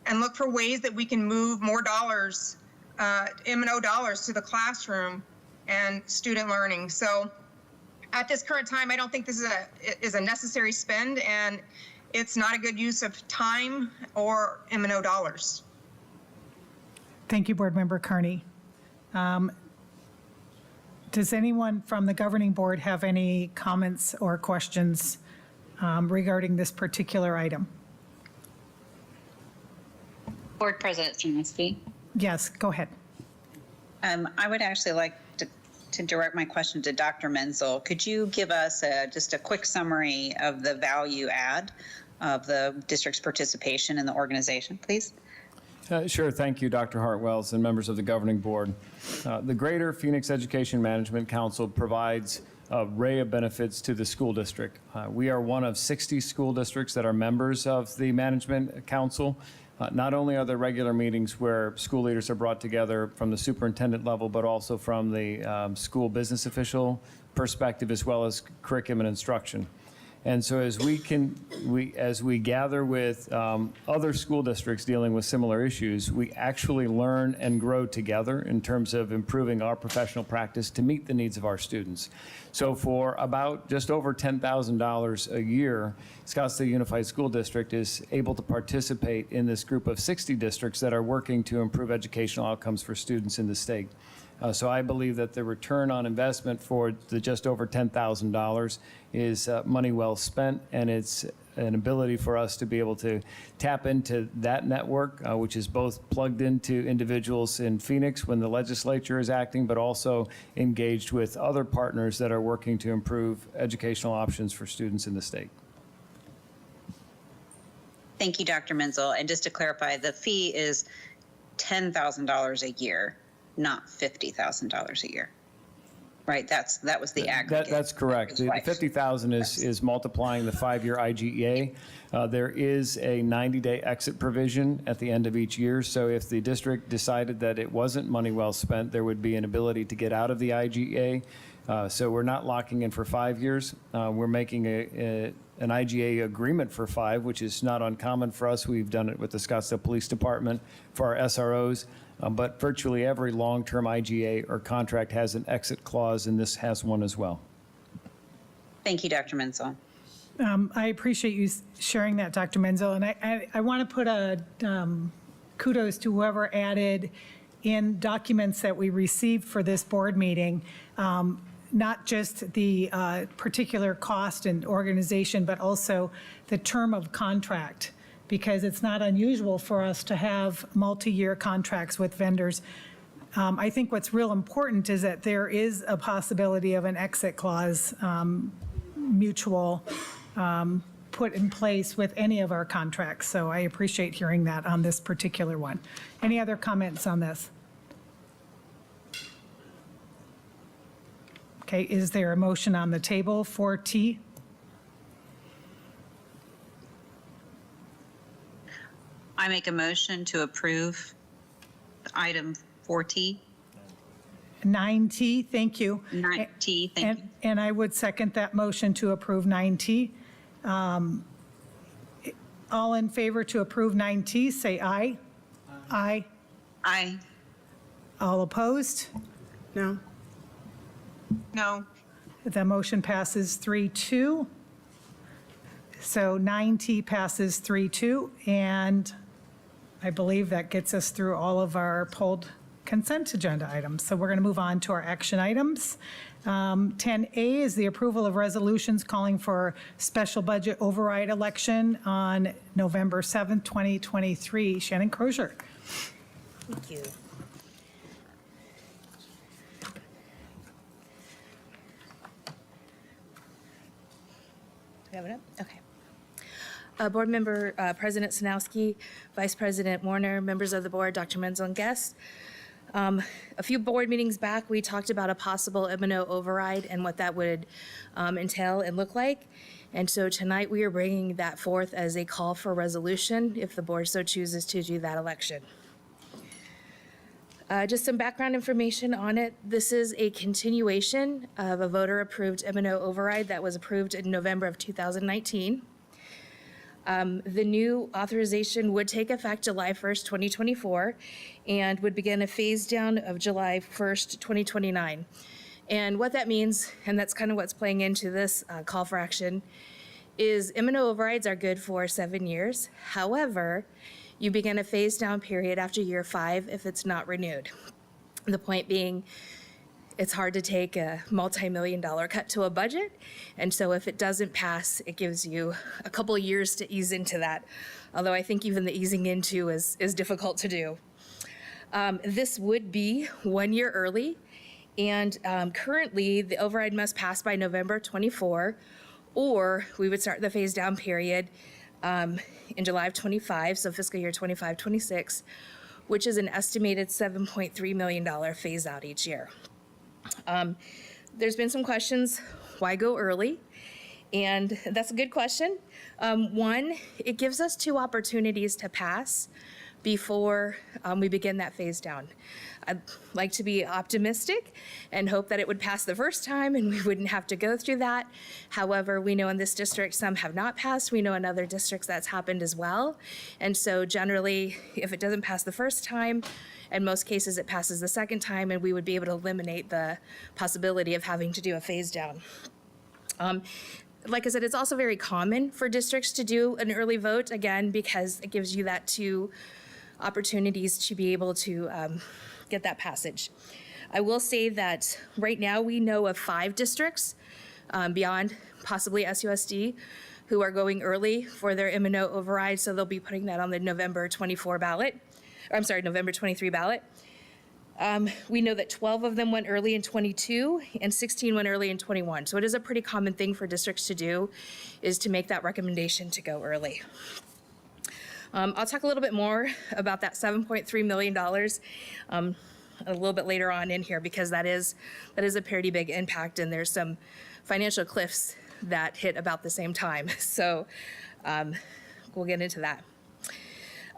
and look for ways that we can move more dollars, M&O dollars, to the classroom and student learning. So at this current time, I don't think this is a necessary spend, and it's not a good use of time or M&O dollars. Thank you, Board Member Carney. Does anyone from the governing board have any comments or questions regarding this particular item? Board President Sanowski. Yes, go ahead. I would actually like to direct my question to Dr. Menzel. Could you give us just a quick summary of the value add of the district's participation in the organization, please? Sure. Thank you, Dr. Hartwells and members of the governing board. The Greater Phoenix Education Management Council provides an array of benefits to the school district. We are one of 60 school districts that are members of the Management Council. Not only are there regular meetings where school leaders are brought together from the superintendent level, but also from the school business official perspective, as well as curriculum and instruction. And so as we gather with other school districts dealing with similar issues, we actually learn and grow together in terms of improving our professional practice to meet the needs of our students. So for about just over $10,000 a year, Scottsdale Unified School District is able to participate in this group of 60 districts that are working to improve educational outcomes for students in the state. So I believe that the return on investment for the just over $10,000 is money well spent, and it's an ability for us to be able to tap into that network, which is both plugged into individuals in Phoenix when the legislature is acting, but also engaged with other partners that are working to improve educational options for students in the state. Thank you, Dr. Menzel. And just to clarify, the fee is $10,000 a year, not $50,000 a year. Right, that was the aggregate. That's correct. The $50,000 is multiplying the 5-year IGEA. There is a 90-day exit provision at the end of each year. So if the district decided that it wasn't money well spent, there would be an ability to get out of the IGEA So we're not locking in for 5 years. We're making an IGA agreement for 5, which is not uncommon for us. We've done it with the Scottsdale Police Department for our SROs. But virtually every long-term IGA or contract has an exit clause, and this has one as well. Thank you, Dr. Menzel. I appreciate you sharing that, Dr. Menzel, and I want to put a kudos to whoever added in documents that we received for this board meeting, not just the particular cost and organization, but also the term of contract, because it's not unusual for us to have multi-year contracts with vendors. I think what's real important is that there is a possibility of an exit clause, mutual, put in place with any of our contracts. So I appreciate hearing that on this particular one. Any other comments on this? Okay, is there a motion on the table for T? I make a motion to approve item 4T. 9T, thank you. 9T, thank you. And I would second that motion to approve 9T. All in favor to approve 9T, say aye. Aye. Aye. All opposed? No. No. The motion passes 3-2. So 9T passes 3-2, and I believe that gets us through all of our pulled consent agenda items. So we're going to move on to our action items. 10A is the approval of resolutions calling for special budget override election on November 7th, 2023. Shannon Crozier. Thank you. We have it up? Okay. Board Member President Sanowski, Vice President Warner, members of the board, Dr. Menzel, and guests. A few board meetings back, we talked about a possible M&O override and what that would entail and look like. And so tonight we are bringing that forth as a call for resolution if the board so chooses to do that election. Just some background information on it. This is a continuation of a voter-approved M&O override that was approved in November of 2019. The new authorization would take effect July 1st, 2024, and would begin a phase down of July 1st, 2029. And what that means, and that's kind of what's playing into this call for action, is M&O overrides are good for 7 years. However, you begin a phase down period after year 5 if it's not renewed. The point being, it's hard to take a multi-million-dollar cut to a budget, and so if it doesn't pass, it gives you a couple of years to ease into that, although I think even the easing into is difficult to do. This would be 1 year early, and currently the override must pass by November 24, or we would start the phase down period in July of 25, so fiscal year 25-26, which is an estimated $7.3 million phase out each year. There's been some questions, why go early? And that's a good question. One, it gives us 2 opportunities to pass before we begin that phase down. I'd like to be optimistic and hope that it would pass the first time and we wouldn't have to go through that. However, we know in this district some have not passed. We know in other districts that's happened as well. And so generally, if it doesn't pass the first time, in most cases it passes the second time, and we would be able to eliminate the possibility of having to do a phase down. Like I said, it's also very common for districts to do an early vote, again, because it gives you that 2 opportunities to be able to get that passage. I will say that right now we know of 5 districts beyond possibly SUSD who are going early for their M&O override, so they'll be putting that on the November 24 ballot, or I'm sorry, November 23 ballot. We know that 12 of them went early in 22 and 16 went early in 21. So it is a pretty common thing for districts to do, is to make that recommendation to go early. I'll talk a little bit more about that $7.3 million a little bit later on in here, because that is a pretty big impact, and there's some financial cliffs that hit about the same time. So we'll get into that.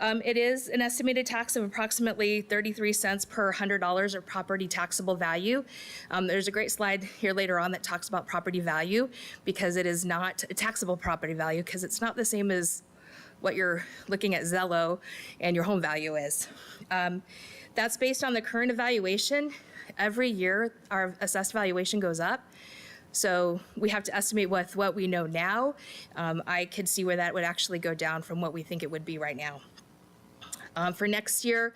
It is an estimated tax of approximately 33 cents per $100 of property taxable value. There's a great slide here later on that talks about property value, because it is not a taxable property value, because it's not the same as what you're looking at Zillow and your home value is. That's based on the current evaluation. Every year, our assessed valuation goes up. So we have to estimate with what we know now. I could see where that would actually go down from what we think it would be right now. For next year,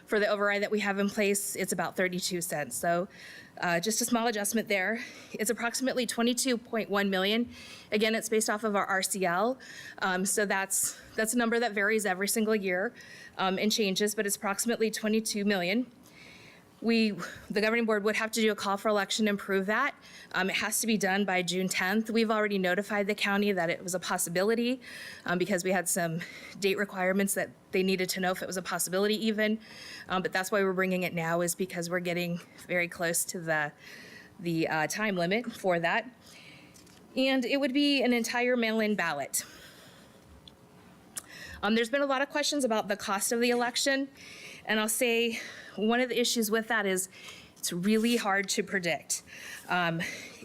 for the override that we have in place, it's about 32 cents. So just a small adjustment there. It's approximately 22.1 million. Again, it's based off of our RCL. So that's a number that varies every single year and changes, but it's approximately 22 million. The governing board would have to do a call for election and prove that. It has to be done by June 10th. We've already notified the county that it was a possibility because we had some date requirements that they needed to know if it was a possibility even. But that's why we're bringing it now, is because we're getting very close to the time limit for that. And it would be an entire mail-in ballot. There's been a lot of questions about the cost of the election, and I'll say one of the issues with that is it's really hard to predict.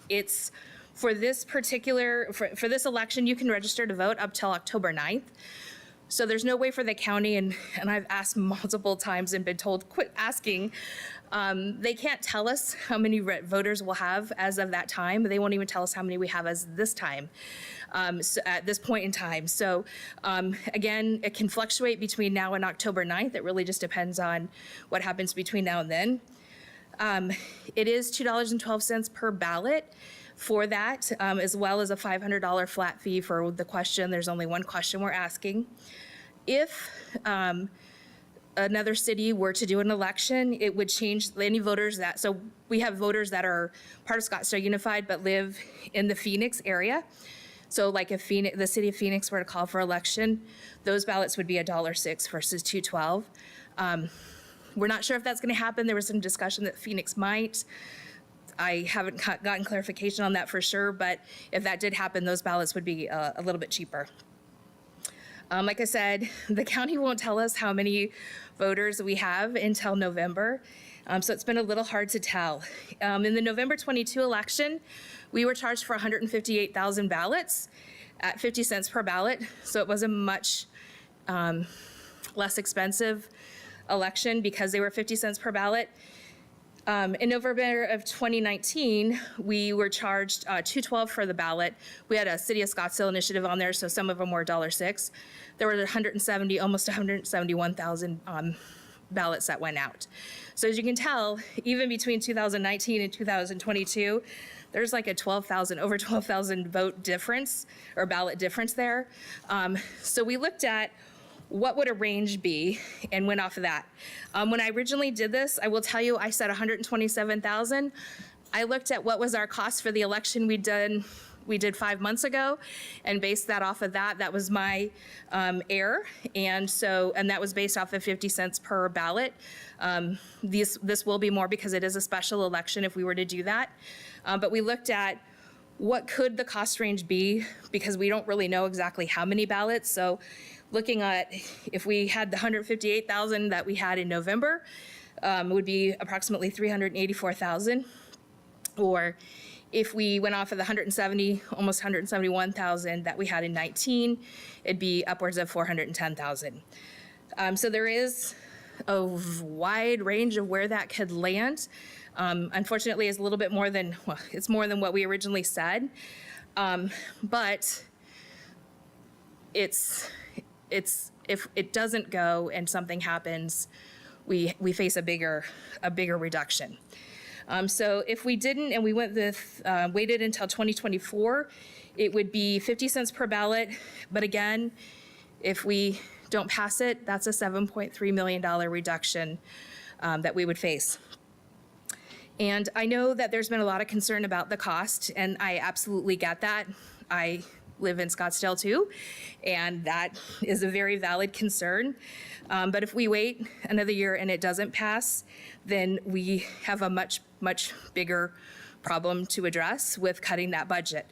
It's for this particular, for this election, you can register to vote up till October 9th. So there's no way for the county, and I've asked multiple times and been told, quit asking. They can't tell us how many voters we'll have as of that time. They won't even tell us how many we have as this time, so at this point in time. So again, it can fluctuate between now and October 9th. It really just depends on what happens between now and then. It is $2.12 per ballot for that, as well as a $500 flat fee for the question. There's only one question we're asking. If another city were to do an election, it would change any voters that, so we have voters that are part of Scottsdale Unified but live in the Phoenix area. So like if the city of Phoenix were to call for election, those ballots would be $1.06 versus $2.12. We're not sure if that's going to happen. There was some discussion that Phoenix might. I haven't gotten clarification on that for sure, but if that did happen, those ballots would be a little bit cheaper. Like I said, the county won't tell us how many voters we have until November, so it's been a little hard to tell. In the November 22 election, we were charged for 158,000 ballots at 50 cents per ballot, so it was a much less expensive election because they were 50 cents per ballot. In November of 2019, we were charged $2.12 for the ballot. We had a City of Scottsdale initiative on there, so some of them were $1.06. There were almost 171,000 ballots that went out. So as you can tell, even between 2019 and 2022, there's like a over 12,000 vote difference or ballot difference there. So we looked at what would a range be and went off of that. When I originally did this, I will tell you, I said 127,000. I looked at what was our cost for the election we did 5 months ago and based that off of that. That was my error. And that was based off of 50 cents per ballot. This will be more because it is a special election if we were to do that. But we looked at what could the cost range be because we don't really know exactly how many ballots. So looking at if we had the 158,000 that we had in November, it would be approximately 384,000. Or if we went off of the almost 171,000 that we had in 19, it'd be upwards of 410,000. So there is a wide range of where that could land. Unfortunately, it's a little bit more than, well, it's more than what we originally said. But if it doesn't go and something happens, we face a bigger reduction. So if we didn't and we waited until 2024, it would be 50 cents per ballot. But again, if we don't pass it, that's a $7.3 million reduction that we would face. And I know that there's been a lot of concern about the cost, and I absolutely get that. I live in Scottsdale too, and that is a very valid concern. But if we wait another year and it doesn't pass, then we have a much bigger problem to address with cutting that budget.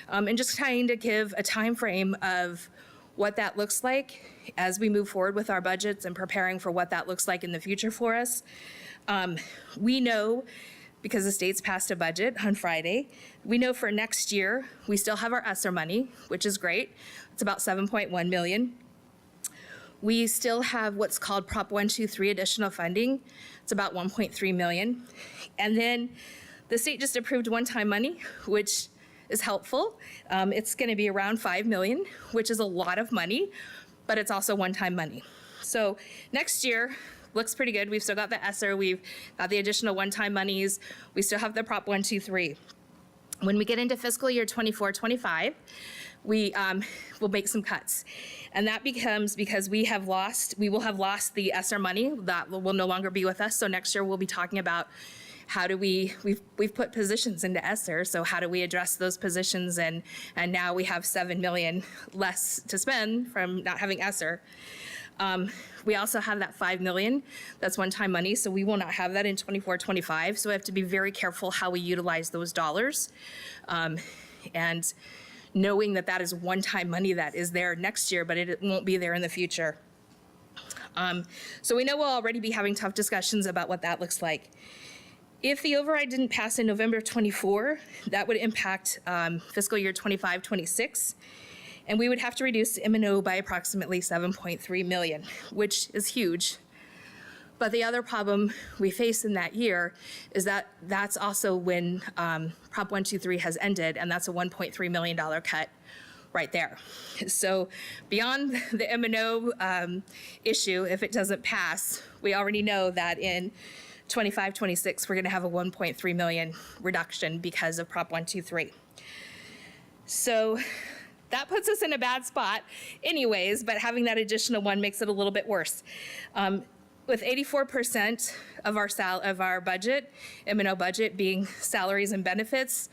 And just trying to give a time frame of what that looks like as we move forward with our budgets and preparing for what that looks like in the future for us. We know, because the state's passed a budget on Friday, we know for next year, we still have our ESSER money, which is great. It's about $7.1 million. We still have what's called Prop 123 additional funding. It's about $1.3 million. And then the state just approved one-time money, which is helpful. It's going to be around $5 million, which is a lot of money, but it's also one-time money. So next year looks pretty good. We've still got the ESSER, we've got the additional one-time monies, we still have the Prop 123. When we get into fiscal year 24-25, we will make some cuts. And that becomes because we will have lost the ESSER money that will no longer be with us. So next year we'll be talking about how do we've put positions into ESSER, so how do we address those positions? And now we have $7 million less to spend from not having ESSER. We also have that $5 million, that's one-time money, so we will not have that in 24-25. So we have to be very careful how we utilize those dollars. And knowing that that is one-time money that is there next year, but it won't be there in the future. So we know we'll already be having tough discussions about what that looks like. If the override didn't pass in November 24, that would impact fiscal year 25-26, and we would have to reduce M&O by approximately $7.3 million, which is huge. But the other problem we face in that year is that that's also when Prop 123 has ended, and that's a $1.3 million cut right there. So beyond the M&O issue, if it doesn't pass, we already know that in 25-26, we're going to have a $1.3 million reduction because of Prop 123. So that puts us in a bad spot anyways, but having that additional one makes it a little bit worse. With 84% of our budget, M&O budget, being salaries and benefits,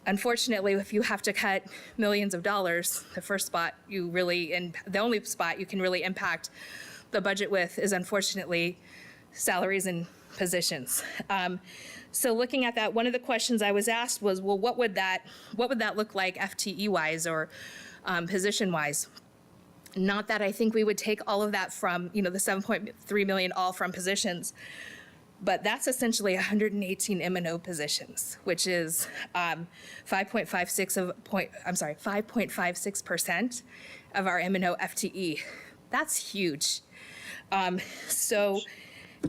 unfortunately, if you have to cut millions of dollars, the first spot you really, and the only spot you can really impact the budget with is unfortunately salaries and positions. So looking at that, one of the questions I was asked was, well, what would that look like FTE-wise or position-wise? Not that I think we would take all of that from, the $7.3 million all from positions, but that's essentially 118 M&O positions, which is 5.56% of our M&O FTE. That's huge.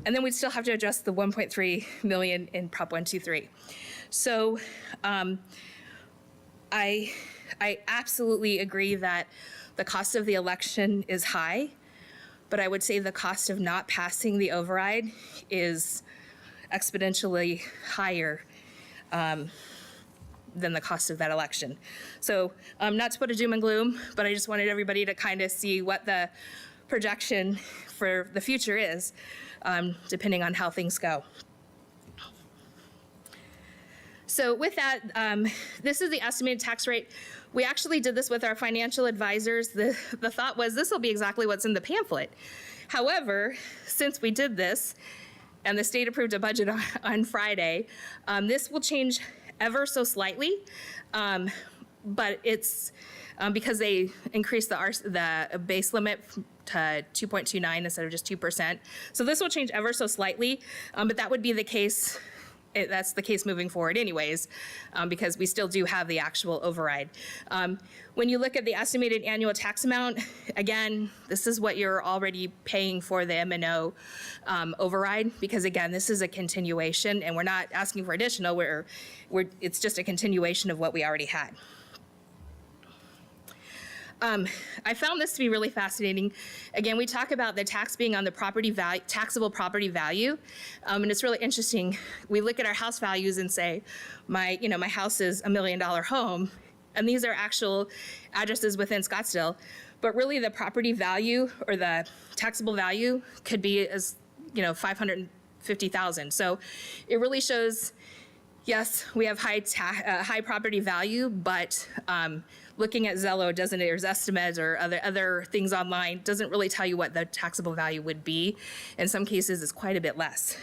And then we'd still have to adjust the $1.3 million in Prop 123. So I absolutely agree that the cost of the election is high, but I would say the cost of not passing the override is exponentially higher than the cost of that election. So not to put a doom and gloom, but I just wanted everybody to kind of see what the projection for the future is, depending on how things go. So with that, this is the estimated tax rate. We actually did this with our financial advisors. The thought was this will be exactly what's in the pamphlet. However, since we did this, and the state approved a budget on Friday, this will change ever so slightly, but it's because they increased the base limit to 2.29 instead of just 2%. So this will change ever so slightly, but that would be the case. That's the case moving forward anyways, because we still do have the actual override. When you look at the estimated annual tax amount, again, this is what you're already paying for the M&O override, because again, this is a continuation and we're not asking for additional, it's just a continuation of what we already had. I found this to be really fascinating. Again, we talk about the tax being on the property value, taxable property value, and it's really interesting. We look at our house values and say, my house is $1 million home, and these are actual addresses within Scottsdale, but really the property value or the taxable value could be as $550,000. So it really shows, yes, we have high property value, but looking at Zillow or Zestimate or other things online doesn't really tell you what the taxable value would be. In some cases, it's quite a bit less.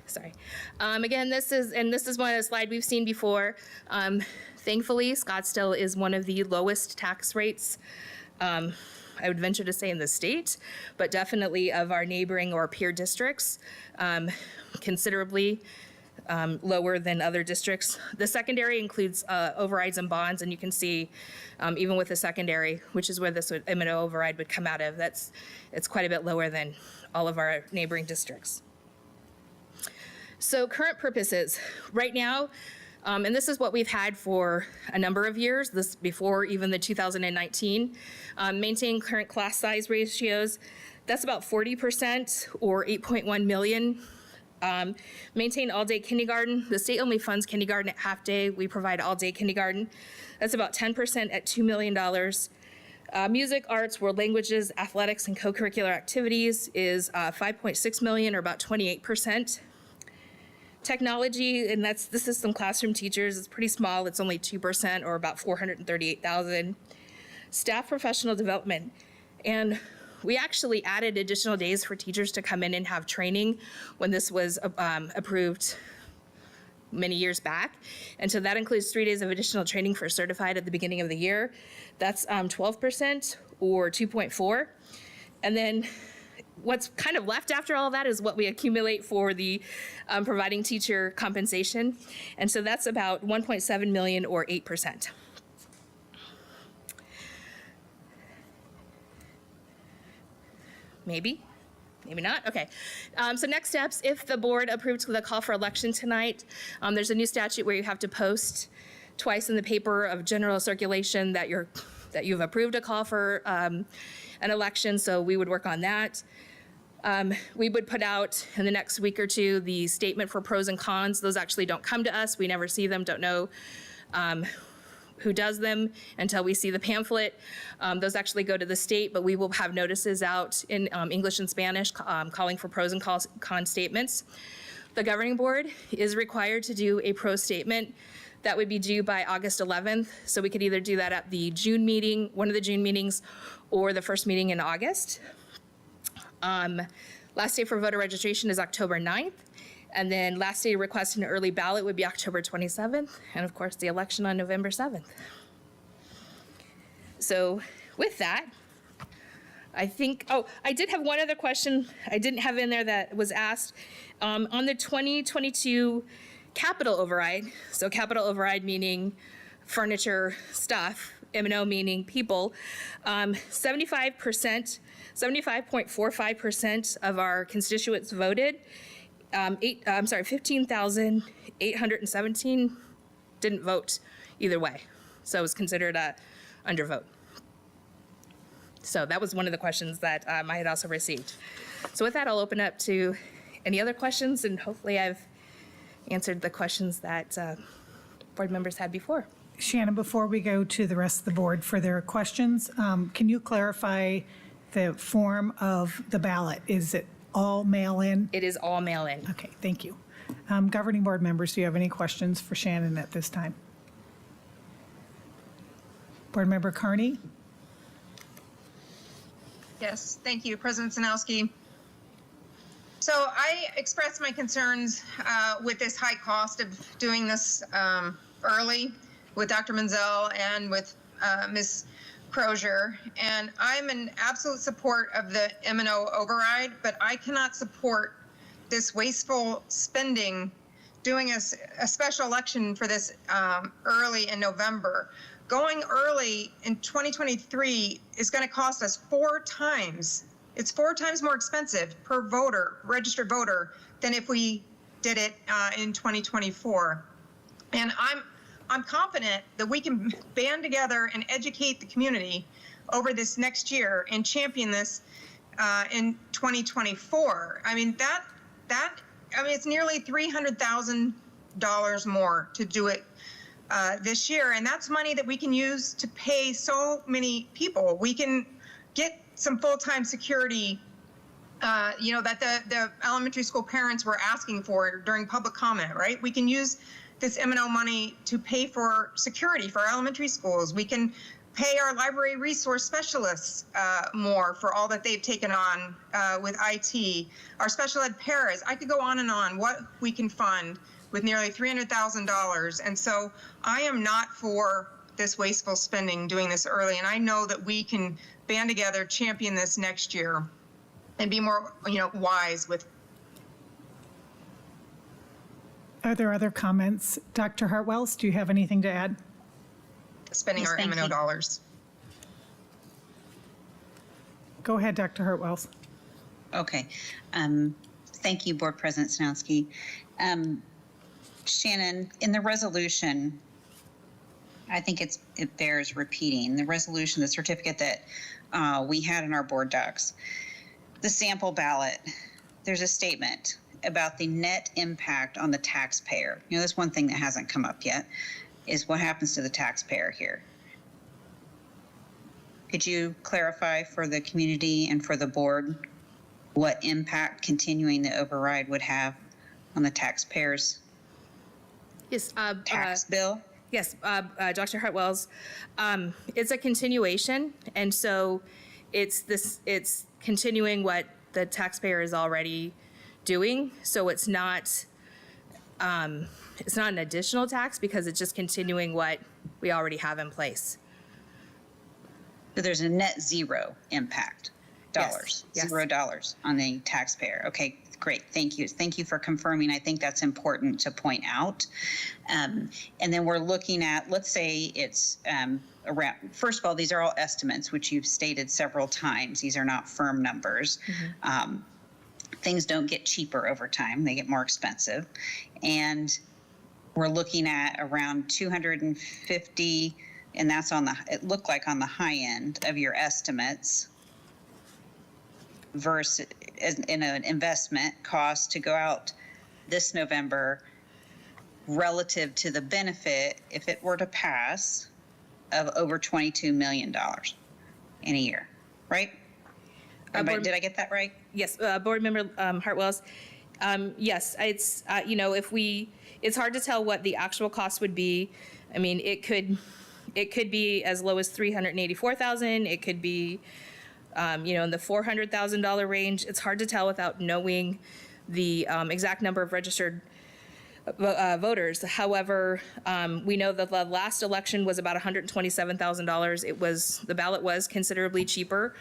Sorry. Again, this is one slide we've seen before. Thankfully, Scottsdale is one of the lowest tax rates, I would venture to say in the state, but definitely of our neighboring or peer districts, considerably lower than other districts. The secondary includes overrides and bonds, and you can see even with the secondary, which is where this M&O override would come out of, it's quite a bit lower than all of our neighboring districts. So current purposes, right now, and this is what we've had for a number of years, this before even the 2019, maintain current class size ratios. That's about 40% or 8.1 million. Maintain all-day kindergarten. The state only funds kindergarten at half day. We provide all-day kindergarten. That's about 10% at $2 million. Music, arts, world languages, athletics, and co-curricular activities is 5.6 million, or about 28%. Technology, and this is some classroom teachers, it's pretty small, it's only 2%, or about 438,000. Staff professional development, and we actually added additional days for teachers to come in and have training when this was approved many years back. And so that includes 3 days of additional training for certified at the beginning of the year. That's 12%, or 2.4. And then what's kind of left after all that is what we accumulate for the providing teacher compensation. And so that's about 1.7 million, or 8%. Maybe not. Okay. So next steps, if the board approves the call for election tonight, there's a new statute where you have to post twice in the paper of general circulation that you've approved a call for an election. So we would work on that. We would put out in the next week or two the statement for pros and cons. Those actually don't come to us. We never see them, don't know who does them until we see the pamphlet. Those actually go to the state, but we will have notices out in English and Spanish calling for pros and cons statements. The governing board is required to do a pro statement. That would be due by August 11th. So we could either do that at the June meeting, one of the June meetings, or the first meeting in August. Last day for voter registration is October 9th. And then last day to request an early ballot would be October 27th. And of course, the election on November 7th. So with that, I think, I did have one other question I didn't have in there that was asked. On the 2022 capital override, so capital override meaning furniture, stuff, M&O meaning people, 75.45% of our constituents voted. 15,817 didn't vote either way. So it was considered a undervote. So that was one of the questions that I had also received. So with that, I'll open up to any other questions, and hopefully I've answered the questions that board members had before. Shannon, before we go to the rest of the board for their questions, can you clarify the form of the ballot? Is it all mail-in? It is all mail-in. Okay, thank you. Governing board members, do you have any questions for Shannon at this time? Board Member Carney? Yes, thank you, President Sanowski. So I expressed my concerns with this high cost of doing this early with Dr. Menzel and with Ms. Crozier, and I'm in absolute support of the M&O override, but I cannot support this wasteful spending, doing a special election for this early in November. Going early in 2023 is going to cost us 4 times. It's 4 times more expensive per voter, registered voter, than if we did it in 2024. And I'm confident that we can band together and educate the community over this next year and champion this in 2024. I mean, it's nearly $300,000 more to do it this year. And that's money that we can use to pay so many people. We can get some full-time security, that the elementary school parents were asking for during public comment, right? We can use this M&O money to pay for security for our elementary schools. We can pay our library resource specialists more for all that they've taken on with IT, our special ed paras. I could go on and on what we can fund with nearly $300,000. And so I am not for this wasteful spending doing this early. And I know that we can band together, champion this next year, and be more, wise with. Are there other comments? Dr. Hartwells, do you have anything to add? Spending Yes, our thank M&O you. dollars. Go ahead, Dr. Hartwells. Okay. Thank you, Board President Snowski. Shannon, in the resolution, I think it bears repeating. The resolution, the certificate that we had in our board docs, the sample ballot, there's a statement about the net impact on the taxpayer. That's one thing that hasn't come up yet, is what happens to the taxpayer here. Could you clarify for the community and for the board what impact continuing the override would have on the taxpayers' Yes. tax bill? Yes, Dr. Hartwells. It's a continuation, and so it's continuing what the taxpayer is already doing. So it's not an additional tax because it's just continuing what we already have in place. So there's a net zero impact dollars, Yes. $0 on the taxpayer. Okay, great. Thank you. Thank you for confirming. I think that's important to point out. And then we're looking at, let's say it's around, first of all, these are all estimates, which you've stated several times. These are not firm numbers. Things don't get cheaper over time. They get more expensive. And we're looking at around 250, and that's it looked like on the high end of your estimates, versus in an investment cost to go out this November relative to the benefit, if it were to pass, of over $22 million in a year, right? Did I get that right? Yes, Board Member Hartwells. Yes, it's it's hard to tell what the actual cost would be. I mean, it could be as low as $384,000. It could be in the $400,000 range. It's hard to tell without knowing the exact number of registered voters. However, we know that the last election was about $127,000. The ballot was considerably cheaper.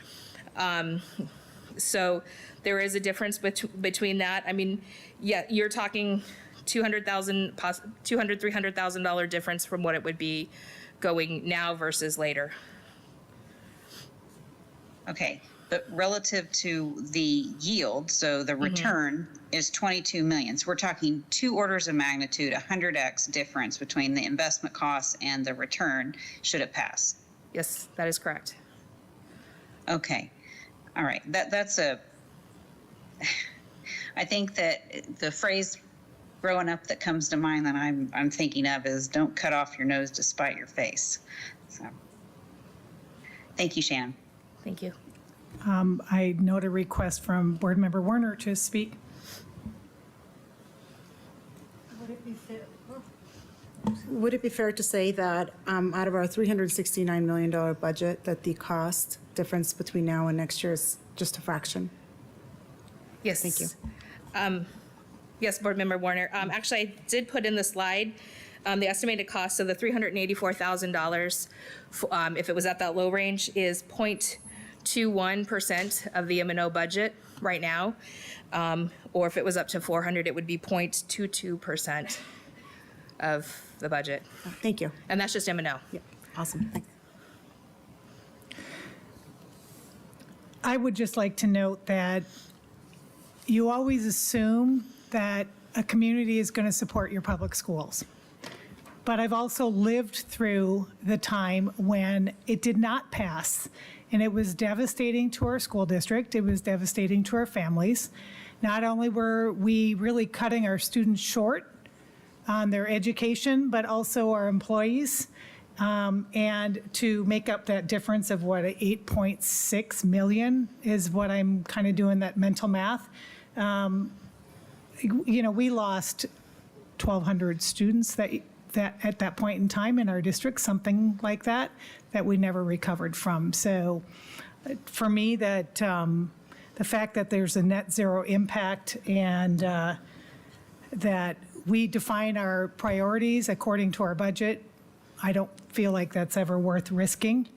So there is a difference between that. I mean, yeah, you're talking $300,000 difference from what it would be going now versus later. Okay, but relative to the yield, so the return is 22 million. So we're talking 2 orders of magnitude, 100x difference between the investment costs and the return should it pass. Yes, that is correct. Okay, all right. I think that the phrase growing up that comes to mind that I'm thinking of is "Don't cut off your nose to spite your face." So, thank you, Shannon. Thank you. I note a request from Board Member Werner to speak. Would it be fair to say that out of our $369 million budget, that the cost difference between now and next year is just a fraction? Yes. Thank you. Yes, Board Member Warner. Actually, I did put in the slide the estimated cost of the $384,000, if it was at that low range, is 0.21% of the M&O budget right now. Or if it was up to 400, it would be 0.22% of the budget. Thank you. And that's just M&O. Yeah, awesome. Thanks. I would just like to note that you always assume that a community is going to support your public schools. But I've also lived through the time when it did not pass, and it was devastating to our school district. It was devastating to our families. Not only were we really cutting our students short on their education, but also our employees. And to make up that difference of what, 8.6 million is what I'm kind of doing that mental math. We lost 1,200 students that that at that point in time in our district, something like that we never recovered from. So for me, that the fact that there's a net zero impact and that we define our priorities according to our budget, I don't feel like that's ever worth risking.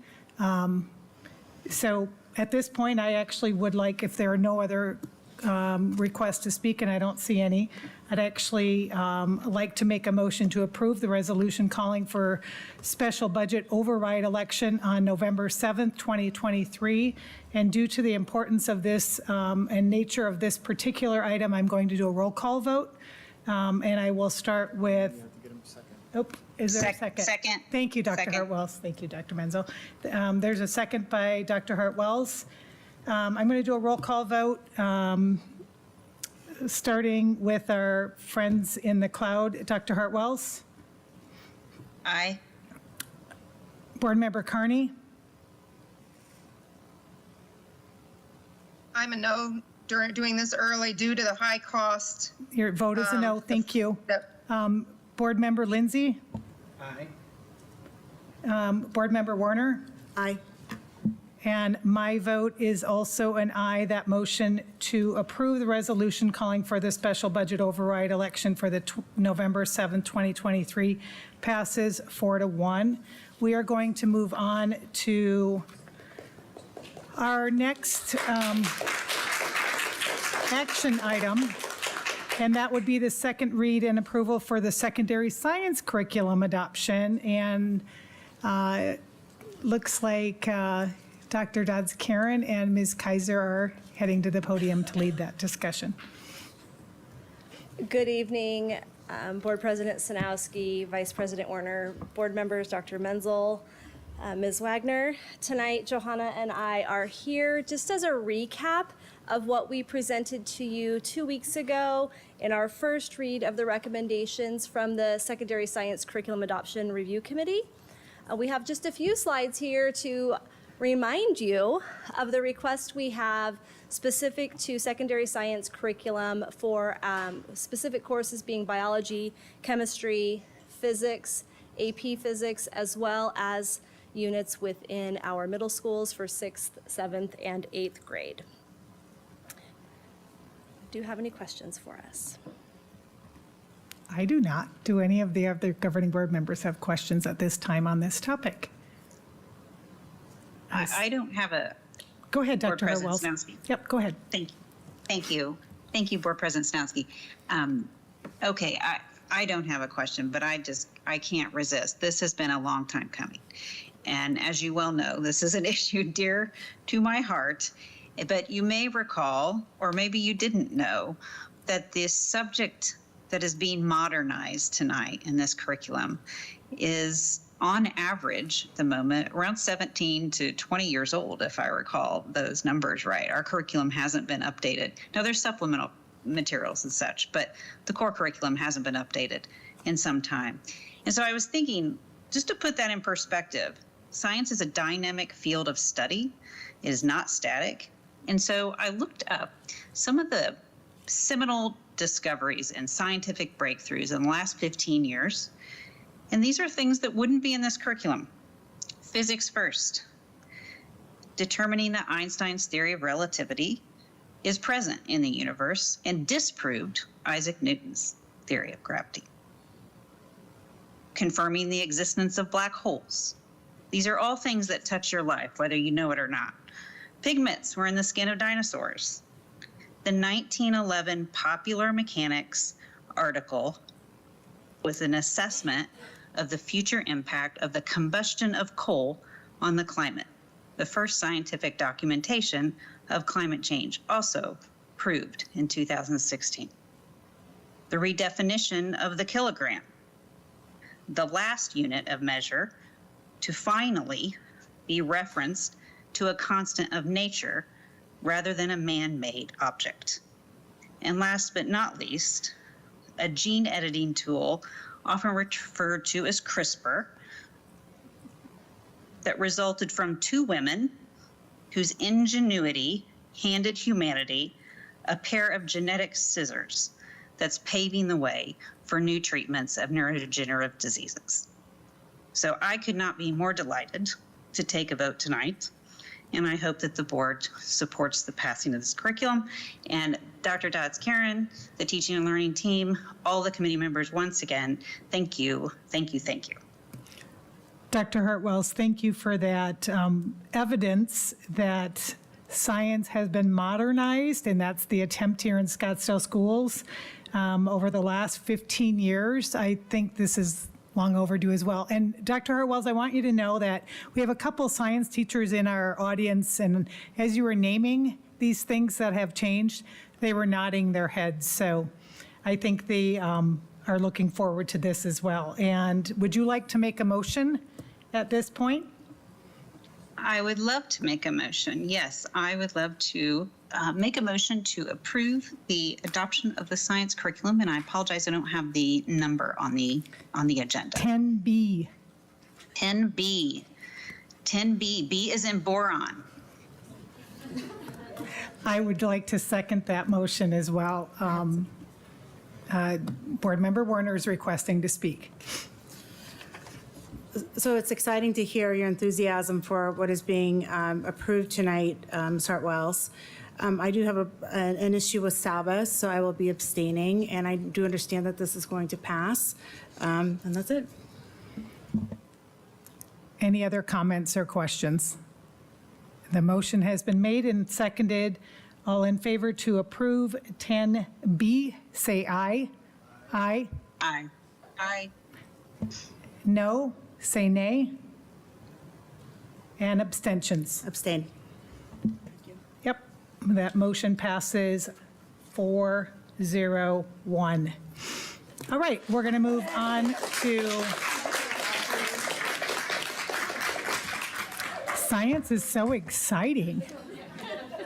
So at this point, I actually would like, if there are no other requests to speak, and I don't see any, I'd actually like to make a motion to approve the resolution calling for special budget override election on November 7th, 2023. And due to the importance of this and nature of this particular item, I'm going to do a roll call vote. And I will start with, oh, is there a second? Second. Thank you, Dr. Second. Hartwells. Thank you, Dr. Menzel. There's a second by Dr. Hartwells. I'm going to do a roll call vote, starting with our friends in the cloud. Dr. Hartwells? Aye. Board Member Carney? I'm a no during doing this early due to the high cost. Your vote is a no. Thank you. Board Member Lindsay? Aye. Board Member Warner? Aye. And my vote is also an aye. That motion to approve the resolution calling for the special budget override election for the November 7th, 2023 passes 4-1. We are going to move on to our next action item, and that would be the second read and approval for the secondary science curriculum adoption. And looks like Dr. Dodds-Karen and Ms. Kaiser are heading to the podium to lead that discussion. Good evening, Board President Sanowski, Vice President Warner, board members, Dr. Menzel, Ms. Wagner. Tonight, Johanna and I are here just as a recap of what we presented to you 2 weeks ago in our first read of the recommendations from the Secondary Science Curriculum Adoption Review Committee. We have just a few slides here to remind you of the request we have specific to secondary science curriculum for specific courses being biology, chemistry, physics, AP physics, as well as units within our middle schools for 6th, 7th, and 8th grade. Do you have any questions for us? I do not. Do any of the other governing board members have questions at this time on this topic? I don't have a. Go ahead, Board Dr. President Hartwells. Snowski. Yep, go ahead. Thank you. Thank you. Thank you, Board President Snowski. Okay, I don't have a question, but I can't resist. This has been a long time coming. And as you well know, this is an issue dear to my heart. But you may recall, or maybe you didn't know, that this subject that is being modernized tonight in this curriculum is on average at the moment around 17 to 20 years old, if I recall those numbers right. Our curriculum hasn't been updated. Now there's supplemental materials and such, but the core curriculum hasn't been updated in some time. And so I was thinking, just to put that in perspective, science is a dynamic field of study. It is not static. And so I looked up some of the seminal discoveries and scientific breakthroughs in the last 15 years. And these are things that wouldn't be in this curriculum. Physics first. Determining that Einstein's theory of relativity is present in the universe and disproved Isaac Newton's theory of gravity. Confirming the existence of black holes. These are all things that touch your life, whether you know it or not. Pigments were in the skin of dinosaurs. The 1911 Popular Mechanics article with an assessment of the future impact of the combustion of coal on the climate. The first scientific documentation of climate change, also proved in 2016. The redefinition of the kilogram, the last unit of measure to finally be referenced to a constant of nature rather than a man-made object. And last but not least, a gene editing tool often referred to as CRISPR that resulted from two women whose ingenuity handed humanity a pair of genetic scissors that's paving the way for new treatments of neurodegenerative diseases. So I could not be more delighted to take a vote tonight, and I hope that the board supports the passing of this curriculum. And Dr. Dodds-Karen, the teaching and learning team, all the committee members, once again, thank you, thank you, thank you. Dr. Hartwells, thank you for that evidence that science has been modernized, and that's the attempt here in Scottsdale schools over the last 15 years. I think this is long overdue as well. And Dr. Hartwells, I want you to know that we have a couple science teachers in our audience, and as you were naming these things that have changed, they were nodding their heads. So I think they are looking forward to this as well. And would you like to make a motion at this point? I would love to make a motion. Yes, I would love to make a motion to approve the adoption of the science curriculum. And I apologize, I don't have the number on the agenda. 10B. 10B. 10B. B is in boron. I would like to second that motion as well. Board Member Warner is requesting to speak. So it's exciting to hear your enthusiasm for what is being approved tonight, Ms. Hartwells. I do have an issue with Sabbath, so I will be abstaining, and I do understand that this is going to pass, and that's it. Any other comments or questions? The motion has been made and seconded. All in favor to approve 10B, say aye. Aye. Aye. Aye. No, say nay. And abstentions. Abstain. Yep, that motion passes 4-0-1. All right, we're going to move on to science is so exciting.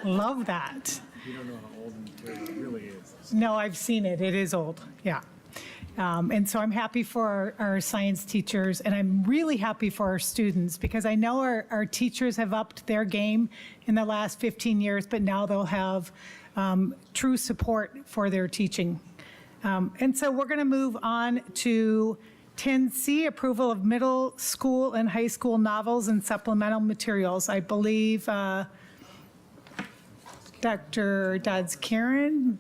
Love that. You don't know how old it really is. No, I've seen it. It is old, yeah. And so I'm happy for our science teachers, and I'm really happy for our students, because I know our teachers have upped their game in the last 15 years, but now they'll have true support for their teaching. And so we're going to move on to 10C, approval of middle school and high school novels and supplemental materials. I believe Dr. Dodds-Karen,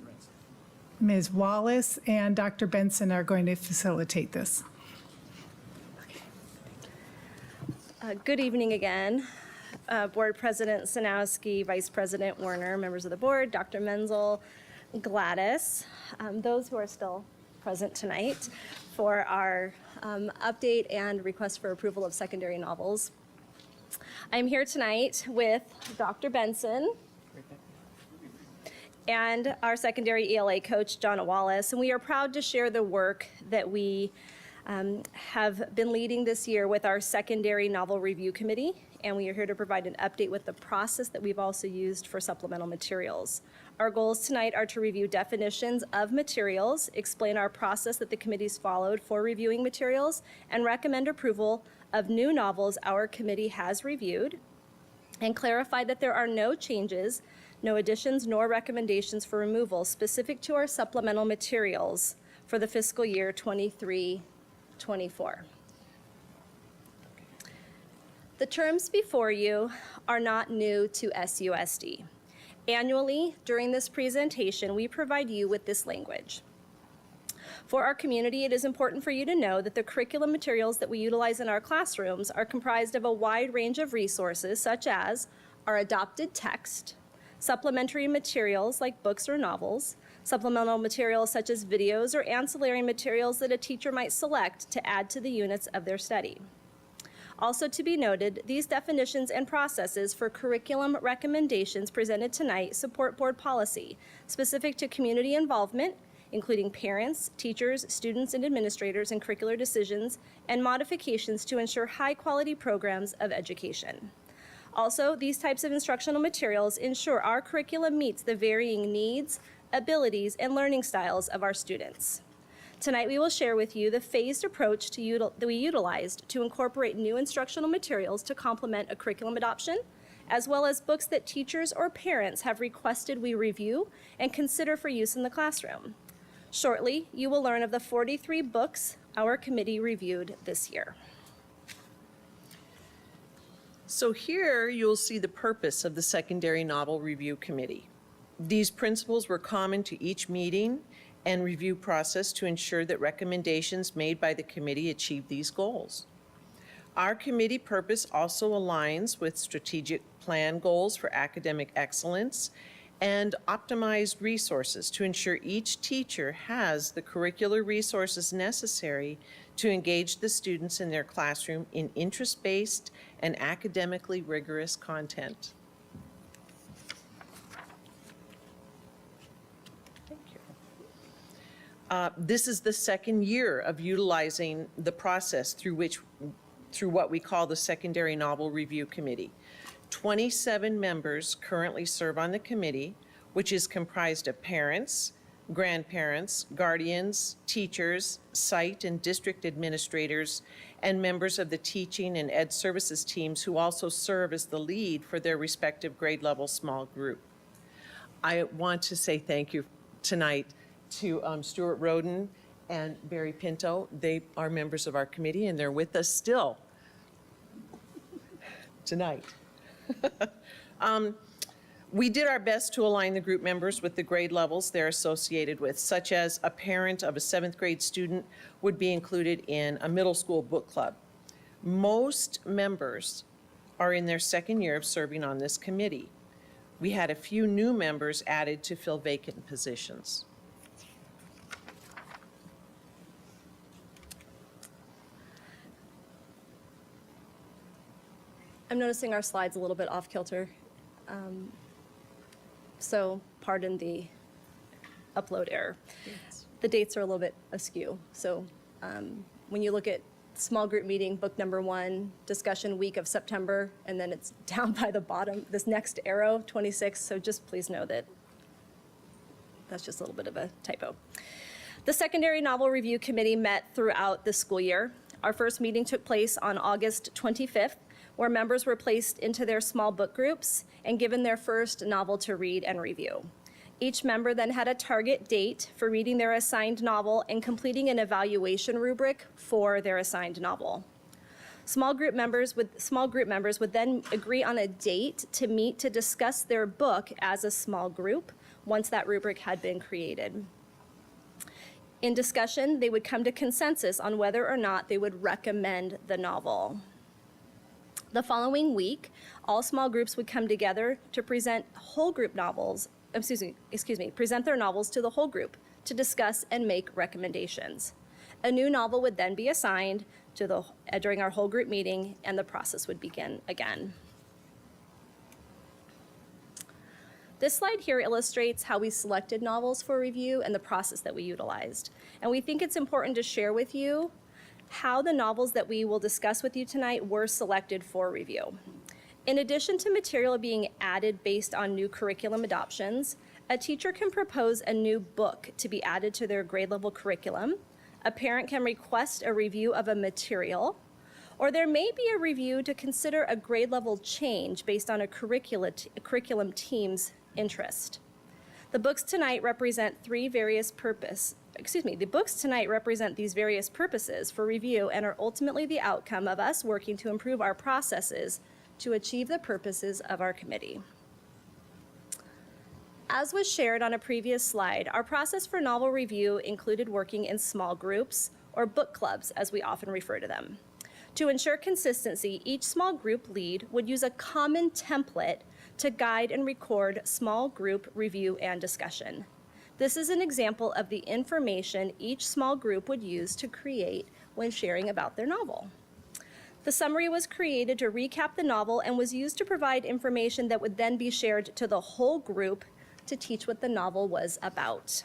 Ms. Wallace, and Dr. Benson are going to facilitate this. Good evening again. Board President Sanowski, Vice President Warner, members of the board, Dr. Menzel, Gladys, those who are still present tonight for our update and request for approval of secondary novels. I'm here tonight with Dr. Benson and our secondary ELA coach, Donna Wallace, and we are proud to share the work that we have been leading this year with our secondary novel review committee, and we are here to provide an update with the process that we've also used for supplemental materials. Our goals tonight are to review definitions of materials, explain our process that the committee's followed for reviewing materials, and recommend approval of new novels our committee has reviewed, and clarify that there are no changes, no additions, nor recommendations for removal specific to our supplemental materials for the fiscal year 23-24. The terms before you are not new to SUSD. Annually, during this presentation, we provide you with this language. For our community, it is important for you to know that the curriculum materials that we utilize in our classrooms are comprised of a wide range of resources, such as our adopted text, supplementary materials like books or novels, supplemental materials such as videos or ancillary materials that a teacher might select to add to the units of their study. Also to be noted, these definitions and processes for curriculum recommendations presented tonight support board policy specific to community involvement, including parents, teachers, students, and administrators in curricular decisions, and modifications to ensure high-quality programs of education. Also, these types of instructional materials ensure our curriculum meets the varying needs, abilities, and learning styles of our students. Tonight, we will share with you the phased approach that we utilized to incorporate new instructional materials to complement a curriculum adoption, as well as books that teachers or parents have requested we review and consider for use in the classroom. Shortly, you will learn of the 43 books our committee reviewed this year. So here you'll see the purpose of the Secondary Novel Review Committee. These principles were common to each meeting and review process to ensure that recommendations made by the committee achieve these goals. Our committee purpose also aligns with strategic plan goals for academic excellence and optimized resources to ensure each teacher has the curricular resources necessary to engage the students in their classroom in interest-based and academically rigorous content. Thank you. This is the second year of utilizing the process through what we call the Secondary Novel Review Committee. 27 members currently serve on the committee, which is comprised of parents, grandparents, guardians, teachers, site and district administrators, and members of the teaching and ed services teams who also serve as the lead for their respective grade level small group. I want to say thank you tonight to Stuart Roden and Barry Pinto. They are members of our committee and they're with us still tonight. We did our best to align the group members with the grade levels they're associated with, such as a parent of a 7th grade student would be included in a middle school book club. Most members are in their second year of serving on this committee. We had a few new members added to fill vacant positions. I'm noticing our slide's a little bit off kilter. So pardon the upload error. The dates are a little bit askew. So when you look at small group meeting, book number 1, discussion week of September, and then it's down by the bottom, this next arrow, 26. So just please know that that's just a little bit of a typo. The Secondary Novel Review Committee met throughout the school year. Our first meeting took place on August 25th, where members were placed into their small book groups and given their first novel to read and review. Each member then had a target date for reading their assigned novel and completing an evaluation rubric for their assigned novel. Small group members would then agree on a date to meet to discuss their book as a small group once that rubric had been created. In discussion, they would come to consensus on whether or not they would recommend the novel. The following week, all small groups would come together to present whole group novels, present their novels to the whole group to discuss and make recommendations. A new novel would then be assigned during our whole group meeting, and the process would begin again. This slide here illustrates how we selected novels for review and the process that we utilized. And we think it's important to share with you how the novels that we will discuss with you tonight were selected for review. In addition to material being added based on new curriculum adoptions, a teacher can propose a new book to be added to their grade level curriculum. A parent can request a review of a material, or there may be a review to consider a grade level change based on a curriculum team's interest. The books tonight represent these various purposes for review and are ultimately the outcome of us working to improve our processes to achieve the purposes of our committee. As was shared on a previous slide, our process for novel review included working in small groups, or book clubs as we often refer to them. To ensure consistency, each small group lead would use a common template to guide and record small group review and discussion. This is an example of the information each small group would use to create when sharing about their novel. The summary was created to recap the novel and was used to provide information that would then be shared to the whole group to teach what the novel was about.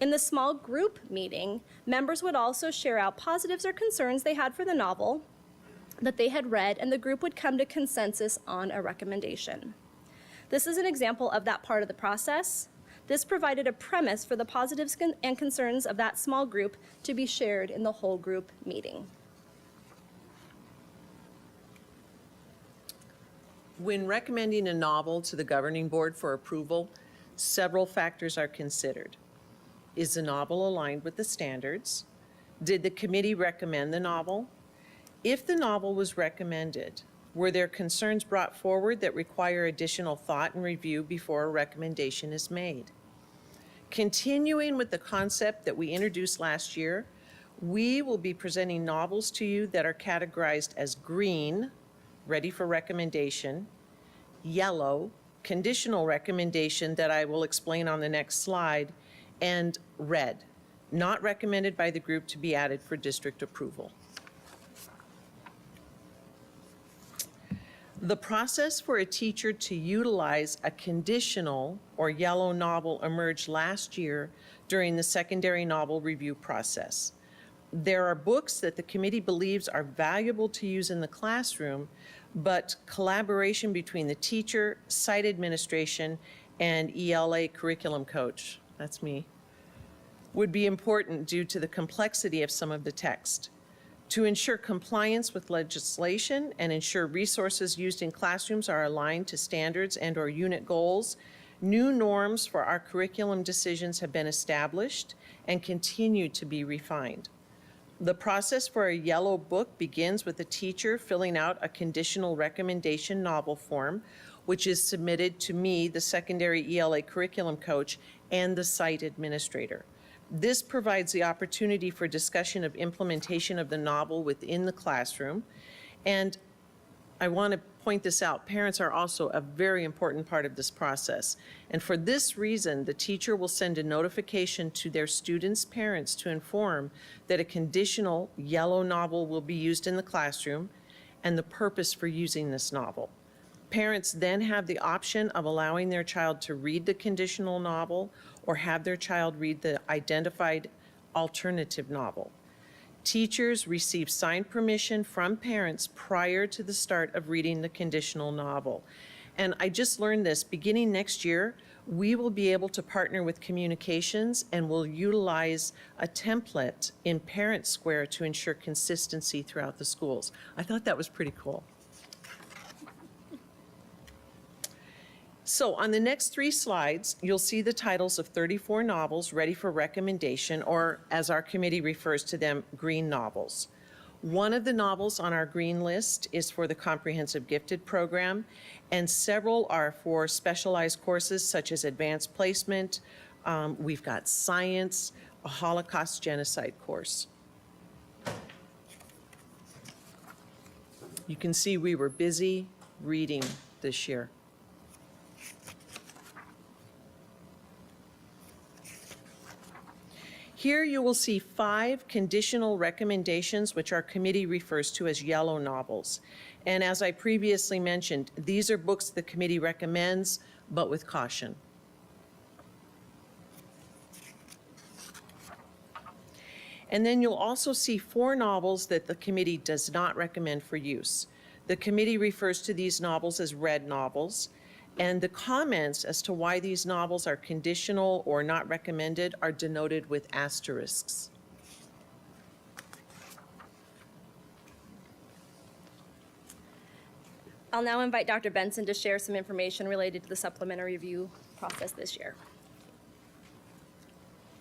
In the small group meeting, members would also share out positives or concerns they had for the novel that they had read, and the group would come to consensus on a recommendation. This is an example of that part of the process. This provided a premise for the positives and concerns of that small group to be shared in the whole group meeting. When recommending a novel to the governing board for approval, several factors are considered. Is the novel aligned with the standards? Did the committee recommend the novel? If the novel was recommended, were there concerns brought forward that require additional thought and review before a recommendation is made? Continuing with the concept that we introduced last year, we will be presenting novels to you that are categorized as green, ready for recommendation, yellow, conditional recommendation that I will explain on the next slide, and red, not recommended by the group to be added for district approval. The process for a teacher to utilize a conditional or yellow novel emerged last year during the secondary novel review process. There are books that the committee believes are valuable to use in the classroom, but collaboration between the teacher, site administration, and ELA curriculum coach, that's me, would be important due to the complexity of some of the text. To ensure compliance with legislation and ensure resources used in classrooms are aligned to standards and/or unit goals, new norms for our curriculum decisions have been established and continue to be refined. The process for a yellow book begins with the teacher filling out a conditional recommendation novel form, which is submitted to me, the secondary ELA curriculum coach, and the site administrator. This provides the opportunity for discussion of implementation of the novel within the classroom. And I want to point this out, parents are also a very important part of this process. And for this reason, the teacher will send a notification to their students' parents to inform that a conditional yellow novel will be used in the classroom and the purpose for using this novel. Parents then have the option of allowing their child to read the conditional novel or have their child read the identified alternative novel. Teachers receive signed permission from parents prior to the start of reading the conditional novel. And I just learned this, beginning next year, we will be able to partner with communications and will utilize a template in Parent Square to ensure consistency throughout the schools. I thought that was pretty cool. So on the next 3 slides, you'll see the titles of 34 novels ready for recommendation, or as our committee refers to them, green novels. One of the novels on our green list is for the Comprehensive Gifted program, and several are for specialized courses such as advanced placement. We've got science, a Holocaust genocide course. You can see we were busy reading this year. Here you will see 5 conditional recommendations, which our committee refers to as yellow novels. And as I previously mentioned, these are books the committee recommends, but with caution. And then you'll also see 4 novels that the committee does not recommend for use. The committee refers to these novels as red novels. And the comments as to why these novels are conditional or not recommended are denoted with asterisks. I'll now invite Dr. Benson to share some information related to the supplementary review process this year.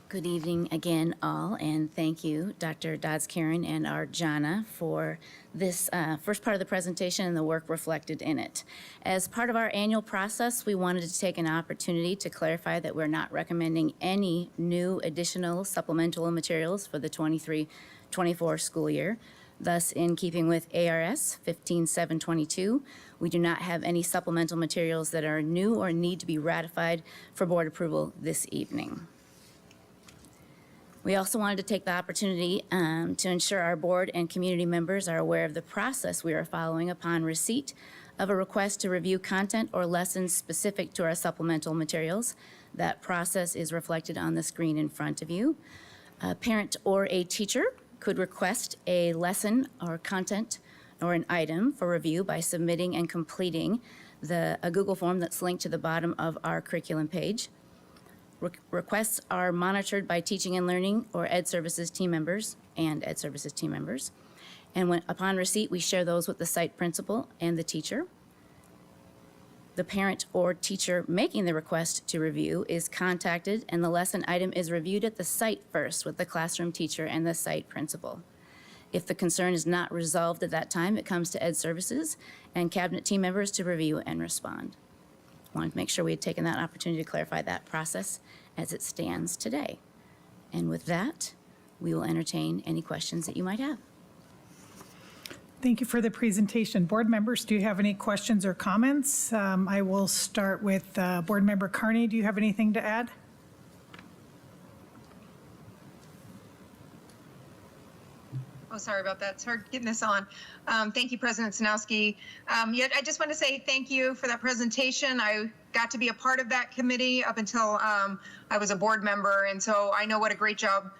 Good evening again, all, and thank you, Dr. Dodds-Karen and our Jana, for this first part of the presentation and the work reflected in it. As part of our annual process, we wanted to take an opportunity to clarify that we're not recommending any new additional supplemental materials for the 23-24 school year. Thus, in keeping with ARS 15722, we do not have any supplemental materials that are new or need to be ratified for board approval this evening. We also wanted to take the opportunity to ensure our board and community members are aware of the process we are following upon receipt of a request to review content or lessons specific to our supplemental materials. That process is reflected on the screen in front of you. A parent or a teacher could request a lesson or content or an item for review by submitting and completing a Google form that's linked to the bottom of our curriculum page. Requests are monitored by teaching and learning or Ed Services team members and Ed Services team members. And upon receipt, we share those with the site principal and the teacher. The parent or teacher making the request to review is contacted, and the lesson item is reviewed at the site first with the classroom teacher and the site principal. If the concern is not resolved at that time, it comes to Ed Services and cabinet team members to review and respond. Wanted to make sure we had taken that opportunity to clarify that process as it stands today. And with that, we will entertain any questions that you might have. Thank you for the presentation. Board members, do you have any questions or comments? I will start with Board Member Carney. Do you have anything to add? Oh, sorry about that. Sorry getting this on. Thank you, President Sanowski. Yet I just want to say thank you for that presentation. I got to be a part of that committee up until I was a board member, and so I know what a great job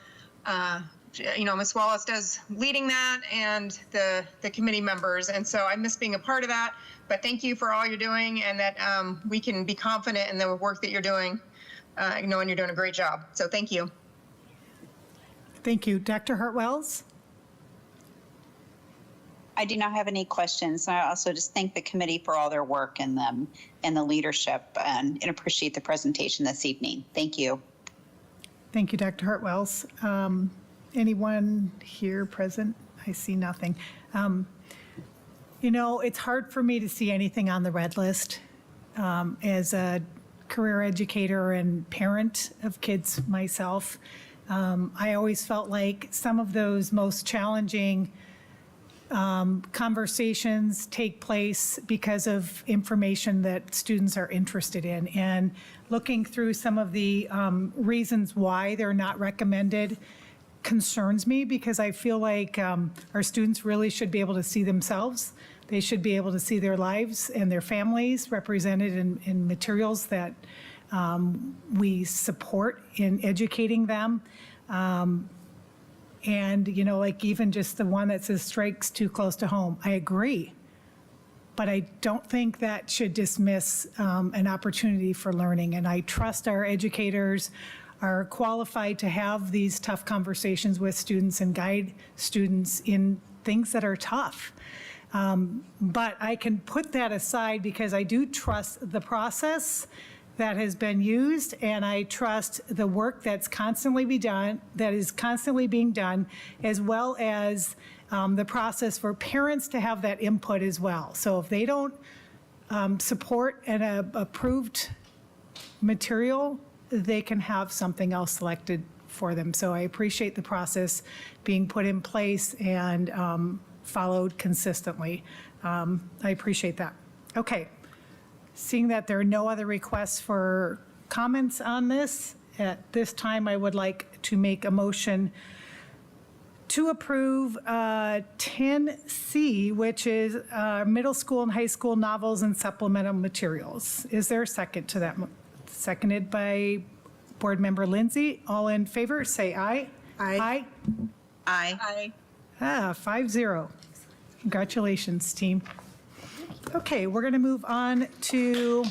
Ms. Wallace does leading that, and the committee members. And so I miss being a part of that. But thank you for all you're doing, and that we can be confident in the work that you're doing, knowing you're doing a great job. So thank you. Thank you. Dr. Hartwells? I do not have any questions. I also just thank the committee for all their work and the leadership, and appreciate the presentation this evening. Thank you. Thank you, Dr. Hartwells. Anyone here present? I see nothing. It's hard for me to see anything on the red list. As a career educator and parent of kids myself, I always felt like some of those most challenging conversations take place because of information that students are interested in. And looking through some of the reasons why they're not recommended concerns me, because I feel like our students really should be able to see themselves. They should be able to see their lives and their families represented in materials that we support in educating them. And, like even just the one that says strikes too close to home, I agree. But I don't think that should dismiss an opportunity for learning. And I trust our educators are qualified to have these tough conversations with students and guide students in things that are tough. But I can put that aside because I do trust the process that has been used, and I trust the work that's constantly being done, as well as the process for parents to have that input as well. So if they don't support an approved material, they can have something else selected for them. So I appreciate the process being put in place and followed consistently. I appreciate that. Okay. Seeing that there are no other requests for comments on this, at this time I would like to make a motion to approve 10C, which is middle school and high school novels and supplemental materials. Is there a second to that? Seconded by Board Member Lindsay. All in favor, say aye. Aye. Aye. Aye. 5-0. Congratulations, team. Okay, we're going to move on to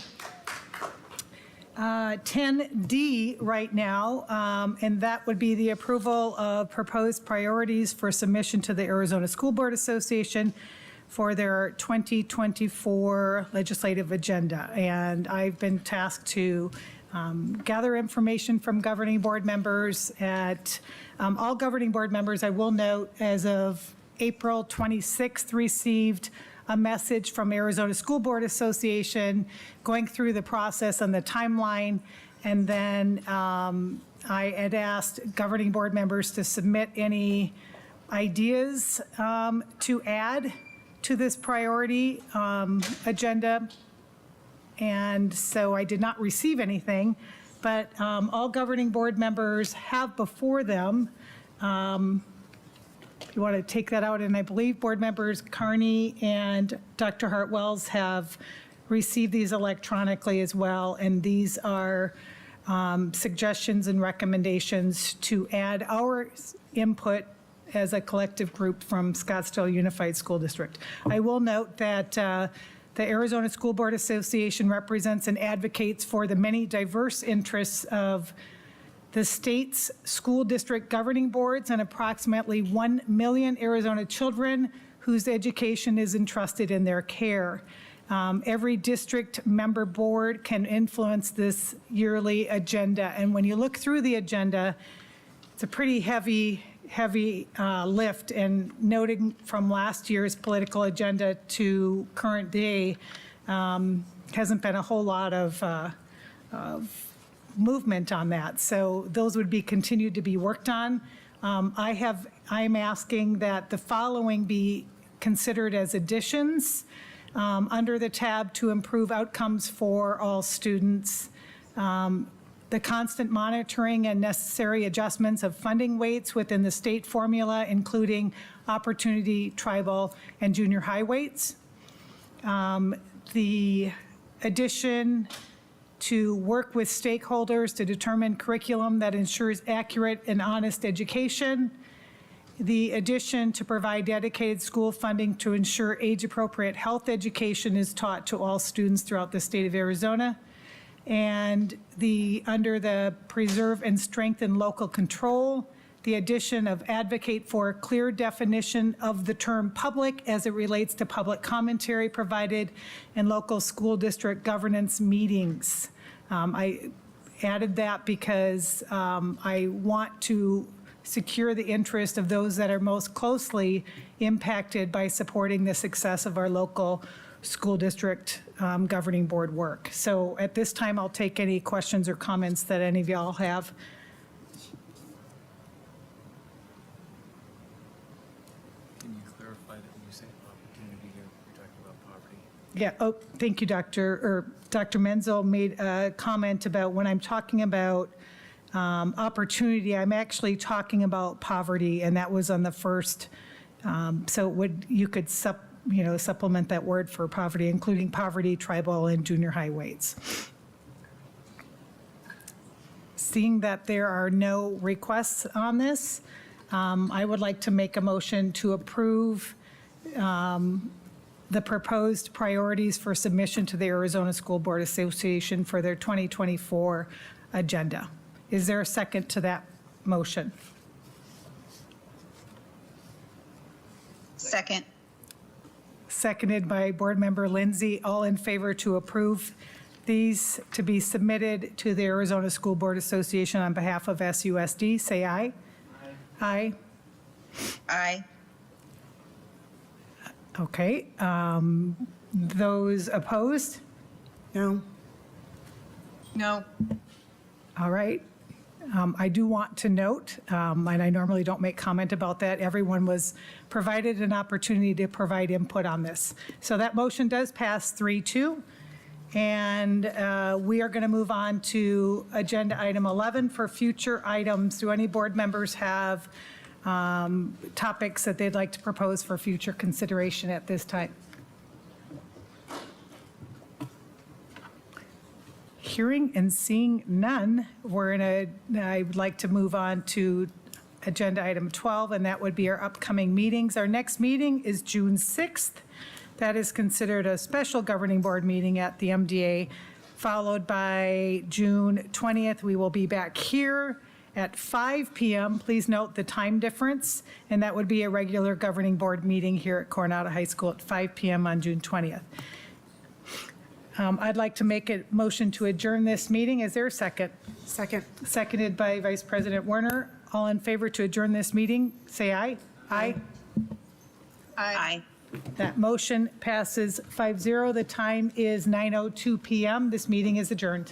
10D right now, and that would be the approval of proposed priorities for submission to the Arizona School Board Association for their 2024 legislative agenda. And I've been tasked to gather information from governing board members at all governing board members. I will note, as of April 26th, received a message from Arizona School Board Association going through the process and the timeline. And then I had asked governing board members to submit any ideas to add to this priority agenda. And so I did not receive anything, but all governing board members have before them you want to take that out, and I believe board members Carney and Dr. Hartwells have received these electronically as well, and these are suggestions and recommendations to add our input as a collective group from Scottsdale Unified School District. I will note that the Arizona School Board Association represents and advocates for the many diverse interests of the state's school district governing boards and approximately 1 million Arizona children whose education is entrusted in their care. Every district member board can influence this yearly agenda. And when you look through the agenda, it's a pretty heavy lift. And noting from last year's political agenda to current day, hasn't been a whole lot of movement on that. So those would be continued to be worked on. I'm asking that the following be considered as additions under the tab to improve outcomes for all students. The constant monitoring and necessary adjustments of funding weights within the state formula, including opportunity, tribal, and junior high weights. The addition to work with stakeholders to determine curriculum that ensures accurate and honest education. The addition to provide dedicated school funding to ensure age-appropriate health education is taught to all students throughout the state of Arizona. And under the preserve and strengthen local control, the addition of advocate for a clear definition of the term public as it relates to public commentary provided in local school district governance meetings. I added that because I want to secure the interest of those that are most closely impacted by supporting the success of our local school district governing board work. So at this time, I'll take any questions or comments that any of y'all have. Can you clarify that when you say opportunity, you're talking about poverty? Yeah, oh, thank you, Dr. Menzel made a comment about when I'm talking about opportunity, I'm actually talking about poverty, and that was on the first, so you could supplement that word for poverty, including poverty, tribal, and junior high weights. Seeing that there are no requests on this, I would like to make a motion to approve the proposed priorities for submission to the Arizona School Board Association for their 2024 agenda. Is there a second to that motion? Second. Seconded by Board Member Lindsay. All in favor to approve these to be submitted to the Arizona School Board Association on behalf of SUSD, say aye. Aye. Aye. Okay. Those opposed? No. No. All right. I do want to note, and I normally don't make comment about that, everyone was provided an opportunity to provide input on this. So that motion does pass 3-2. And we are going to move on to agenda item 11 for future items. Do any board members have topics that they'd like to propose for future consideration at this time? Hearing and seeing none, I would like to move on to agenda item 12, and that would be our upcoming meetings. Our next meeting is June 6th. That is considered a special governing board meeting at the MDA, followed by June 20th. We will be back here at 5 p.m. Please note the time difference, and that would be a regular governing board meeting here at Coronado High School at 5 p.m. on June 20th. I'd like to make a motion to adjourn this meeting. Is there a second? Second. Seconded by Vice President Werner. All in favor to adjourn this meeting, say aye. Aye. Aye. That motion passes 5-0. The time is 9:02 p.m. This meeting is adjourned.